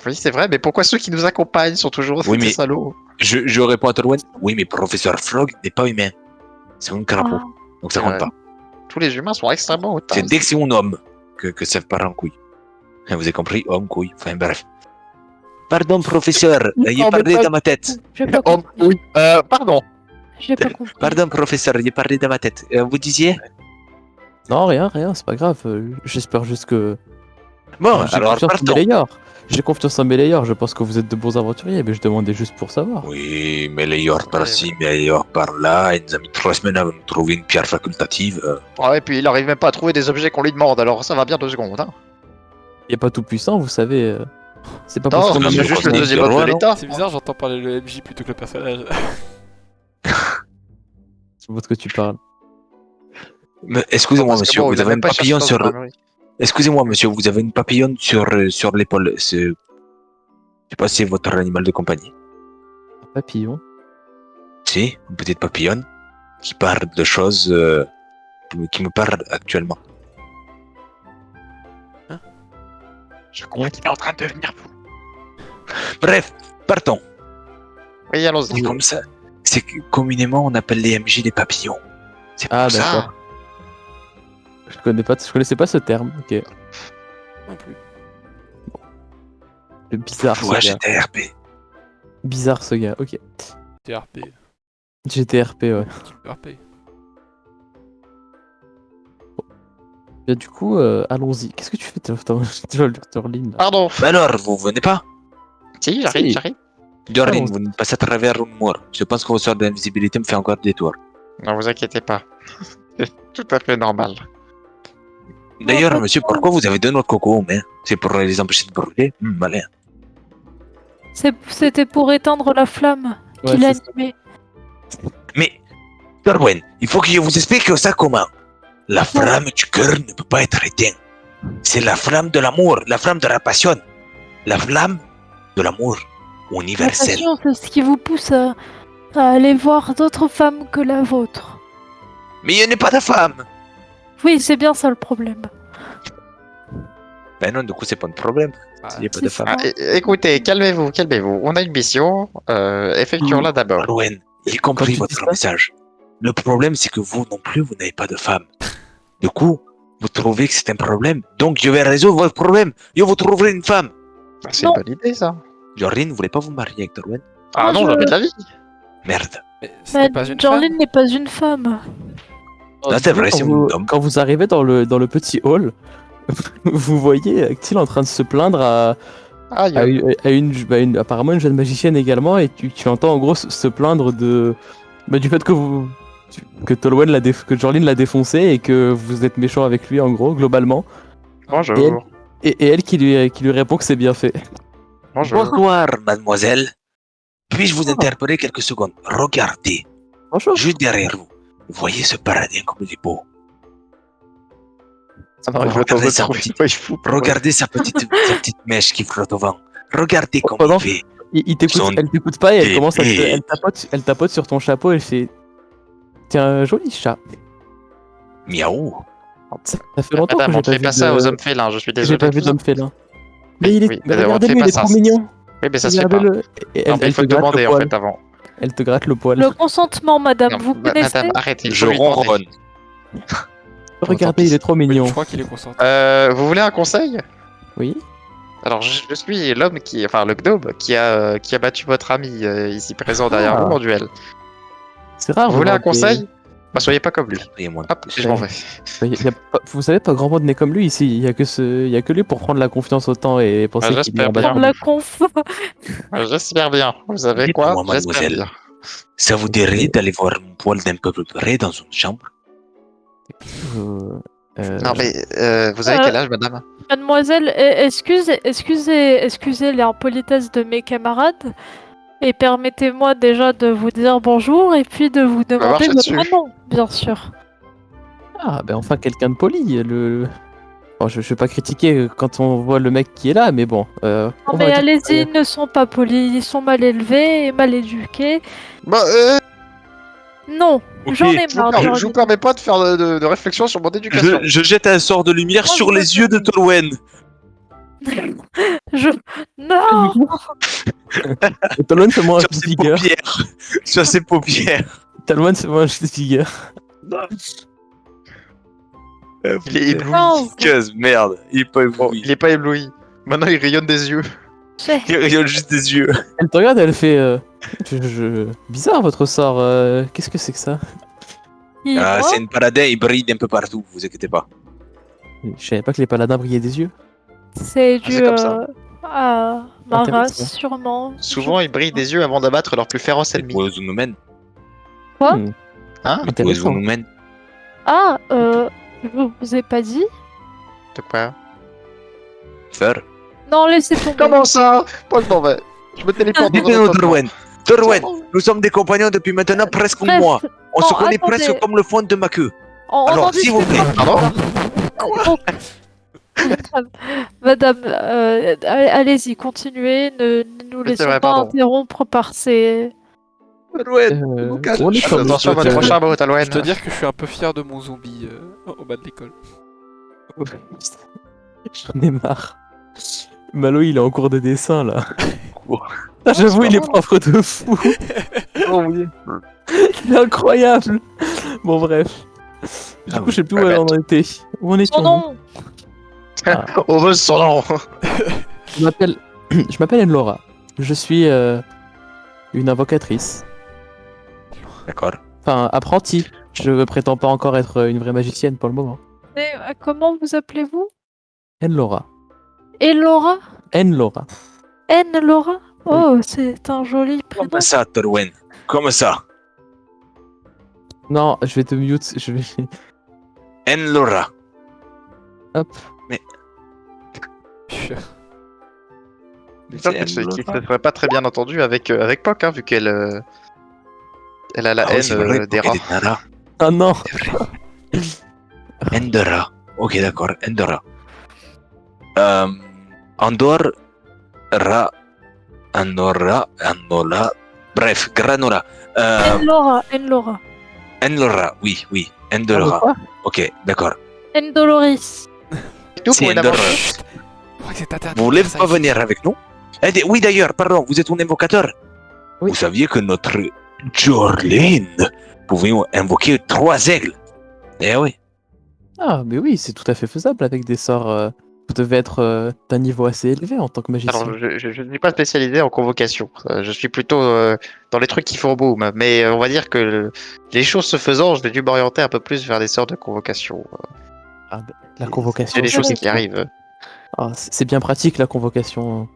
Oui, c'est vrai, mais pourquoi ceux qui nous accompagnent sont toujours Oui, des mais- salauds? Je réponds à Torwen. Oui, mais professeur Frog n'est pas humain. C'est un crapaud. Ah, Donc ça C'est compte vrai. pas. Tous les humains sont extrêmement hautains. C'est dès que c'est un homme que ça part en couille. Vous avez compris? Homme, couille. Enfin, bref. Pardon, professeur. Il mais parlé pas- dans ma tête. J'ai pas Oh, compris. oui. Pardon. J'ai pas compris. Pardon, professeur. Il parlé dans ma tête. Vous disiez? Non, rien, c'est pas grave. J'espère juste que. Bon, J'ai alors confiance en partons. Méléor. J'ai confiance en Méléor, je pense que vous êtes de bons aventuriers, mais je demandais juste pour savoir. Oui, meilleur par-ci, meilleur par-là. Il nous a mis 3 semaines à nous trouver une pierre facultative. Ouais, et puis il arrive même pas à trouver des objets qu'on lui demande, alors ça va bien 2 secondes. Hein. Il est pas tout puissant, vous savez. C'est pas Non, parce qu'on mais c'est a je juste le crois que deuxième c'est homme de roi, non l'État. C'est bizarre, j'entends parler le MJ plutôt que le personnage. Je vois de quoi tu parles. Mais excusez-moi, Parce que monsieur, bon, vous il a avez même un pas cherché papillon dans sur. une armurerie. Excusez-moi, monsieur, vous avez une papillon sur l'épaule. Je sais pas si c'est votre animal de compagnie. Un papillon. Si, une petite papillonne qui parle de choses qui me parlent actuellement. Je crois qu'il est en train de devenir fou. Bref, partons. Oui, allons-y. C'est comme ça. C'est que communément on appelle les MJ les papillons. C'est Ah, pour ça. d'accord. Je connaissais pas ce terme. Ok. Non plus. Le bizarre ce Ouais, gars. GTRP. Bizarre ce gars. Ok. TRP. GTRP, ouais. TRP. Bien, du coup, allons-y. Qu'est-ce que tu fais, Turline là Pardon. Bah alors, vous venez pas? Si, j'arrive, Si. j'arrive. Jordan, Ah, vous passez à travers un mur. Je pense que votre sort d'invisibilité me fait encore des tours. Non, vous inquiétez pas. C'est tout à fait normal. D'ailleurs, pas monsieur, pourquoi vous avez deux noix de coco aux mains? C'est pour les empêcher de brûler? Malin. C'était pour éteindre la flamme Ouais, qu'il c'est ça. animait. Mais, Darwin, il faut que je vous explique ça comment. La flamme du cœur ne peut pas être éteinte. C'est la flamme de l'amour, la flamme de la passion. La flamme de l'amour La universel. passion, c'est ce qui vous pousse à aller voir d'autres femmes que la vôtre. Mais il n'y a pas de femme. Oui, c'est bien ça le problème. Ben non, du coup, c'est pas un problème. Ah, Il n'y a pas de C'est femme. ça. Écoutez, calmez-vous, calmez-vous. On a une mission. Effectuons-la d'abord. Darwin, j'ai compris Quand tu dis votre ça- message. Le problème, c'est que vous non plus, vous n'avez pas de femme. Du coup, vous trouvez que c'est un problème. Donc, je vais résoudre votre problème. Je vous trouverai une femme. Ah, c'est une Non. bonne idée, ça. Jordan, vous voulez pas vous marier avec Darwin? Ah non, je- jamais de la vie. Merde. Mais ce n'est pas une Jorlin femme. n'est pas une femme. Non, c'est vrai, c'est un homme. Quand vous arrivez dans le petit hall, vous voyez Actil en train de se plaindre Aïe. apparemment une jeune magicienne également, et tu entends en gros se plaindre du fait que que Jorlin l'a défoncé et que vous êtes méchant avec lui en gros globalement, Bonjour. et elle qui lui répond que c'est bien fait. Bonjour. Bonsoir, mademoiselle. Puis-je vous interpeller quelques secondes? Regardez, Bonjour. juste derrière vous. Vous voyez ce paradis comme il est beau. Ah non, il veut Regardez t'en sa retrouver. petite- Ouais, il fout. Regardez sa petite mèche qui flotte au vent. Regardez comment Pendant- il fait. Il t'écoute, Son elle t'écoute pas et elle épée. commence elle tapote sur ton chapeau et elle fait tiens, joli chat. Miaou. Ça fait longtemps Madame, que on ne j'ai fait pas pas vu ça aux de... hommes félins, je suis J'ai désolé. pas vu d'homme félin. Mais il est, Oui, mais on regardez-le, fait il pas est ça. trop mignon. Oui, mais ça se fait pas. Regardez-le. Et Non, mais il faut te gratte demander le en poil. fait avant. Elle te gratte le poil. Le consentement, madame, Non, vous connaissez madame, arrêtez. il Je faut lui demander. ronronne. Regardez, il est trop Oui, mignon. je crois qu'il est concentré. Vous voulez un conseil? Oui. Alors, je suis l'homme enfin le gnome qui a battu votre ami ici présent derrière Ah. vous en duel. C'est rare. Vous voulez un voir des- conseil? Bah, soyez pas comme lui. Priez-moi. Hop, je m'en vais. Vous savez, pas grand monde n'est comme lui ici. Il y a que lui pour prendre la confiance au temps et penser Ah, qu'il est j'espère bien. Prendre la conf. J'espère bien. Vous savez Dites-moi, quoi? J'espère mademoiselle. bien. Ça vous dirait d'aller voir mon poil d'un peu plus près dans une chambre? Non, mais vous avez quel âge, madame? Mademoiselle, excusez l'impolitesse de mes camarades et permettez-moi déjà de vous dire bonjour et puis de vous demander marcher votre dessus. nom, bien sûr. Ah, ben enfin quelqu'un de poli. Bon, je vais pas critiquer quand on voit le mec qui est là, mais bon. Non on va mais dire allez-y, que- ils ne sont pas polis, ils sont mal élevés et mal éduqués. Bah, Non, Ok, j'en ai marre. je vous Jordan. permets pas de faire de réflexion sur mon éducation. Je jette un sort de lumière Moi, sur je les veux- yeux de Tolwen. Non. Talon, fais-moi un Sur jet de ses vigueur. paupières. Sur ses paupières. Talon, fais-moi un jet de vigueur. Il est ébloui. 15, merde. Il est pas Bon, ébloui. il est pas ébloui. Maintenant, il rayonne des yeux. Il rayonne juste des yeux. Elle te regarde, elle fait. Bizarre votre sort. Qu'est-ce que c'est que ça? Ah, c'est une paladin, il brille d'un peu partout, vous inquiétez pas. Je savais pas que les paladins brillaient des yeux. C'est c'est dû comme ça. à ma Intéressant. race, sûrement. Souvent, ils brillent des yeux avant d'abattre leur plus féroce C'est ennemi. quoi, Zunumen? Quoi Hmm, Hein? Quoi, intéressant. Zunumen? Ah, je vous ai pas dit? De quoi? Faire? Non, laissez tomber. Comment ça? Moi, je m'en vais. Je me téléporte dans un Dites-nous, autre Dorwen. Dorwen, nous sommes des compagnons depuis maintenant presque un Bref, mois. On se non, connaît attendez. presque comme le fond de ma queue. on Alors, en s'il vous plaît. discutera. Pardon? Madame, allez-y, continuez. Ne nous Oui, c'est laissons vrai, pas pardon. interrompre par ces. Dorwen, On est Faites comme attention à ça, votre prochain mot, Talwen. Je dois dire que je suis un peu fier de mon zombie au bas de l'école. J'en ai marre. Malo, il est en cours de dessin là. Quoi? Ah, j'avoue, il est pas propre de fou. Oh oui. Il est incroyable. Bon, bref. Du Ah coup, oui. je sais plus où on en était. Où en étions-nous? Non, On veut son nom. Je m'appelle je m'appelle Enlora. Je suis une invocatrice. D'accord. Enfin, apprentie. Je ne prétends pas encore être une vraie magicienne pour le moment. mais comment vous appelez-vous? Enlora. Elora? Enlora. Laura? Oh, c'est un joli prénom. Comment ça, Dorwen? Comment ça? Non, je vais te mute. Je vais. Enlora. Hop. Ça ne serait pas très bien entendu avec Poc, hein, vu qu'elle elle a la Ah oui, haine c'est vrai, des ok, rats. des nanas. Ah non. C'est vrai. Endora. Ok, d'accord, Endora. Andor, Ra, Andorra, Andola. Bref, Granola. Enlora. Endora, oui, oui. Endora. Quoi? Ok, d'accord. Endoloris. Tout C'est pour une Endora. aventure. Je crois que c'est interdit Vous de voulez dire ça pas ici. venir avec nous? Oui, d'ailleurs, pardon, vous êtes un invocateur. Oui. Vous saviez que notre Jorlin pouvait invoquer 3 aigles. Eh oui. Ah, mais oui, c'est tout à fait faisable avec des sorts. Vous devez être d'un niveau assez élevé en tant que magicien. Alors, je ne suis pas spécialisé en convocation. Je suis plutôt dans les trucs qui font boom. Mais on va dire que les choses se faisant, je vais dû m'orienter un peu plus vers des sortes de convocation. Ah, bah, la convocation. C'est des c'est choses quelque qui chose. arrivent. Ah, c'est bien pratique la convocation.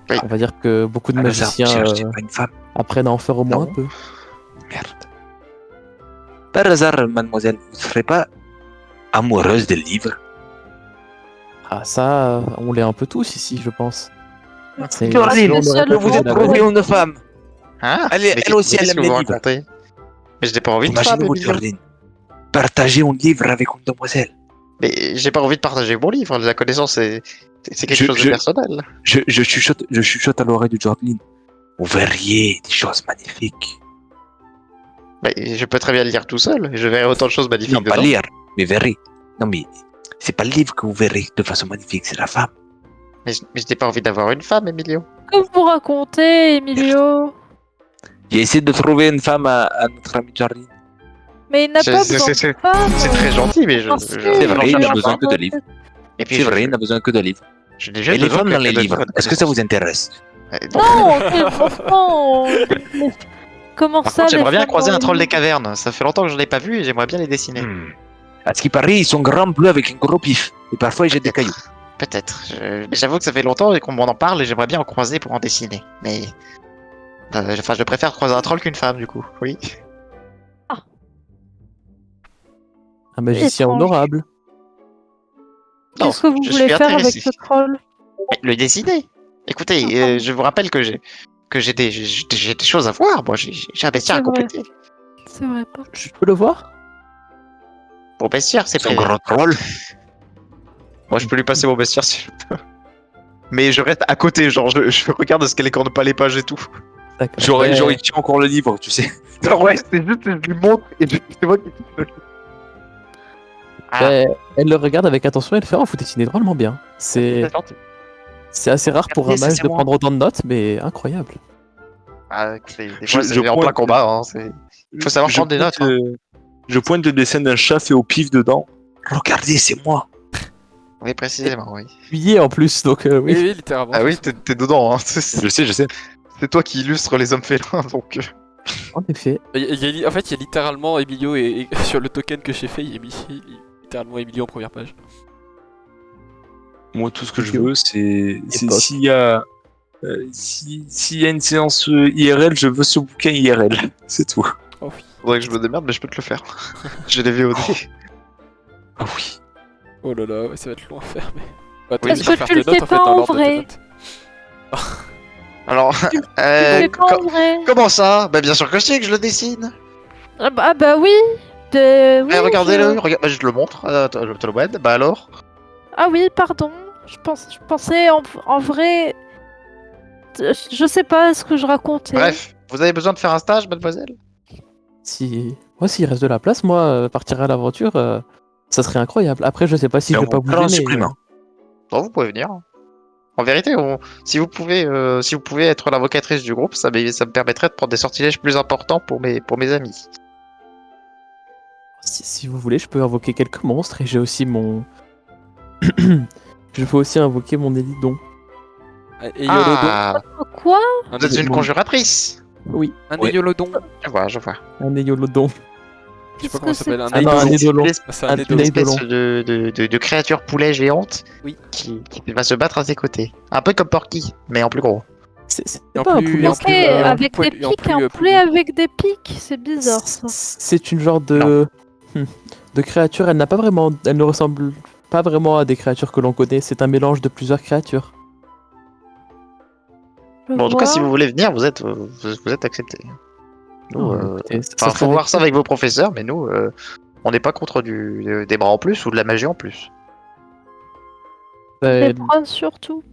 Oui. On va dire que beaucoup de Par hasard, vous magiciens cherchez pas une femme. apprennent à en faire au moins Non. un peu. Merde. Par hasard, mademoiselle, vous ne serez pas amoureuse des livres? Ah, ça, on l'est un peu tous ici, je pense. C'est- Jorlin, on aurait je vous ai pu la trouvé une femme. Hein? Elle, est- Mais elle aussi, elle qu'est-ce aime que les vous livres. racontez? Mais je n'ai pas envie de femme, Imaginez-vous, Emilio. Jorlin. Partager un livre avec une demoiselle. Mais j'ai pas envie de partager mon livre. La connaissance, c'est quelque Je- chose de je- personnel. Je chuchote à l'oreille de Jorlin. Vous verriez des choses magnifiques. Mais je peux très bien le lire tout seul. Je verrai autant de choses magnifiques Non, pas dedans. lire, mais verrez. Non, mais c'est pas le livre que vous verrez de façon magnifique, c'est la femme. Mais je n'ai pas envie d'avoir une femme, Emilio. Que vous racontez, Emilio? J'ai essayé de trouver une femme à notre ami Jorlin. Mais il n'a C'est- pas c'est- besoin c'est- de femme. C'est très gentil, mais je. Parce je- que C'est vrai, je il lui a en besoin que de parle livres. Et puis C'est je- vrai, il n'a besoin que de livres. je n'ai juste Et les besoin femmes que- dans les que de livres, bonnes est-ce que ça vous connaissances. intéresse? Non, quel enfant. Comment Par ça, contre, j'aimerais les bien femmes croiser dans un les troll des livres? cavernes. Ça fait longtemps que je ne l'ai pas vu et j'aimerais bien les dessiner. À ce qui paraît, ils sont grands bleus avec un gros pif. Et parfois, ils jettent des cailloux. Peut-être. Mais j'avoue que ça fait longtemps et qu'on m'en en parle et j'aimerais bien en croiser pour en dessiner. Mais. Enfin, je préfère croiser un troll qu'une femme, du coup. Oui. Un magicien Étrange. honorable. Non, Qu'est-ce que vous je voulez suis faire avec intéressé. ce troll? Mais le dessiner. Écoutez, Ah. je vous rappelle que j'ai des choses à voir. Moi, j'ai un bestiaire à C'est vrai. compléter. C'est vrai pas. Je peux le voir? Mon bestiaire, c'est C'est un pas. grand troll. Moi, je peux lui passer mon bestiaire si je peux. Mais je reste à côté, genre, je regarde ce qu'elle écorne pas les pages et tout. D'accord. J'aurais Ouais. il tient encore le livre, tu sais. Ouais, c'est juste, je lui montre et c'est moi qui. Elle le regarde avec attention et elle fait: oh, vous dessinez drôlement bien. C'est assez rare pour un Regardez, ça, mage c'est de moi. prendre autant de notes, mais incroyable. Ah, des fois, Je c'est en plein pointe, combat. Hein, faut savoir prendre des notes. Hein. Je pointe le dessin d'un chat fait au pif dedans. Regardez, c'est moi. Oui, précisément, oui. Tu y es en plus, donc Oui, oui. oui, littéralement. Ah oui, t'es dedans, hein. Je sais, je sais. C'est toi qui illustres les hommes félins, donc. En effet. En fait, il y a littéralement Emilio et sur le token que j'ai fait, il y a mis littéralement Emilio en première page. Moi, tout ce que je Ok. veux, c'est potes. s'il y a s'il y a une séance IRL, je veux ce bouquin IRL. C'est tout. Oh oui. Faudrait que je me démerde, mais je peux te le faire. J'ai les VOD. Ah oui. Oh là là, ouais, ça va être long à faire, mais. Ouais, Oui, t'as Est-ce qu'à que faire tu tes le fais notes, en fait, pas dans en l'ordre de tes vrai? notes. Alors, Tu le fais pas en vrai? comment ça? Bah bien sûr que je sais que je le dessine. Ah bah oui. Oui, Eh, regardez-le, je- regarde, bah, je te le montre. Te le wed. Bah alors? Ah oui, pardon. Je pensais en vrai. Je sais pas ce que je racontais. Bref, vous avez besoin de faire un stage, mademoiselle? Moi, s'il reste de la place, moi, partir à l'aventure, ça serait incroyable. Après, je sais pas si Et je on vais pas vous prend en bouger, mais... supplément. Non, vous pouvez venir. En vérité, si vous pouvez être l'avocatrice du groupe, ça me permettrait de prendre des sortilèges plus importants pour mes amis. Si vous voulez, je peux invoquer quelques monstres et j'ai aussi mon... je peux aussi invoquer mon Élidon. Et Yolodon. Ah, Quoi? vous êtes une conjuratrice. Oui, Un Ouais. Yolodon. Je vois. un Éolodon. Je sais pas Qu'est-ce comment que ça s'appelle. Un Ah non, un Eidolon. Édolon. Ah, c'est un un Eidolon. Eidolon. Espèce de créature poulet géante Oui. qui va se battre à ses côtés. Un peu comme Porky, mais en plus gros. C'est Et en pas un plus- poulet. en Ok, plus, avec poil- des et en pics, plus, un plus- poulet avec des pics, c'est bizarre ça. C'est une genre de créature. Elle n'a pas vraiment... Elle ne ressemble pas vraiment à des créatures que l'on connaît. C'est un mélange de plusieurs créatures. Je Bon, en tout cas, vois. si vous voulez venir, vous êtes accepté. Nous, Oh, écoutez, ça enfin, serait faut voir avec- ça avec vos professeurs, mais nous, on n'est pas contre des bras en plus ou de la magie en plus. Bah, Les elle, bras surtout.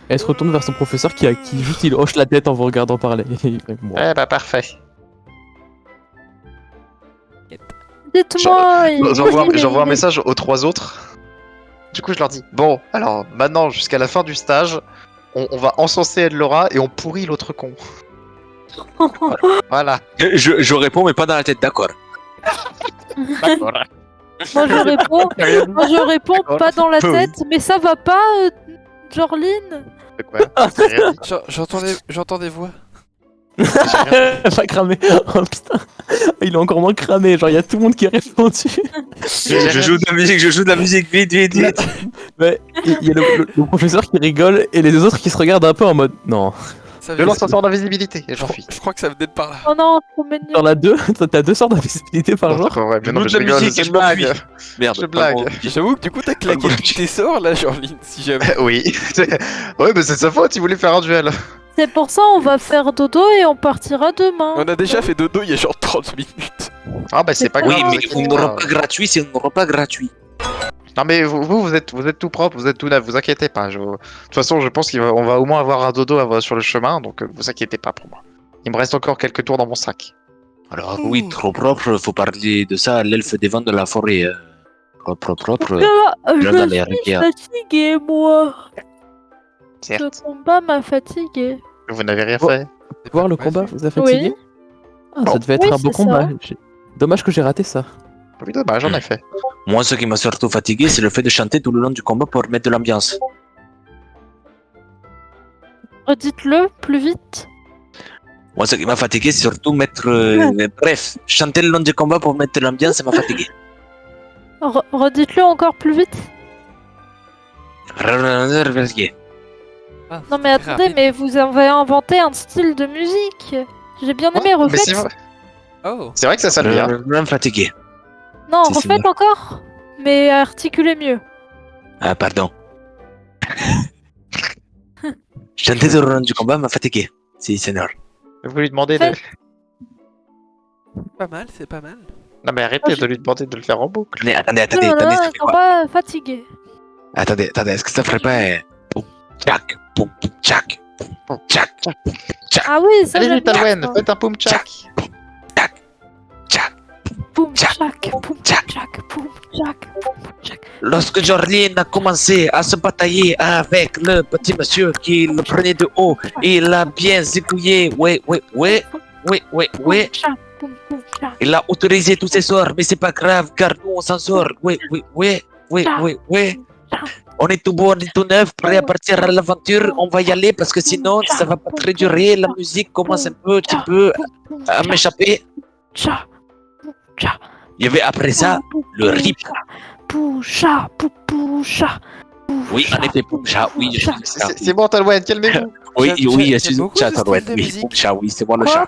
elle se retourne vers son professeur qui juste il hoche la tête en vous regardant parler. Bon. Eh bah parfait. Dites-moi. J'envoie un message aux 3 autres. Du coup, je leur dis bon, alors maintenant, jusqu'à la fin du stage, on va encenser Ed-Laura et on pourrit l'autre con. Voilà. Je réponds, mais pas dans la tête, d'accord. D'accord. Moi je réponds D'accord. pas dans la Oui. tête, mais ça va pas, Jorline? De quoi J'ai rien dit. J'entends des voix. J'ai rien dit. Elle va cramer. Oh putain. Il est encore moins cramé. Genre, il y a tout le monde qui a répondu. Je joue de la musique, vite, vite, vite. Ouais, il y a le professeur qui rigole et les deux autres qui se regardent un peu en mode non. Ça Je vient- lance un sort d'invisibilité et j'enfuis. Je crois que ça venait de par là. Oh non, trop mignon. T'en as deux. T'as deux sortes d'invisibilité par jour. Ouais, mais non, mais Je je joue de la rigole, musique c'est et une je m'enfuis. blague. Merde. Je blague. pardon. J'avoue que du coup, t'as claqué tous tes sorts là, Jorline, si jamais. Oui. Ouais, mais c'est de sa faute, il voulait faire un duel. C'est pour ça on va faire dodo et on partira demain. On a déjà fait dodo il y a genre 30 minutes. Ah bah c'est pas Oui, grave. mais t'inquiète on pas. n'aura pas gratuit, c'est un repas gratuit. Non mais vous êtes tout propre, vous êtes tout neuf, vous inquiétez pas. De toute façon, je pense qu'on va au moins avoir un dodo sur le chemin, donc vous inquiétez pas pour moi. Il me reste encore quelques tours dans mon sac. Alors oui, trop propre, faut parler de ça à l'elfe des vents de la forêt. Propre. Ah, là, dans les je suis rivières. fatiguée, moi. Certes, Ce combat m'a fatiguée. vous n'avez rien Oh. fait. Voir le combat, vous a fatigué. Ah, ça devait être Oui, un beau c'est combat. ça. Dommage que j'ai raté ça. Oui, dommage, j'en ai fait. Moi, ce qui m'a surtout fatigué, c'est le fait de chanter tout le long du combat pour mettre de l'ambiance. Redites-le plus vite. Moi, ce qui m'a fatigué, c'est surtout mettre. Bref, chanter le long du combat pour mettre de l'ambiance, ça m'a fatigué. Redites-le encore plus vite. Ah, Non mais très attendez, rapide. mais vous avez inventé un style de musique. J'ai bien aimé, Mais c'est refaites. Oh, c'est vrai que ça sonne bien. Vraiment fatigué. Non, c'est refaites encore. Mais articulez mieux. Ah, pardon. Chanter tout le long du combat m'a fatigué. Si, Seigneur. Vous lui demandez de... Faites. pas mal, c'est pas mal. Non mais arrêtez de lui demander de le faire en boucle. Mais attendez, Non, non, ça non, fait quoi combat fatigué. Attendez, est-ce que ça ferait pas. Poum, tchac, poum, tchac, poum, tchac, Ah oui, ça Allez j'aime vite, bien, Alwen, ça. faites un poum tchac. tchac. Boum, Tchac. tchac, boum, Tchac. tchac, boum, tchac, boum, tchac. Lorsque Jorline a commencé à se batailler avec le petit monsieur qui le prenait de haut, il a bien zigouillé. Ouais. Boum, tchac, Poum, poum, cha. Il a autorisé tous ces sorts, mais c'est pas grave, car nous, on s'en sort. Oui. On est tout beau, on est tout neuf, prêt à partir à l'aventure. On va y aller parce que sinon, ça va pas très durer. La musique commence un petit peu à m'échapper. Cha. Poum, cha. Il y avait après ça le rip. Poucha, poucha. Oui, en effet, Poumcha, oui, je suis ça. C'est bon, Talouette, calmez-vous. Oui, J'aime- oui, je j'aime suis beaucoup chat, ce style Talouette, de oui, musique. Poumcha, oui, c'est moi le Quoi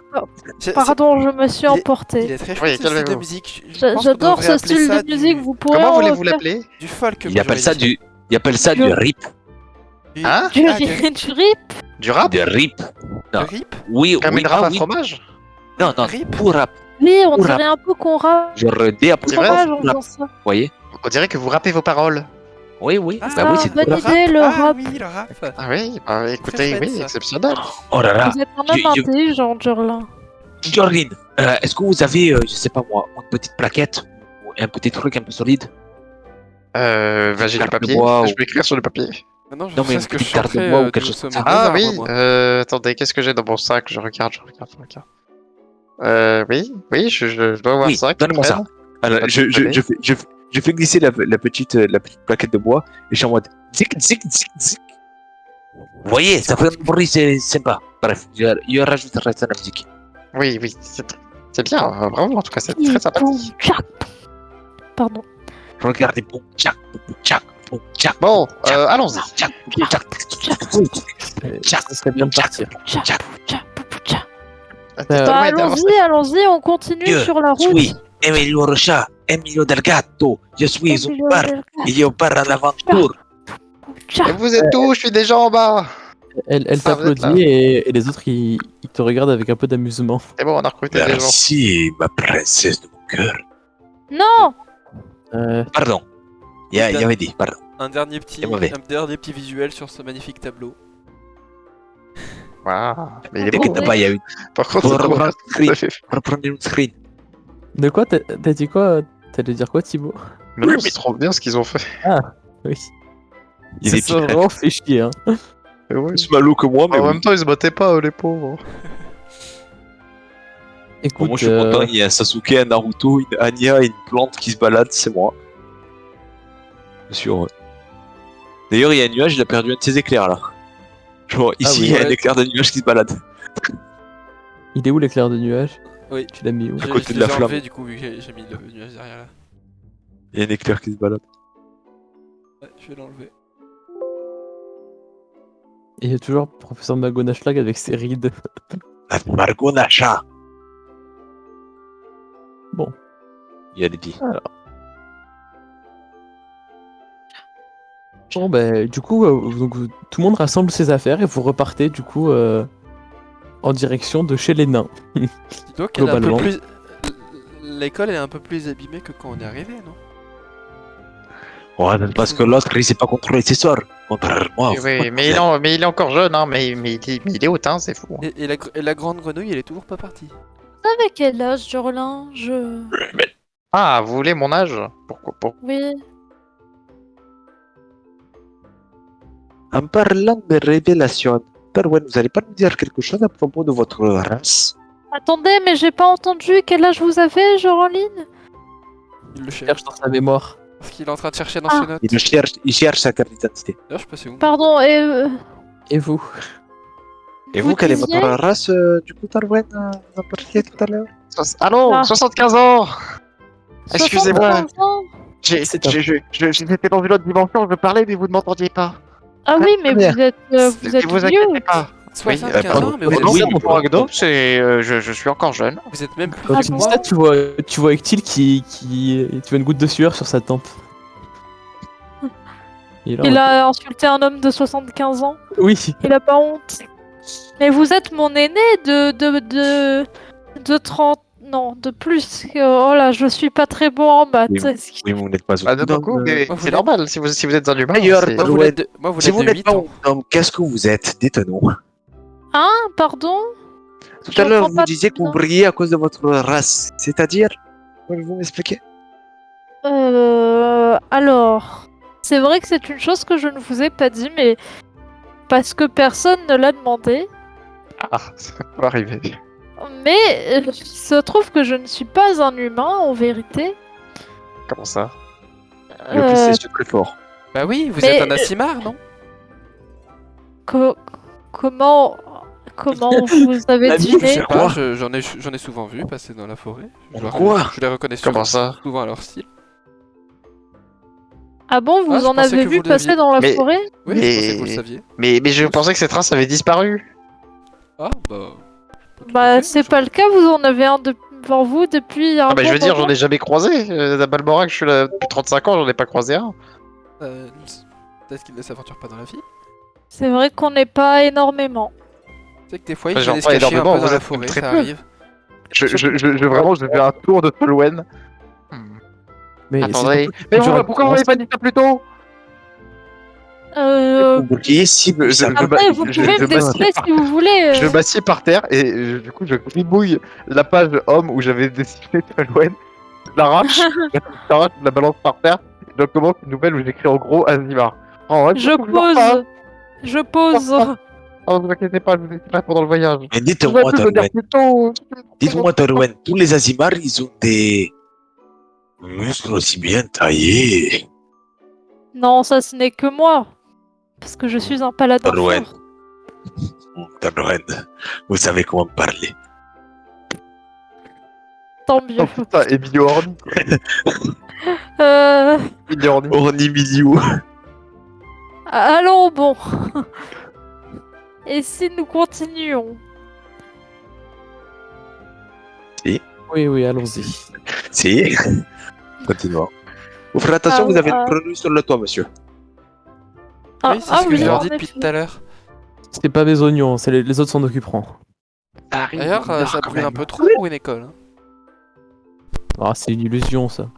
chat. Pardon, je me suis Il emporté. est très chouette Oui, ce style de calmez-vous. musique. Je pense qu'on J'adore devrait ce appeler style ça de musique, vous pourrez Comment en voulez-vous refaire l'appeler? du folk. Il appelle ça du Du- rip. Hein? du, Ah, du du rip. Du rap? Du rip. Non. rip. Oui, Comme oui, une rap ah à oui. fromage? Non, non, Rip. pour rap. Oui, on Oula. dirait un peu qu'on rappe. Genre D à C'est vrai, Fromage en rap. faisant ça. Vous voyez? On dirait que vous rappez vos paroles. Oui, oui. Ah, Bah oui, c'est bonne du rap. idée, le ah, rap. oui, le rap. Ah oui, bah écoutez, chouette, oui, ça. exceptionnel. Oh là là. Vous êtes un homme intelligent, Jorlin. Jorlin, est-ce que vous avez, je sais pas moi, une petite plaquette ou un petit truc un peu solide? J'ai du Carte de papier. bois Je ou- vais écrire sur le papier. Maintenant, je Non, mais sais ce que une je petite carte de chanterai bois ou de quelque chose comme ça. Ah Mozart, oui, moi. attendez, qu'est-ce que j'ai dans mon sac? Je regarde. Oui, je dois avoir Oui, ça. qui donnez-moi ça. traîne. Alors, Pas de je déconner. fais glisser la petite plaquette de bois et je suis en mode zik, zik, zik, zik. Vous voyez, ça fait un bruit, c'est sympa. Bref, je rajouterai ça à la musique. Oui, c'est bien, bravo, en tout cas, c'est très sympathique. Pardon. Regardez, boum, tchac, boum, tchac, boum, tchac. Bon, allons-y. Tchac, boum, tchac, tchac, Ça serait bien de partir. Cha, cha, cha. Bah, Talouette, avancez. allons-y, on continue Dieu, sur la route. Oui, Emilio Rocha, Emilio Delgado, je suis un bar et je pars à l'aventure. Cha. Et vous êtes où? Je suis déjà en bas. Elle Ah, vous êtes t'applaudit là. et les autres ils te regardent avec un peu d'amusement. C'est bon, on a recruté des gens. Merci, ma princesse de mon cœur. Non. Pardon, il y avait dit, pardon. Un dernier petit visuel sur ce magnifique tableau. Waouh, mais il est T'inquiète beau. pas, il y a eu. Par contre, Pour c'est reprendre trop le screen. bien. Reprendre une screen. De quoi t'as dit quoi? T'allais dire quoi, Thibaut? Mais non, c'est trop bien ce qu'ils ont fait. Oui. Il Ça est s'est vraiment fait chier, hein. Et ouais. plus malo que moi, mais En oui. même temps, ils se battaient pas, les pauvres. Écoute, Moi, je suis content. Il y a un Sasuke, un Naruto, une Anya et une plante qui se balade, c'est moi. Bien sûr. D'ailleurs, il y a un nuage, il a perdu un de ses éclairs là. Genre, ici, oui, il y a un ouais. éclair de nuage qui se balade. il est où l'éclair de nuage? Oui. Tu l'as mis où? À côté Je de la l'ai flamme. enlevé du coup, vu que j'ai mis le nuage derrière là. Il y a un éclair qui se balade. Ouais, je vais l'enlever. Et il y a toujours professeur Magonashlag avec ses rides. La Margot Nacha. Bon. Il y a les dit. Bon, bah, du coup, tout le monde rassemble ses affaires et vous repartez, du coup, en direction de chez les nains. Dis donc, elle est un peu Globalement. plus. L'école elle est un peu plus abîmée que quand on est arrivé, non? Ouais, parce que l'autre, il sait pas contrôler ses sorts. Contrairement à Oui, vous. oui, mais il est encore jeune, hein, mais il est hautain, c'est fou. hein. Et la grande grenouille, elle est toujours pas partie. Vous avez quel âge, Jorlin? Ah, vous voulez mon âge? Pourquoi? Oui. En parlant de révélation, Perwen, vous allez pas nous dire quelque chose à propos de votre race? Attendez, mais j'ai pas entendu quel âge vous avez, Jorlin? Il le cherche. Cherche dans sa mémoire. Parce qu'il est en train de chercher dans Ah. ses notes. Il cherche sa carte d'identité. D'ailleurs, je sais pas c'est où. Pardon, Et vous? Et vous, quelle est disiez votre race, du coup, Tarwen, vous en parliez tout à l'heure? Allô, Ah. 75 ans! Excusez-moi. 75 ans. J'étais dans une autre dimension, je parlais, mais vous ne m'entendiez pas. Ah oui, mais bien. vous êtes vous vieux. inquiétez pas. 75 pardon. ans, mais vous êtes, Oui, même, bon. Donc, je suis encore jeune. vous êtes même plus Quand Ah tu bon dis ça, tu vois Ectil tu vois une goutte de sueur sur sa tempe. Et là, Il a insulté un homme de 75 ans. Oui. Il a pas honte. Mais vous êtes mon aîné de 30... Non, de plus. Oh là, je suis pas très bon en maths. Oui, Oui, vous n'êtes pas Ah, de beaucoup, mais vous c'est l'êtes- normal si vous êtes un humain. D'ailleurs, c'est- Moi, vous Ouais. l'êtes de, moi, vous Si l'êtes vous de n'êtes 8 pas ans. un homme, qu'est-ce que vous êtes? Dites-nous. Hein? Pardon? Tout à l'heure, J'entends vous pas disiez que bien. vous brillez à cause de votre race. C'est-à-dire? Pouvez-vous m'expliquer? Alors... C'est vrai que c'est une chose que je ne vous ai pas dit, mais... Parce que personne ne l'a demandé. Ah, ça peut arriver. Mais il se trouve que je ne suis pas un humain en vérité. Comment ça? Le plus, Euh, c'est très fort. Bah oui, vous Mais- êtes un Asimar, non? co- comment vous avez La vie, Je deviné? sais pas, Quoi j'en ai souvent vu passer dans la forêt. Quoi Je les reconnais Comment ça? souvent à leur style. Ah bon, vous je en pensais avez que vu vous passer deviez. dans la Mais- forêt? Oui, Mais- je pensais que vous le saviez. Mais je pensais que ces traces avaient disparu. Ah, bah. pas tout à Bah fait, c'est je- pas le cas, vous en avez un devant vous depuis un Ah bah je bon veux dire, j'en moment. ai jamais croisé. À Balmoral, je suis là depuis 35 ans, j'en ai pas croisé un. Peut-être qu'ils ne s'aventurent pas dans la vie. C'est vrai qu'on n'est pas énormément. C'est que des fois, ils Bah, genre viennent se pas cacher un énormément, peu dans vous la êtes forêt, très ça peu. arrive. Vraiment, je fais un tour de Tolwen. Mais c'est Attendez. surtout Mais que tu pourquoi vous m'avez pas dit ça plus tôt? Vous qui si je- je- Après, vous je- pouvez je me décider m'assieds si vous voulez. Je m'assieds par terre et du coup je gribouille la page homme où j'avais dessiné Tolwen. Je l'arrache, je la balance par terre. Et je commence une nouvelle où j'écris en gros Azimar. En vrai, Je faut que je le refasse. pose. Je pose. Oh, ne vous inquiétez pas, je vous étais là pendant le voyage. Mais Vous dites-moi, avez pu me le dire Tarwen. plus tôt. Dites-moi, Tarwen, tous les Azimars, ils ont des muscles aussi bien taillés. Non, ça ce n'est que moi. Parce que je suis un paladin Tarwen. fort. Tarwen, vous savez comment parler. Tant mieux. Oh putain, Emilio Horny. Euh, Emilio Horny. Orni Milieu. Allons bon. Et si nous continuons? Oui, oui, allons-y. Si. Continuons. Vous ferez attention, Ah, vous avez ah. une grenouille sur le toit, monsieur. Oui, c'est ce que je en leur dis effet. depuis tout à l'heure. C'est pas mes oignons, c'est les autres s'en occuperont. D'ailleurs, ça quand brûle un même. peu trop pour une école. Hein. Ah, c'est une illusion ça.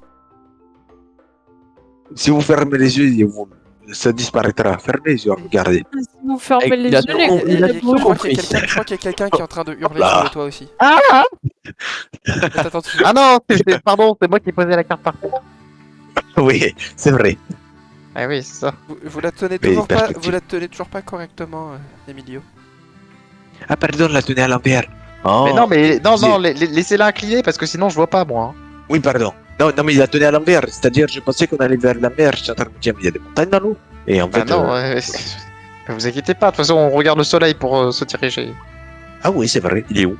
Si vous fermez les yeux, ça disparaîtra. Fermez les yeux, regardez. Si vous fermez Avec- les il a yeux, tout les- compris, il a les tout bruits- Je crois qu'il y a compris. quelqu'un- je crois qu'il y a quelqu'un qui est en train de hurler Ah. sur le toit aussi. Ah, Faites attention. ah non, pardon, c'est moi qui ai posé la carte par terre. Oui, c'est vrai. Ah oui, c'est ça. Vous la tenez Mais toujours pas, perspective. vous la tenez toujours pas correctement, Emilio. Ah, pardon, la tenue à l'envers. Oh. Mais non, c'est- non, laissez-la incliner parce que sinon je vois pas moi. hein. Oui, pardon. Non, non, mais il la tenue à l'envers. C'est-à-dire, je pensais qu'on allait vers la mer. Je suis en train de me dire, mais il y a des montagnes dans l'eau. Et en fait. Ah non, ne vous inquiétez pas, de toute façon on regarde le soleil pour se diriger. Ah oui, c'est vrai. Il est où?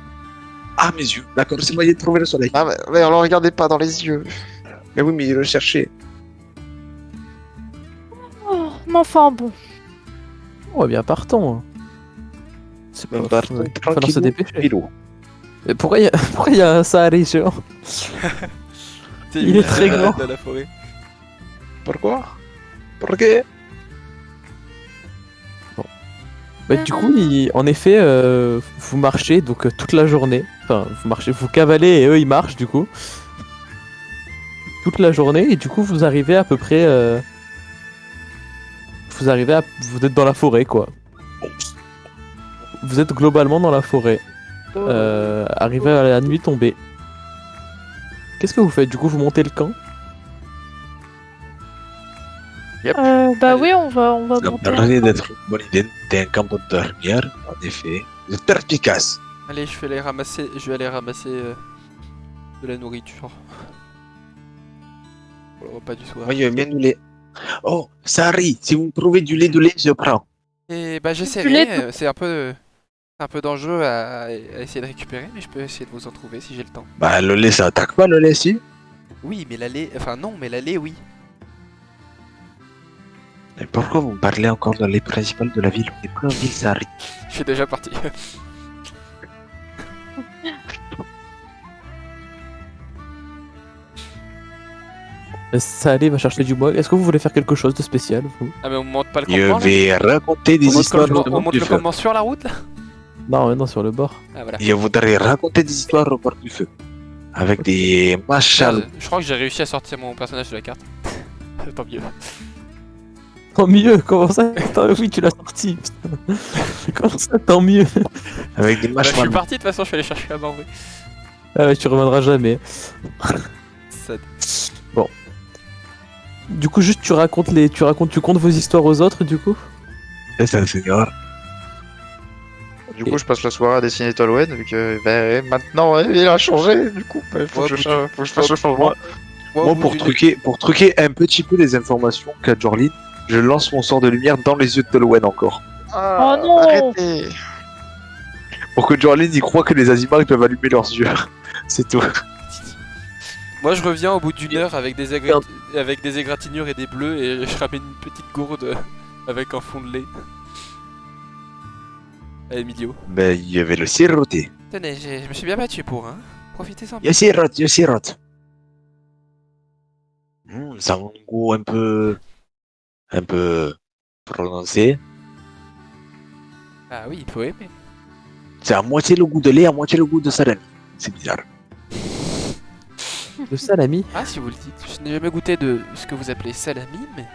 Ah, mes yeux. D'accord, c'est moyen de trouver le soleil. Ah mais on le regardait pas dans les yeux. Mais oui, mais il recherchait. Oh, mais enfin bon. Oh, bien partons. Hein. C'est pas Partons il va falloir se tranquillou, dépêcher. tranquillou. Mais pourquoi il y a un Sahari géant? Il est très grand. Dans la forêt. Pourquoi? Pourquoi? Bah, du coup, en effet, vous marchez donc toute la journée. Enfin, vous cavalez et eux ils marchent du coup. Toute la journée et du coup vous arrivez à peu près. Vous êtes dans la forêt quoi. Vous êtes globalement dans la forêt. Arrivé à la nuit tombée. Qu'est-ce que vous faites? Du coup, vous montez le camp? Bah oui, on va Ça monter. me paraît d'être une bonne idée. T'es un camp de dernière, en effet. Vous êtes perspicace. Allez, je vais aller ramasser de la nourriture. Pour le repas du soir. Moi, il y a bien du lait. Oh, Sari, si vous me trouvez du lait, je prends. Et bah Tu l'es, j'essaierai, c'est un peu dangereux à essayer de récupérer, mais je peux essayer de vous en trouver si j'ai le temps. Bah, le lait, ça attaque pas le lait, si? Oui, mais la lait, enfin non, mais la lait, oui. Mais pourquoi vous me parlez encore de lait principal de la ville? On n'est plus en ville, Sari. Je suis déjà parti. Sahari va chercher du bois. Est-ce que vous voulez faire quelque chose de spécial vous? Ah mais on monte pas le Je campement là vais raconter des On monte histoires comme- de On monte du le feu. campement sur la route là Non, sur le bord. Ah voilà. Je voudrais raconter des histoires au bord du feu. Avec des machals. Je crois que j'ai réussi à sortir mon personnage de la carte. Tant mieux. Tant mieux, comment ça? Attends, oui, tu l'as sorti. Putain. Comment ça, tant mieux? Avec des Bah, je suis machals. parti de toute façon, je suis allé chercher à manger. Ah ouais, tu reviendras jamais. Bon. Du coup, juste tu comptes vos histoires aux autres, du coup? C'est un seigneur. Du coup, je passe la soirée à dessiner Tolwen, vu que maintenant il a changé. Du coup, il faut, Ouais, que faut que je fasse le changement. Moi, au Moi, bout pour truquer un petit peu les informations qu'a Jorlin, je lance mon sort de lumière dans les yeux de Tolwen encore. Ah, Oh non. arrêtez. Pour que Jorlin y croit que les Azimars ils peuvent allumer leurs yeux. C'est tout. Moi, je reviens au bout d'une heure avec avec des égratignures et des bleus et je ramène une petite gourde avec un fond de lait. À Emilio. Ben, il y avait le siroté. Tenez, je me suis bien battu pour, hein. Profitez-en. Il sirote, il sirote. Ça a un goût un peu prononcé. Ah oui, il faut aimer. C'est à moitié le goût de lait, à moitié le goût de salami. C'est bizarre. Le salami. Ah, si vous le dites. Je n'ai jamais goûté de ce que vous appelez salami, mais...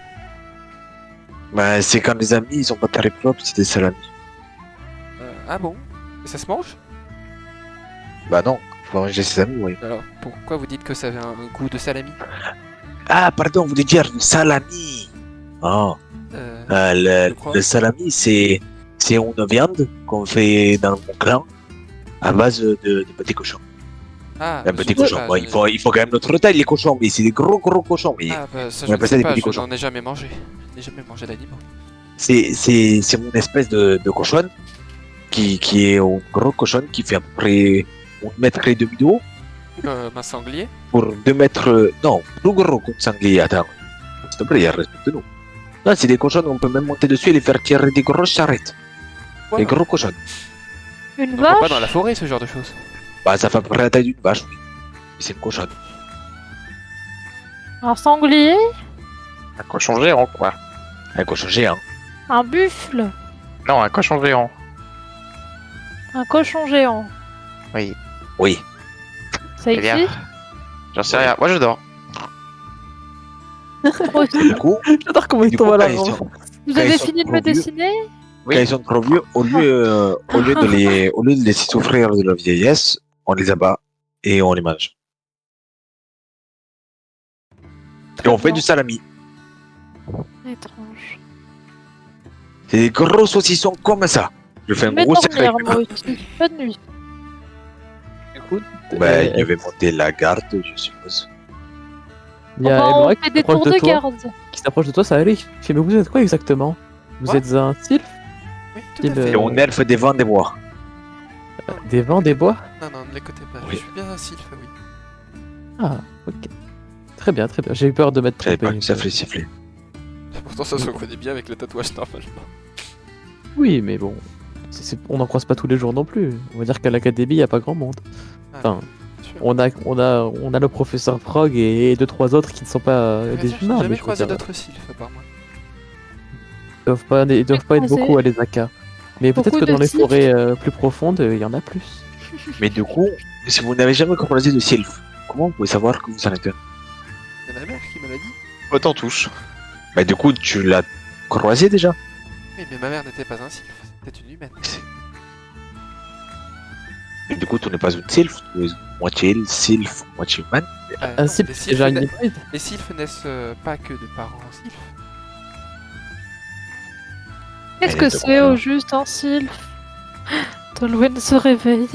Ben, c'est quand les amis ils sont pas très propres, c'est des salamis. ah bon? Et ça se mange? Bah non, faut manger ses amis, oui. Alors, pourquoi vous dites que ça avait un goût de salami? Ah, pardon, vous voulez dire le salami. Oh. Je crois. Le salami, c'est une viande qu'on fait dans mon clan à base de petits cochons. Ah, Un petit cochon. Bon, il faut quand même notre taille, les cochons, mais c'est des gros cochons. Mais Ah, bah ça, on je ne appelle ça sais des pas, petits je cochons. n'en ai jamais mangé. Je n'ai jamais mangé d'animaux. c'est mon espèce de cochonne qui est un gros cochon qui fait à peu près 1,5 m de haut Un sanglier? pour 2 mètres. Non, plus gros qu'un sanglier. Attends, s'il te plaît, respecte-nous. Non, c'est des cochons, on peut même monter dessus et les faire tirer des grosses charrettes. Voilà. Des gros cochons. Une On voit pas vache? dans la forêt ce genre de choses. Bah, ça fait à peu près la taille d'une vache, oui. Mais c'est une cochonne. Un sanglier? Un cochon géant, quoi. Un cochon géant. Un buffle? Non, un cochon géant. Un cochon géant? Oui. Oui. Ça Eh bien, existe? j'en sais rien. Moi, je dors. Moi aussi. Du coup, J'adore comment il du coup tombe à quand, la ils rampe. sont, Vous quand avez ils sont fini de trop me vieux- dessiner? Oui. quand ils sont trop vieux, au lieu de les laisser souffrir de leur vieillesse, on les abat et on les mange. Et on fait du salami. Étrange. C'est des gros saucissons comme ça. Je fais un Je vais gros secret. dormir, moi aussi. Bonne nuit. Écoute, Ben, il va monter la garde, je suppose. il y a Enfin, on Emmerich fait qui des s'approche tours de de toi. garde. Qui s'approche de toi, ça allait. Il fait, mais vous êtes quoi exactement? Vous Quoi êtes un sylphe? Oui, tout à Il, fait. Et on elfe des vents des bois. Des vents, des bois? Non, non, ne l'écoutez pas. Oui. Je suis bien un sylphe, oui. Ah, ok. Très bien, très bien. J'ai eu peur de m'être J'avais trompé. pas que ça fait siffler. Pourtant, ça se reconnaît bien avec le tatouage normalement. Oui, mais bon. On n'en croise pas tous les jours non plus. On va dire qu'à l'académie, il n'y a pas grand monde. Enfin, Sûr. on a le professeur Frog et 2-3 autres qui ne sont pas des J'ai humains. jamais Mais je veux croisé dire, d'autres sylphes à part moi. ils doivent pas être croisé beaucoup à les AK. Mais peut-être Beaucoup que dans de les sylphes. forêts plus profondes, il y en a plus. Mais du coup, si vous n'avez jamais croisé de sylph, comment vous pouvez savoir que vous en êtes un? C'est ma mère qui me l'a dit. Autant touche. Bah du coup, tu l'as croisé déjà? Oui, mais ma mère n'était pas un sylphe, c'était une humaine. Et du coup, tu n'es pas une sylph, tu es moitié sylph, moitié humaine. Un Non, sylphe, les c'est déjà une sylphes hybride. les sylphes naissent pas que de parents sylphes. Qu'est-ce Elle que est c'est de au juste un sylphe? Tolwen se réveille.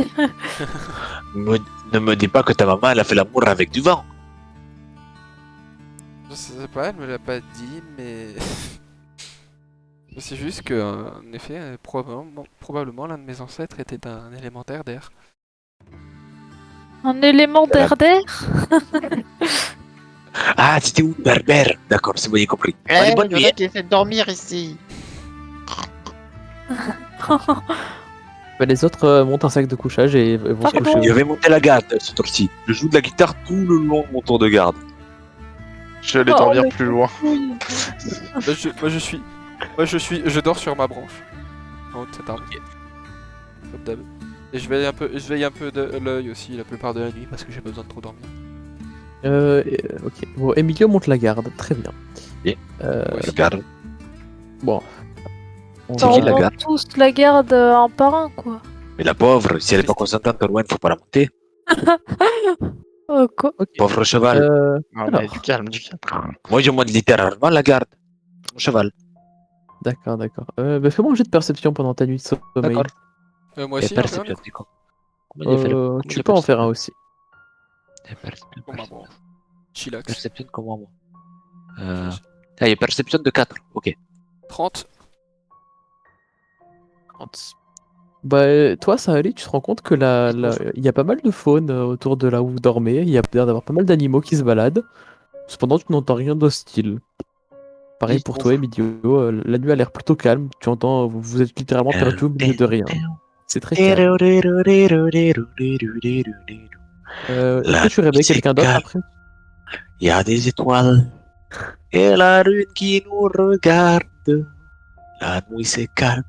Ne me dis pas que ta maman, elle a fait l'amour avec du vent. Je sais pas, elle me l'a pas dit, mais. C'est juste que, en effet, probablement l'un de mes ancêtres était un élémentaire d'air. Un élément d'air. Ah, c'était où berbère? D'accord, c'est bon, j'ai compris. Allez, bonne nuit. qui essaie de dormir ici. Bah, les autres montent un sac de couchage et vont se Pardon. coucher. Je vais monter la garde ce tour-ci. Je joue de la guitare tout le long de mon tour de garde. Je vais aller Oh, dormir le plus loin. Je dors sur ma branche. En haut de cet arbre. Comme d'hab. Et je veille un peu de l'œil aussi la plupart de la nuit parce que j'ai pas besoin de trop dormir. Ok. Bon, Emilio monte la garde. Très bien. Et Euh, garde. bon. On C'est va- qui, On la monte garde? tous la garde un par un, quoi. Mais la pauvre, si elle est pas consentante, loin, faut pas la monter. Oh, quoi. Ok. Pauvre cheval. Non, Alors. mais du calme, du calme. Moi, je monte littéralement la garde. Mon cheval. D'accord, d'accord. Bah, fais-moi un jet de perception pendant ta nuit de sommeil. D'accord. Moi Et aussi, j'en fais un, perception, du coup. du coup. Comment il fait le- Tu peux en faire un aussi. Perception, Pour ma branche. Chillax. perception, comment moi il y a perception de 4. Ok. 30. Bah, toi, Sahali, tu te rends compte que il y a pas mal de faune autour de là où vous dormez. Il y a l'air d'avoir pas mal d'animaux qui se baladent. Cependant, tu n'entends rien d'hostile. Pareil Oui, pour bon. toi, Emidio. La nuit a l'air plutôt calme. Tu entends, vous êtes littéralement perdu au milieu de rien. C'est très calme. Est-ce que tu réveilles c'est quelqu'un d'autre calme. après? Il y a des étoiles et la lune qui nous regarde. La nuit c'est calme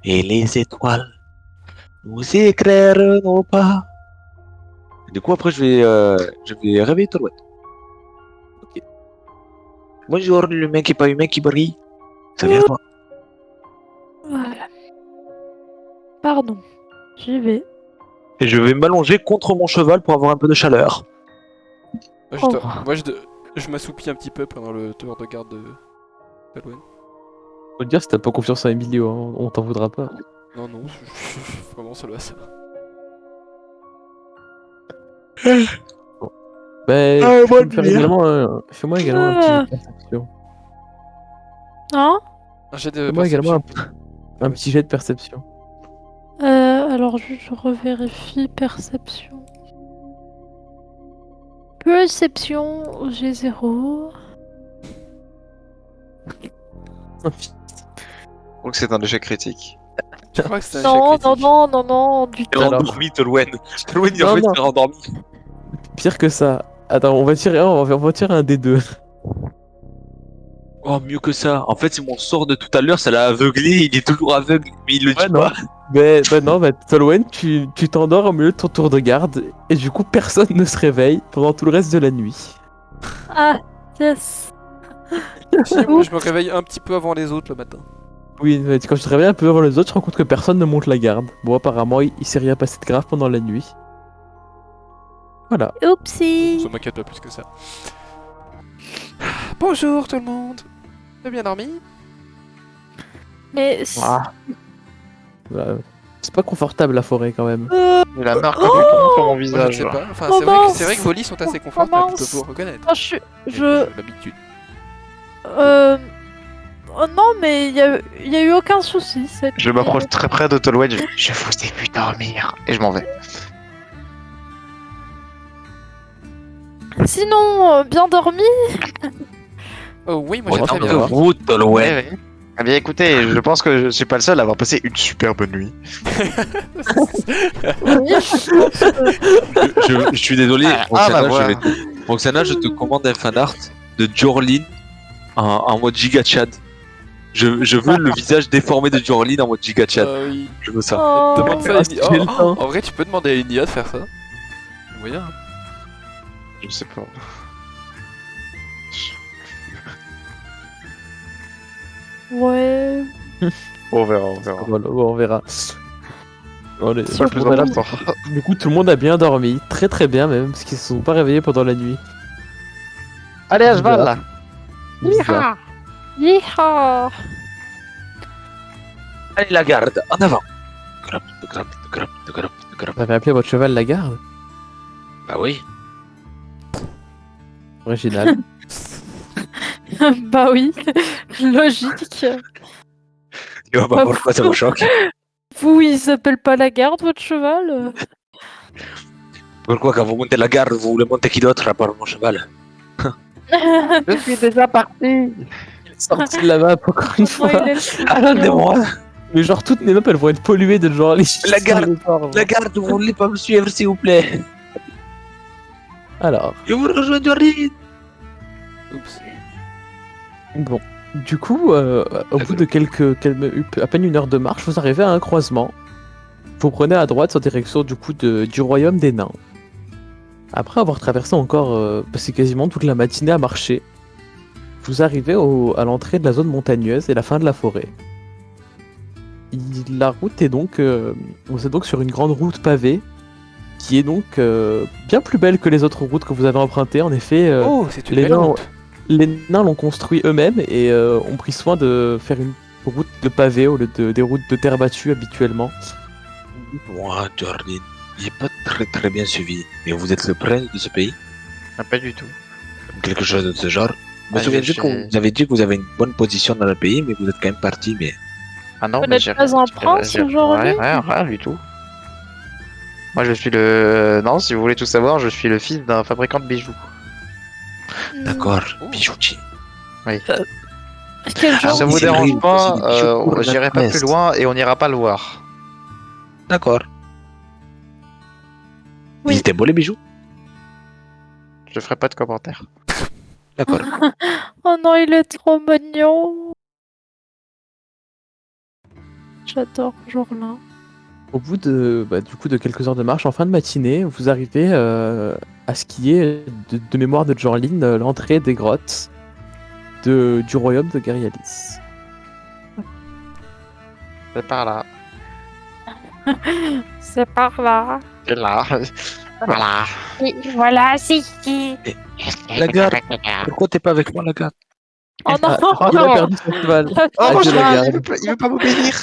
et les étoiles nous éclairent nos pas. Du coup après je vais réveiller Tolouette. Ok. Bonjour l'humain qui est pas humain qui brille. Ça vient quoi? Voilà. Pardon. J'y vais. Et je vais m'allonger contre mon cheval pour avoir un peu de chaleur. Oh. Je m'assoupis un petit peu pendant le tour de garde de Talouane. Faut te dire, si t'as pas confiance en Emilio, hein, on t'en voudra pas. Non, non, vraiment seul à ça. Bah, tu peux bonne me faire nuit. fais-moi également un petit jet de perception. Hein? Un jet de Fais-moi également perception. un petit jet de perception. Alors, je revérifie. Perception. Perception, j'ai 0. Je crois que c'est un échec critique. Je crois que c'est un Non, échec non, critique. non, non, non, du Il tout. est Alors. endormi Tolouette. Tolouette il Non, en fait non. se faire endormi. Pire que ça. Attends, on va tirer un des deux. Oh mieux que ça. En fait c'est mon sort de tout à l'heure, ça l'a aveuglé, il est toujours aveugle, mais il le dit non. pas. Non, Tolwen, tu t'endors au milieu de ton tour de garde, et du coup, personne ne se réveille pendant tout le reste de la nuit. Ah, yes. Si, moi je me réveille un petit peu avant les autres le matin. Oui, mais quand tu te réveilles un peu avant les autres, tu te rends compte que personne ne monte la garde. Bon, apparemment, il s'est rien passé de grave pendant la nuit. Voilà. Oupsie. Ça m'inquiète pas plus que ça. Bonjour tout le monde. T'as bien dormi? Mais. Voilà. C'est pas confortable la forêt quand même. Il a marque un bouton sur mon Moi, je ne visage. sais pas. Enfin, Oh, c'est vrai que mince. vos lits sont assez confortables, mince. je peux vous reconnaître. Ah, J'ai l'habitude. Oh non, mais il y a eu aucun souci. cette Je nuit. m'approche très près de Tolwed, je vous ai vu dormir. Et je m'en vais. Sinon, bien dormi. Oh oui, moi Bon, j'ai très attends, bien on va dormi. Route Tolouette. Ouais, ouais. Eh bien écoutez, je pense que je suis pas le seul à avoir passé une super bonne nuit. Oui, je pense que- Je suis désolé, Ah, Roxana, bah voilà. Roxana, je te commande un fanart de Jorlin en mode giga Chad. Je veux le visage déformé de Jorlin en mode giga Chad. Oui. Je veux ça. Oh. Demande ça à Ah, si j'ai le temps. En vrai, tu peux demander à une IA de faire ça. Moyen. Hein. Je sais pas. Ouais. On verra, on verra. Voilà, bon, on verra. Allez, C'est pas le plus voilà. important. Du coup, tout le monde a bien dormi. Très très bien même, parce qu'ils se sont pas réveillés pendant la nuit. Allez, à cheval là. Bizarre. Yeehaw. Allez, la garde, en avant. Vous avez appelé votre cheval la garde? Bah oui. Original. Bah oui, logique. Et on va Bah, voir pourquoi ça vous choque. Vous, il s'appelle pas la garde, votre cheval? Pourquoi quand vous montez la garde, vous voulez monter qui d'autre à part mon cheval? Je suis déjà parti. Sorti de la map encore une fois. Moi, il est- Attendez-moi. Mais genre toutes les maps elles vont être polluées de genre les La garde, La garde, vous voulez pas me suivre s'il vous plaît? Alors, Je vous rejoins Jorlin. Oups. bon. Du coup, au bout de à peine une heure de marche, vous arrivez à un croisement. Vous prenez à droite en direction du coup du royaume des nains. Après avoir traversé encore passé quasiment toute la matinée à marcher, vous arrivez à l'entrée de la zone montagneuse et la fin de la forêt. La route est donc, vous êtes donc sur une grande route pavée, qui est donc bien plus belle que les autres routes que vous avez empruntées. En effet, Oh, c'est une les belle nains, route. les nains l'ont construit eux-mêmes et ont pris soin de faire une route de pavé au lieu des routes de terre battue habituellement. Moi, Jordan, j'ai pas très bien suivi. Mais vous êtes le prince de ce pays? Ah, pas du tout. Quelque chose de ce genre? Je me Ah, souviens je juste que suis- vous avez dit que vous avez une bonne position dans le pays, mais vous êtes quand même parti, mais... Ah non, Vous mais n'êtes pas un prince j'ai- aujourd'hui? rien du tout. Moi, je suis le. Non, si vous voulez tout savoir, je suis le fils d'un fabricant de bijoux. D'accord, Oh. bijoutier. Quel Si genre ça oui, vous c'est dérange vrai, pas, c'est des bijoux pour la j'irai pas plus presse. loin et on n'ira pas le voir. D'accord. Oui. Ils étaient beaux les bijoux? Je ferai pas de commentaires. D'accord. Oh non, il est trop mignon. J'adore Jorlin. Au bout de, du coup, de quelques heures de marche, en fin de matinée, vous arrivez à ce qui est, de mémoire de Jorlin, l'entrée des grottes du royaume de Garialis. C'est par là. C'est par là. C'est là. Voilà. Oui, voilà, si. La garde, pourquoi t'es pas avec moi, la garde? Oh non, Il a perdu son cheval. Oh, Adieu, mon la cheval, garde. il veut pas m'obéir.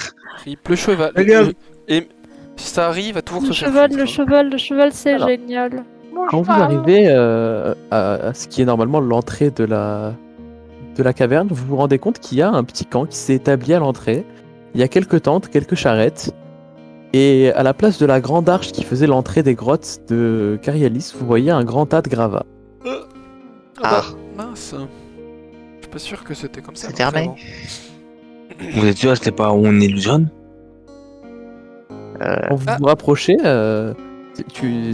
Rip le cheval. Regarde. Et si ça arrive, à toujours le se faire cheval, foutre, le hein. cheval, le cheval, c'est Alors. génial. Quand vous arrivez à ce qui est normalement l'entrée de la caverne, vous vous rendez compte qu'il y a un petit camp qui s'est établi à l'entrée. Il y a quelques tentes, quelques charrettes. Et à la place de la grande arche qui faisait l'entrée des grottes de Carialis, vous voyez un grand tas de gravats. Ah. Mince. Je suis pas sûr que c'était comme ça. C'est fermé. vraiment. Vous êtes sûr que c'était pas une illusion? Quand vous vous rapprochez,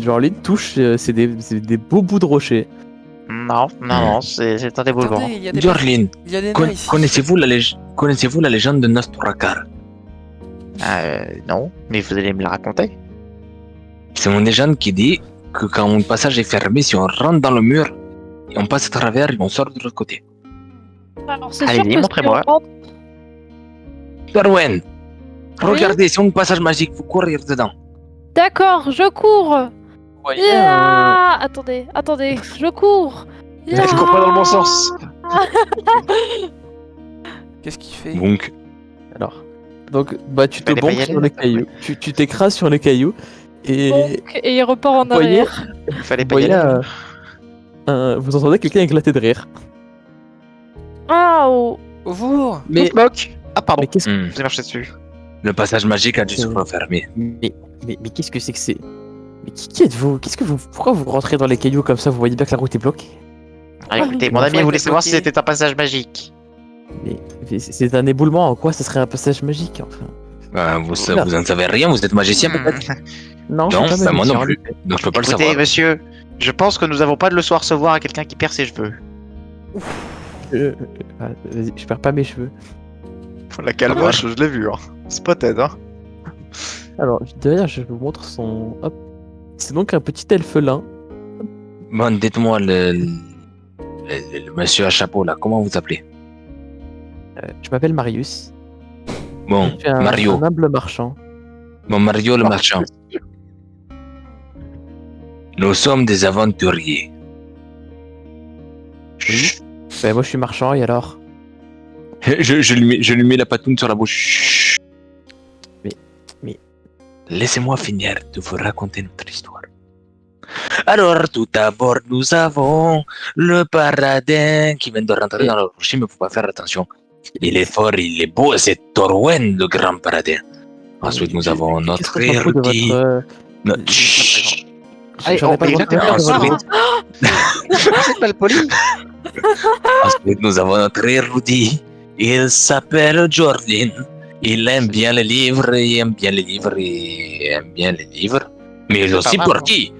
Jorlin touche, c'est des beaux bouts de rocher. Non, c'est un déboulement. Attendez, il y a des Jorlin, il y a des nains ici. connaissez-vous la légende de Nostrakar? Non, mais vous allez me la raconter. C'est une légende qui dit que quand un passage est fermé, si on rentre dans le mur, et on passe à travers et on sort de l'autre côté. Alors, c'est Allez, sûr que si montrez-moi. on rentre- Darwin, Oui. regardez, c'est un passage magique, faut courir dedans. D'accord, je cours. Vous voyez, Yeah attendez, je cours. Je cours pas dans le bon sens. Qu'est-ce qu'il fait? Donc, donc, tu te Fallait pas y bombes aller, sur les là. cailloux. Tu t'écrases sur les cailloux. Et Donc, et il repart en Vous voyez arrière. Il fallait vous pas y voyez, aller. vous entendez quelqu'un éclater de rire. Ah, oh. Bonjour. Mais, Ah, pardon. mais qu'est-ce Je vous ai marché dessus. le passage magique a dû se Euh, refermer. mais qu'est-ce que c'est que c'est? Mais qui êtes-vous? Pourquoi vous rentrez dans les cailloux comme ça? Vous voyez bien que la route est bloquée. Ah, écoutez, mon Enfin, ami il voulait était savoir si bloqué. c'était un passage magique. Mais c'est un éboulement. En quoi ça serait un passage magique enfin? Vous en savez rien, vous êtes magicien peut-être? Non, Non, je suis pas bah, moi non magicien, plus. en effet. Donc je peux pas le Écoutez, savoir. monsieur, je pense que nous avons pas de leçon à recevoir à quelqu'un qui perd ses cheveux. Vas-y, je perds pas mes cheveux. La calmoche, je l'ai vu, hein. Spotted, hein. Alors, derrière, je vous montre son. Hop. C'est donc un petit elfelin. Bon, dites-moi, le monsieur à chapeau là, comment vous appelez? Je m'appelle Marius. Bon, Je suis un Mario. humble marchand. Bon, Mario le marchand. Nous sommes des aventuriers. Oui. Ben, moi, je suis marchand, et alors? Je lui mets la patoune sur la bouche. Chut. Mais- Laissez-moi finir de vous raconter notre histoire. Alors, tout d'abord, nous avons le paradin qui vient de rentrer dans le rocher, mais il faut pas faire attention. Il est fort, il est beau, c'est Torwen, le grand paradin. Ensuite, nous avons Qu'est-ce notre qu'on s'en fout de érudit. votre. Notre- Chut. Allez, J'aurais pas le droit de faire de votre- C'est mal poli. Ensuite, nous avons notre érudit. Il s'appelle Jordan. Il aime bien les livres, il aime bien les livres, il aime bien les livres. Mais il est C'est aussi pas mal, porky.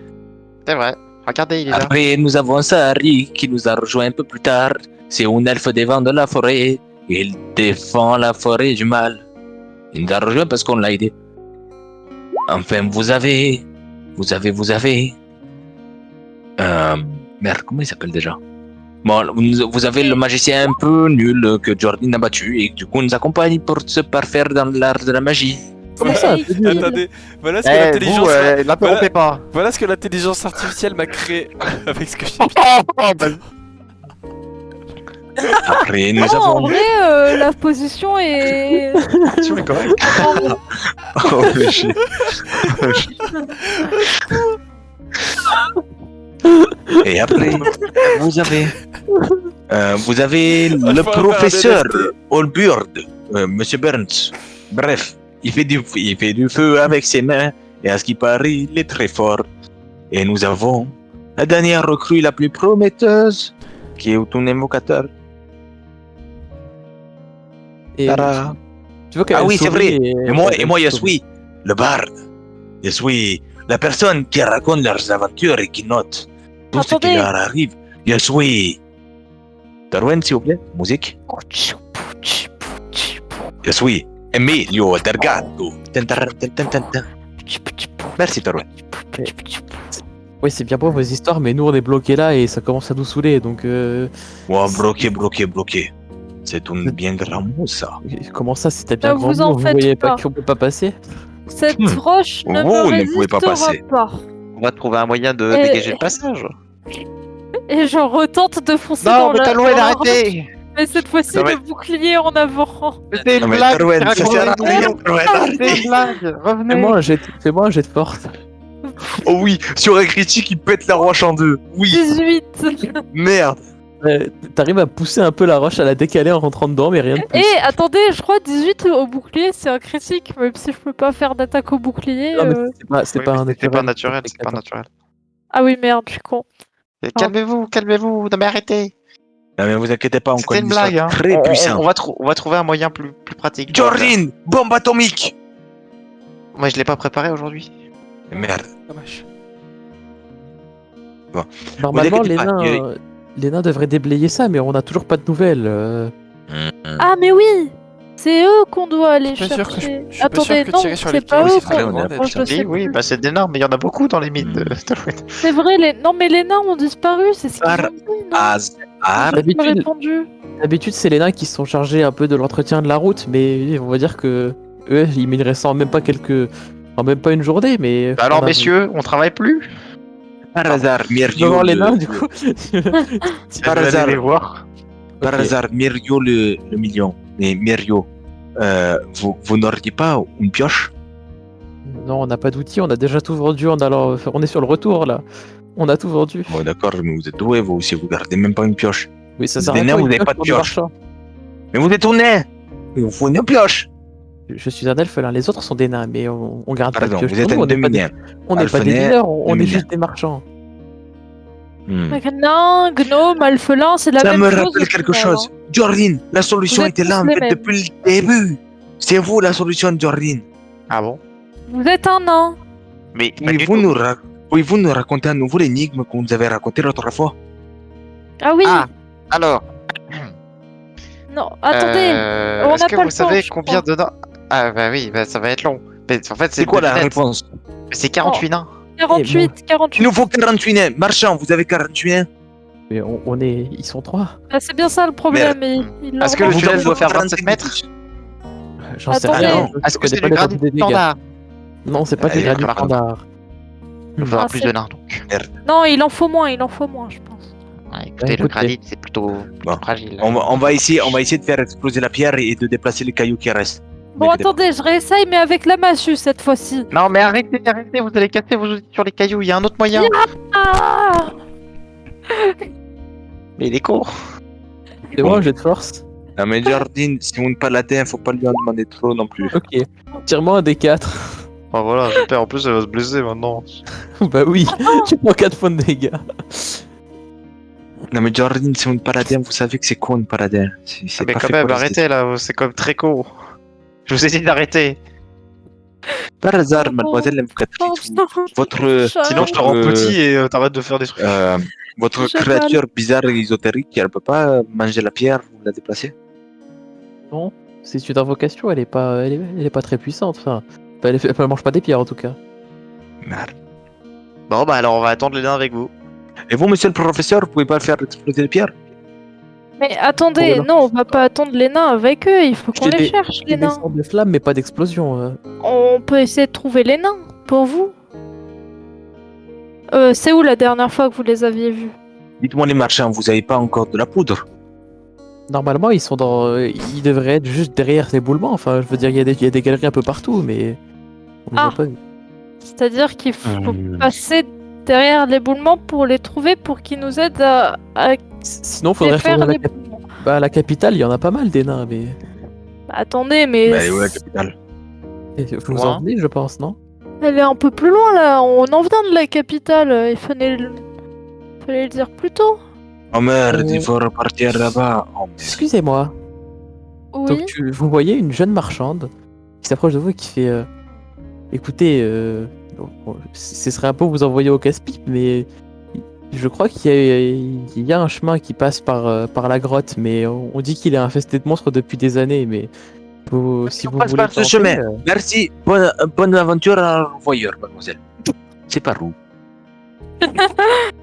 C'est vrai. Regardez, il est là. Après, nous avons Sari qui nous a rejoint un peu plus tard. C'est un elfe des vents de la forêt. Il défend la forêt du mal. Il nous a rejoint parce qu'on l'a aidé. Enfin, vous avez. Merde, comment il s'appelle déjà? Bon, vous avez le magicien un peu nul que Jordan a battu et du coup nous accompagne pour se parfaire dans l'art de la magie. Comment ça? Hey, c'est nul. Attendez, voilà ce que Eh, l'intelligence. vous, l'interrompez pas. Voilà ce que l'intelligence artificielle m'a créé avec ce que j'ai mis. Après, nous Non, en avons. vrai, la position est. Tu es correct. Oh, le chien. Et après, vous avez le faut faire un professeur DDT. Olburt, Monsieur Burns. Bref, il fait du feu avec ses mains et à ce qui paraît, il est très fort. Et nous avons la dernière recrue la plus prometteuse, qui est ton invocateur. Et Tada. tu vois qu'elle Ah oui, c'est sourit vrai. Et moi, je suis le barde. Je suis la personne qui raconte leurs aventures et qui note tout ce qui Attendez. leur arrive. Je suis... Darwin, s'il vous plaît, musique. Je suis Emilio Delgado. Merci, Darwin. Oui, c'est bien beau vos histoires, mais nous on est bloqués là et ça commence à nous saouler, donc Wow, bloqué. C'est un bien grand mot, ça. comment ça, c'est ta bien Ne grand vous en mot, vous faites voyez pas pas. qu'on peut pas passer? Cette roche ne Vous me ne pouvez pas résistera passer. pas. On va trouver un moyen de Et- dégager le passage. Et je retente de foncer dans Non, mais la... t'as dans loin la d'arrêter. Mais cette fois-ci, Non, mais- le bouclier en avant. C'est Non, une mais blague. Darwin, c'est ça sert à raconté. rien, Darwin, arrêtez. C'est une blague. Revenez. Fais-moi un jet de force. Oh oui, sur un critique, il pète la roche en deux. Oui, 18. merde. T'arrives à pousser un peu la roche, à la décaler en rentrant dedans, mais rien de plus. Et attendez, je crois 18 au bouclier, c'est un critique, même si je peux pas faire d'attaque au bouclier. Non, mais c'est Oui, pas mais un c'était pas naturel. naturel, c'est pas naturel. Ah oui, merde, je suis con. Et calmez-vous, non mais arrêtez. Non mais vous inquiétez pas, on C'était connaît une une histoire blague, hein. très puissante. On va trouver un moyen plus pratique. Jordan, bombe atomique. Moi je l'ai pas préparé aujourd'hui. Merde. Dommage. Normalement, Vous inquiétez pas, les nains devraient déblayer ça, mais on a toujours pas de nouvelles. Ah mais oui, c'est eux qu'on doit aller Je suis pas sûr que chercher. je suis pas Attendez, sûr que non, tirer sur les c'est pas petits eux serait qu'on- le moment Oh, d'être je cherché. sais Oui, plus. bah c'est énorme, mais il y en a beaucoup dans les mines de Stalwart. C'est vrai, non mais les nains ont disparu, c'est ce qu'ils Par ont dit, non hasard. J'ai pas D'habitude- répondu. D'habitude, c'est les nains qui sont chargés un peu de l'entretien de la route, mais on va dire que eux, ils me restent même pas même pas une journée, mais. Bah alors on a- messieurs, on travaille plus. Par hasard, Je vais Myrio. voir les nains, du coup. Par Vous allez hasard, les voir. par Ok. hasard, Myrio le million. Mais Myrio, vous n'auriez pas une pioche? Non, on n'a pas d'outils, on a déjà tout vendu en allant. On est sur le retour là. On a tout vendu. Bon, d'accord, mais vous êtes doué, vous aussi, vous gardez même pas une pioche. Oui, ça Des sert à nains, quoi, vous une n'avez pas de pour des pioche. marchands Mais vous êtes un nain. Il vous faut une pioche. Je suis un elfe, là. Les autres sont des nains, mais on garde Pardon, pas de pioche vous êtes pour nous, un on n'est pas des- demi-nain. on n'est pas des Alphenaire, mineurs, on est demi-nain. juste des marchands. Hmm. Nain, gnome, alphelin, c'est la Ça même me chose. rappelle au quelque final, chose. Jordan, la solution Vous êtes était là en tous les fait mêmes. depuis le début. C'est vous la solution, Jordan. Ah bon? hein. Vous êtes un nain. Mais Pouvez-vous nous raconter à nouveau l'énigme qu'on nous avait racontée l'autre fois? Ah oui, Ah, alors. non, attendez. on Est-ce n'a que pas vous le temps, savez je combien de nains? Ah bah oui, bah ça va être long. Mais en fait, C'est quoi la devinette. réponse? C'est 48 nains. 48, Il 48. nous faut 48 nains. Marchand, vous avez 48 nains? Mais ils sont trois. Ah, c'est bien ça le problème. il Est-ce que leur le manque- tunnel Vous doit faire avez 27 mètres? J'en sais Attendez. rien. Est-ce Je que c'est connais pas du les granit gradus des dégâts. standard? Non, c'est pas Allez, des gradus pardon. standards. Il faudra Ah, plus c'est- de nains donc. Non, il en faut moins, je pense. Ouais, écoutez, le écoutez. granit c'est plutôt Bon. fragile. On va essayer de faire exploser la pierre et de déplacer les cailloux qui restent. Bon, attendez, je réessaye, mais avec la massue cette fois-ci. Non mais arrêtez, vous allez casser vos outils sur les cailloux, il y a un autre moyen. Ah Mais il est court. C'est moi, jet de force. Non mais Jordan, si on ne paladin, faut pas lui en demander trop non plus. Ok. Tire-moi un des 4. Oh voilà, super, en plus elle va se blesser maintenant. Bah oui, tu prends 4 points de dégâts. Non mais Jordan, si on ne paladin, vous savez que c'est quoi un paladin? C'est Mais pas quand fait même, pour les- arrêtez là, c'est quand même très court. Je vous ai dit d'arrêter. Par hasard, Oh. mademoiselle Oh, l'invocatrice, putain. votre Sinon je te rends petit et t'arrêtes de faire des trucs. votre J'ai créature bizarre et ésotérique, elle peut pas manger la pierre ou la déplacer? Non, c'est une invocation, elle est pas très puissante. Enfin, elle mange pas des pierres en tout cas. Merde. Bon bah alors on va attendre les nains avec vous. Et vous, monsieur le professeur, vous pouvez pas faire exploser les pierres? Mais attendez, Bon, non, on va pas attendre les nains avec eux, il faut qu'on J'ai les des- cherche, Des les nains. sortes de flammes, mais pas d'explosion. On peut essayer de trouver les nains, pour vous. C'est où la dernière fois que vous les aviez vus? Dites-moi les marchands, vous avez pas encore de la poudre? Normalement, ils sont dans. Ils devraient être juste derrière l'éboulement. Enfin, je veux dire, il y a des galeries un peu partout, mais. On les a Ah. pas vus. C'est-à-dire qu'il faut Hmm. passer derrière l'éboulement pour les trouver, pour qu'ils nous aident à Sinon, faudrait défaire faire l'éboulement. à la capitale, il y en a pas mal des nains, mais. Bah, attendez, mais Bah, elle est où la capitale? Vous vous en venez, je pense, non? elle est un peu plus loin là. On en vient de la capitale. Fallait le dire plus tôt. Oh merde, Euh. il faut repartir là-bas. Oh, merde. Excusez-moi. Oui. Donc, vous voyez une jeune marchande qui s'approche de vous et qui fait écoutez, bon, ce serait un peu vous envoyer au casse-pipe, mais je crois qu'il y a un chemin qui passe par la grotte, mais on dit qu'il est infesté de monstres depuis des années, mais si On vous passe voulez par ce tenter, chemin. Merci, bonne aventure à l'envoyeur, mademoiselle. C'est par où?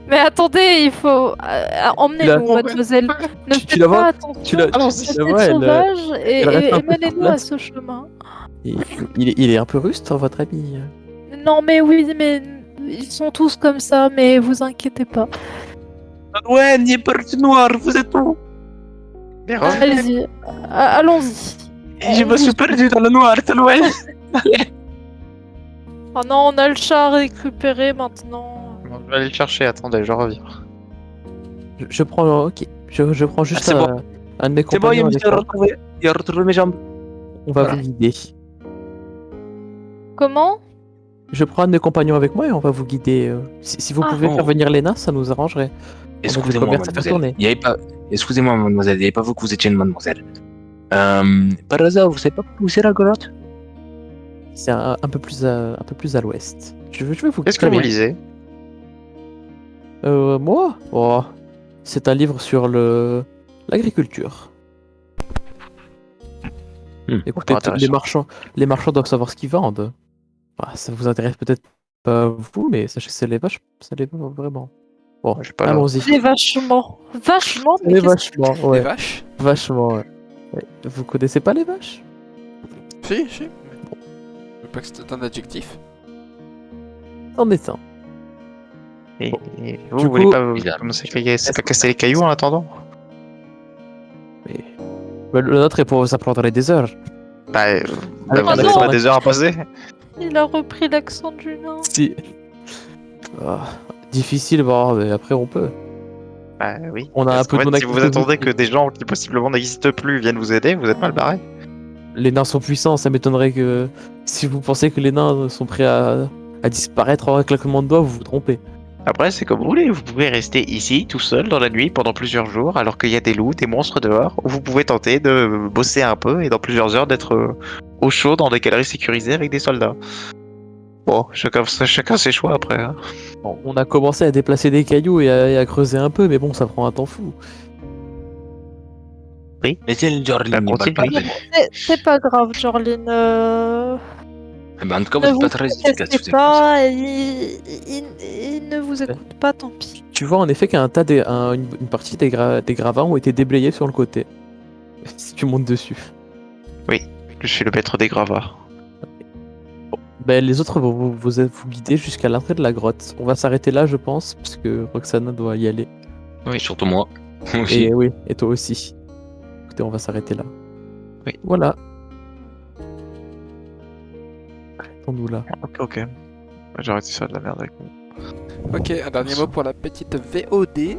Mais attendez, il faut emmenez-nous, La- mademoiselle. Ne Tu faites la vois pas attention. tu la- Allons-y. Vous la êtes vois, elle, sauvage elle reste un peu sur menez-nous à place. ce chemin. il est un peu rustre, votre ami. Non, mais oui, mais ils sont tous comme ça, mais vous inquiétez pas. Ouais, il est parti noir, vous êtes où? Mais revenez. Allez-y, allons-y. Je me suis perdu dans le noir, c'est loin. Oh non, on a le chat à récupérer maintenant. Bon, je vais aller le chercher, attendez, je reviens. Je prends, ok, je prends juste c'est bon. un de mes C'est bon, il compagnons me avec s'est moi. retrouvé. Il a retrouvé mes jambes. On va Voilà. vous guider. Comment? Je prends un de mes compagnons avec moi et on va vous guider. Si vous Ah. pouvez faire Oh. venir les nains, ça nous arrangerait. On a du Excusez-moi, commerce à faire mademoiselle. tourner. Il y avait pas... Excusez-moi, mademoiselle, il n'y avait pas vous que vous étiez une mademoiselle. Par hasard, vous savez pas où c'est la grotte? C'est un peu plus à l'ouest. Je veux vous Qu'est-ce que guider. vous lisez? Moi? Oh, c'est un livre sur l'agriculture. Écoutez, Pas intéressant. les marchands doivent savoir ce qu'ils vendent. Ah, ça vous intéresse peut-être pas vous, mais sachez que ça les va vraiment. Bon, J'ai pas allons-y. C'est vachement. Vachement, Ça mais l'est qu'est-ce vachement, Les ouais. vaches? Vachement, ouais. Ouais. Vous connaissez pas les vaches? Si, si. Je veux pas que c'était un adjectif. En est un. Et, Bon. et Du vous voulez coup, pas il a- commencer à casser les cailloux en attendant? Bah, le nôtre est pour ça prendrait des heures. Bah, Avec vous un n'avez accent pas des heures à passer? Il a repris l'accent du nain. Si. Ah, difficile, bon, mais après on peut. Bah oui. On a Parce un peu qu'en de fait, si vous activité. attendez que des gens qui possiblement n'existent plus viennent vous aider, vous êtes mal barré. Les nains sont puissants, ça m'étonnerait que si vous pensez que les nains sont prêts à disparaître en un claquement de doigts, vous vous trompez. Après, c'est comme vous voulez. Vous pouvez rester ici, tout seul, dans la nuit, pendant plusieurs jours, alors qu'il y a des loups, des monstres dehors. Ou vous pouvez tenter de bosser un peu et dans plusieurs heures d'être au chaud dans des galeries sécurisées avec des soldats. Bon, chacun ses choix après. Hein. Bon, on a commencé à déplacer des cailloux et à creuser un peu, mais bon, ça prend un temps fou. Mais c'est le Jorlin, Bah, il est pas continue. très... C'est pas grave, Jorline. Eh ben, en tout cas, vous Ne êtes vous pas très efficace. pressez vous êtes pas, il ne vous écoute pas, tant pis. Tu vois en effet qu'un tas une partie des gravats ont été déblayés sur le côté. Si tu montes dessus. Je suis le maître des gravats. Ben, les autres vont vous guider jusqu'à l'entrée de la grotte. On va s'arrêter là, je pense, parce que Roxana doit y aller. Oui, surtout moi. Aussi. Et oui, et toi aussi. Écoutez, on va s'arrêter là. Oui. Voilà. Arrêtons-nous là. Ok. J'ai arrêté ça de la merde avec vous. Ok, un dernier mot pour la petite VOD.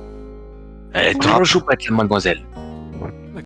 Elle est trop choupette, la mademoiselle.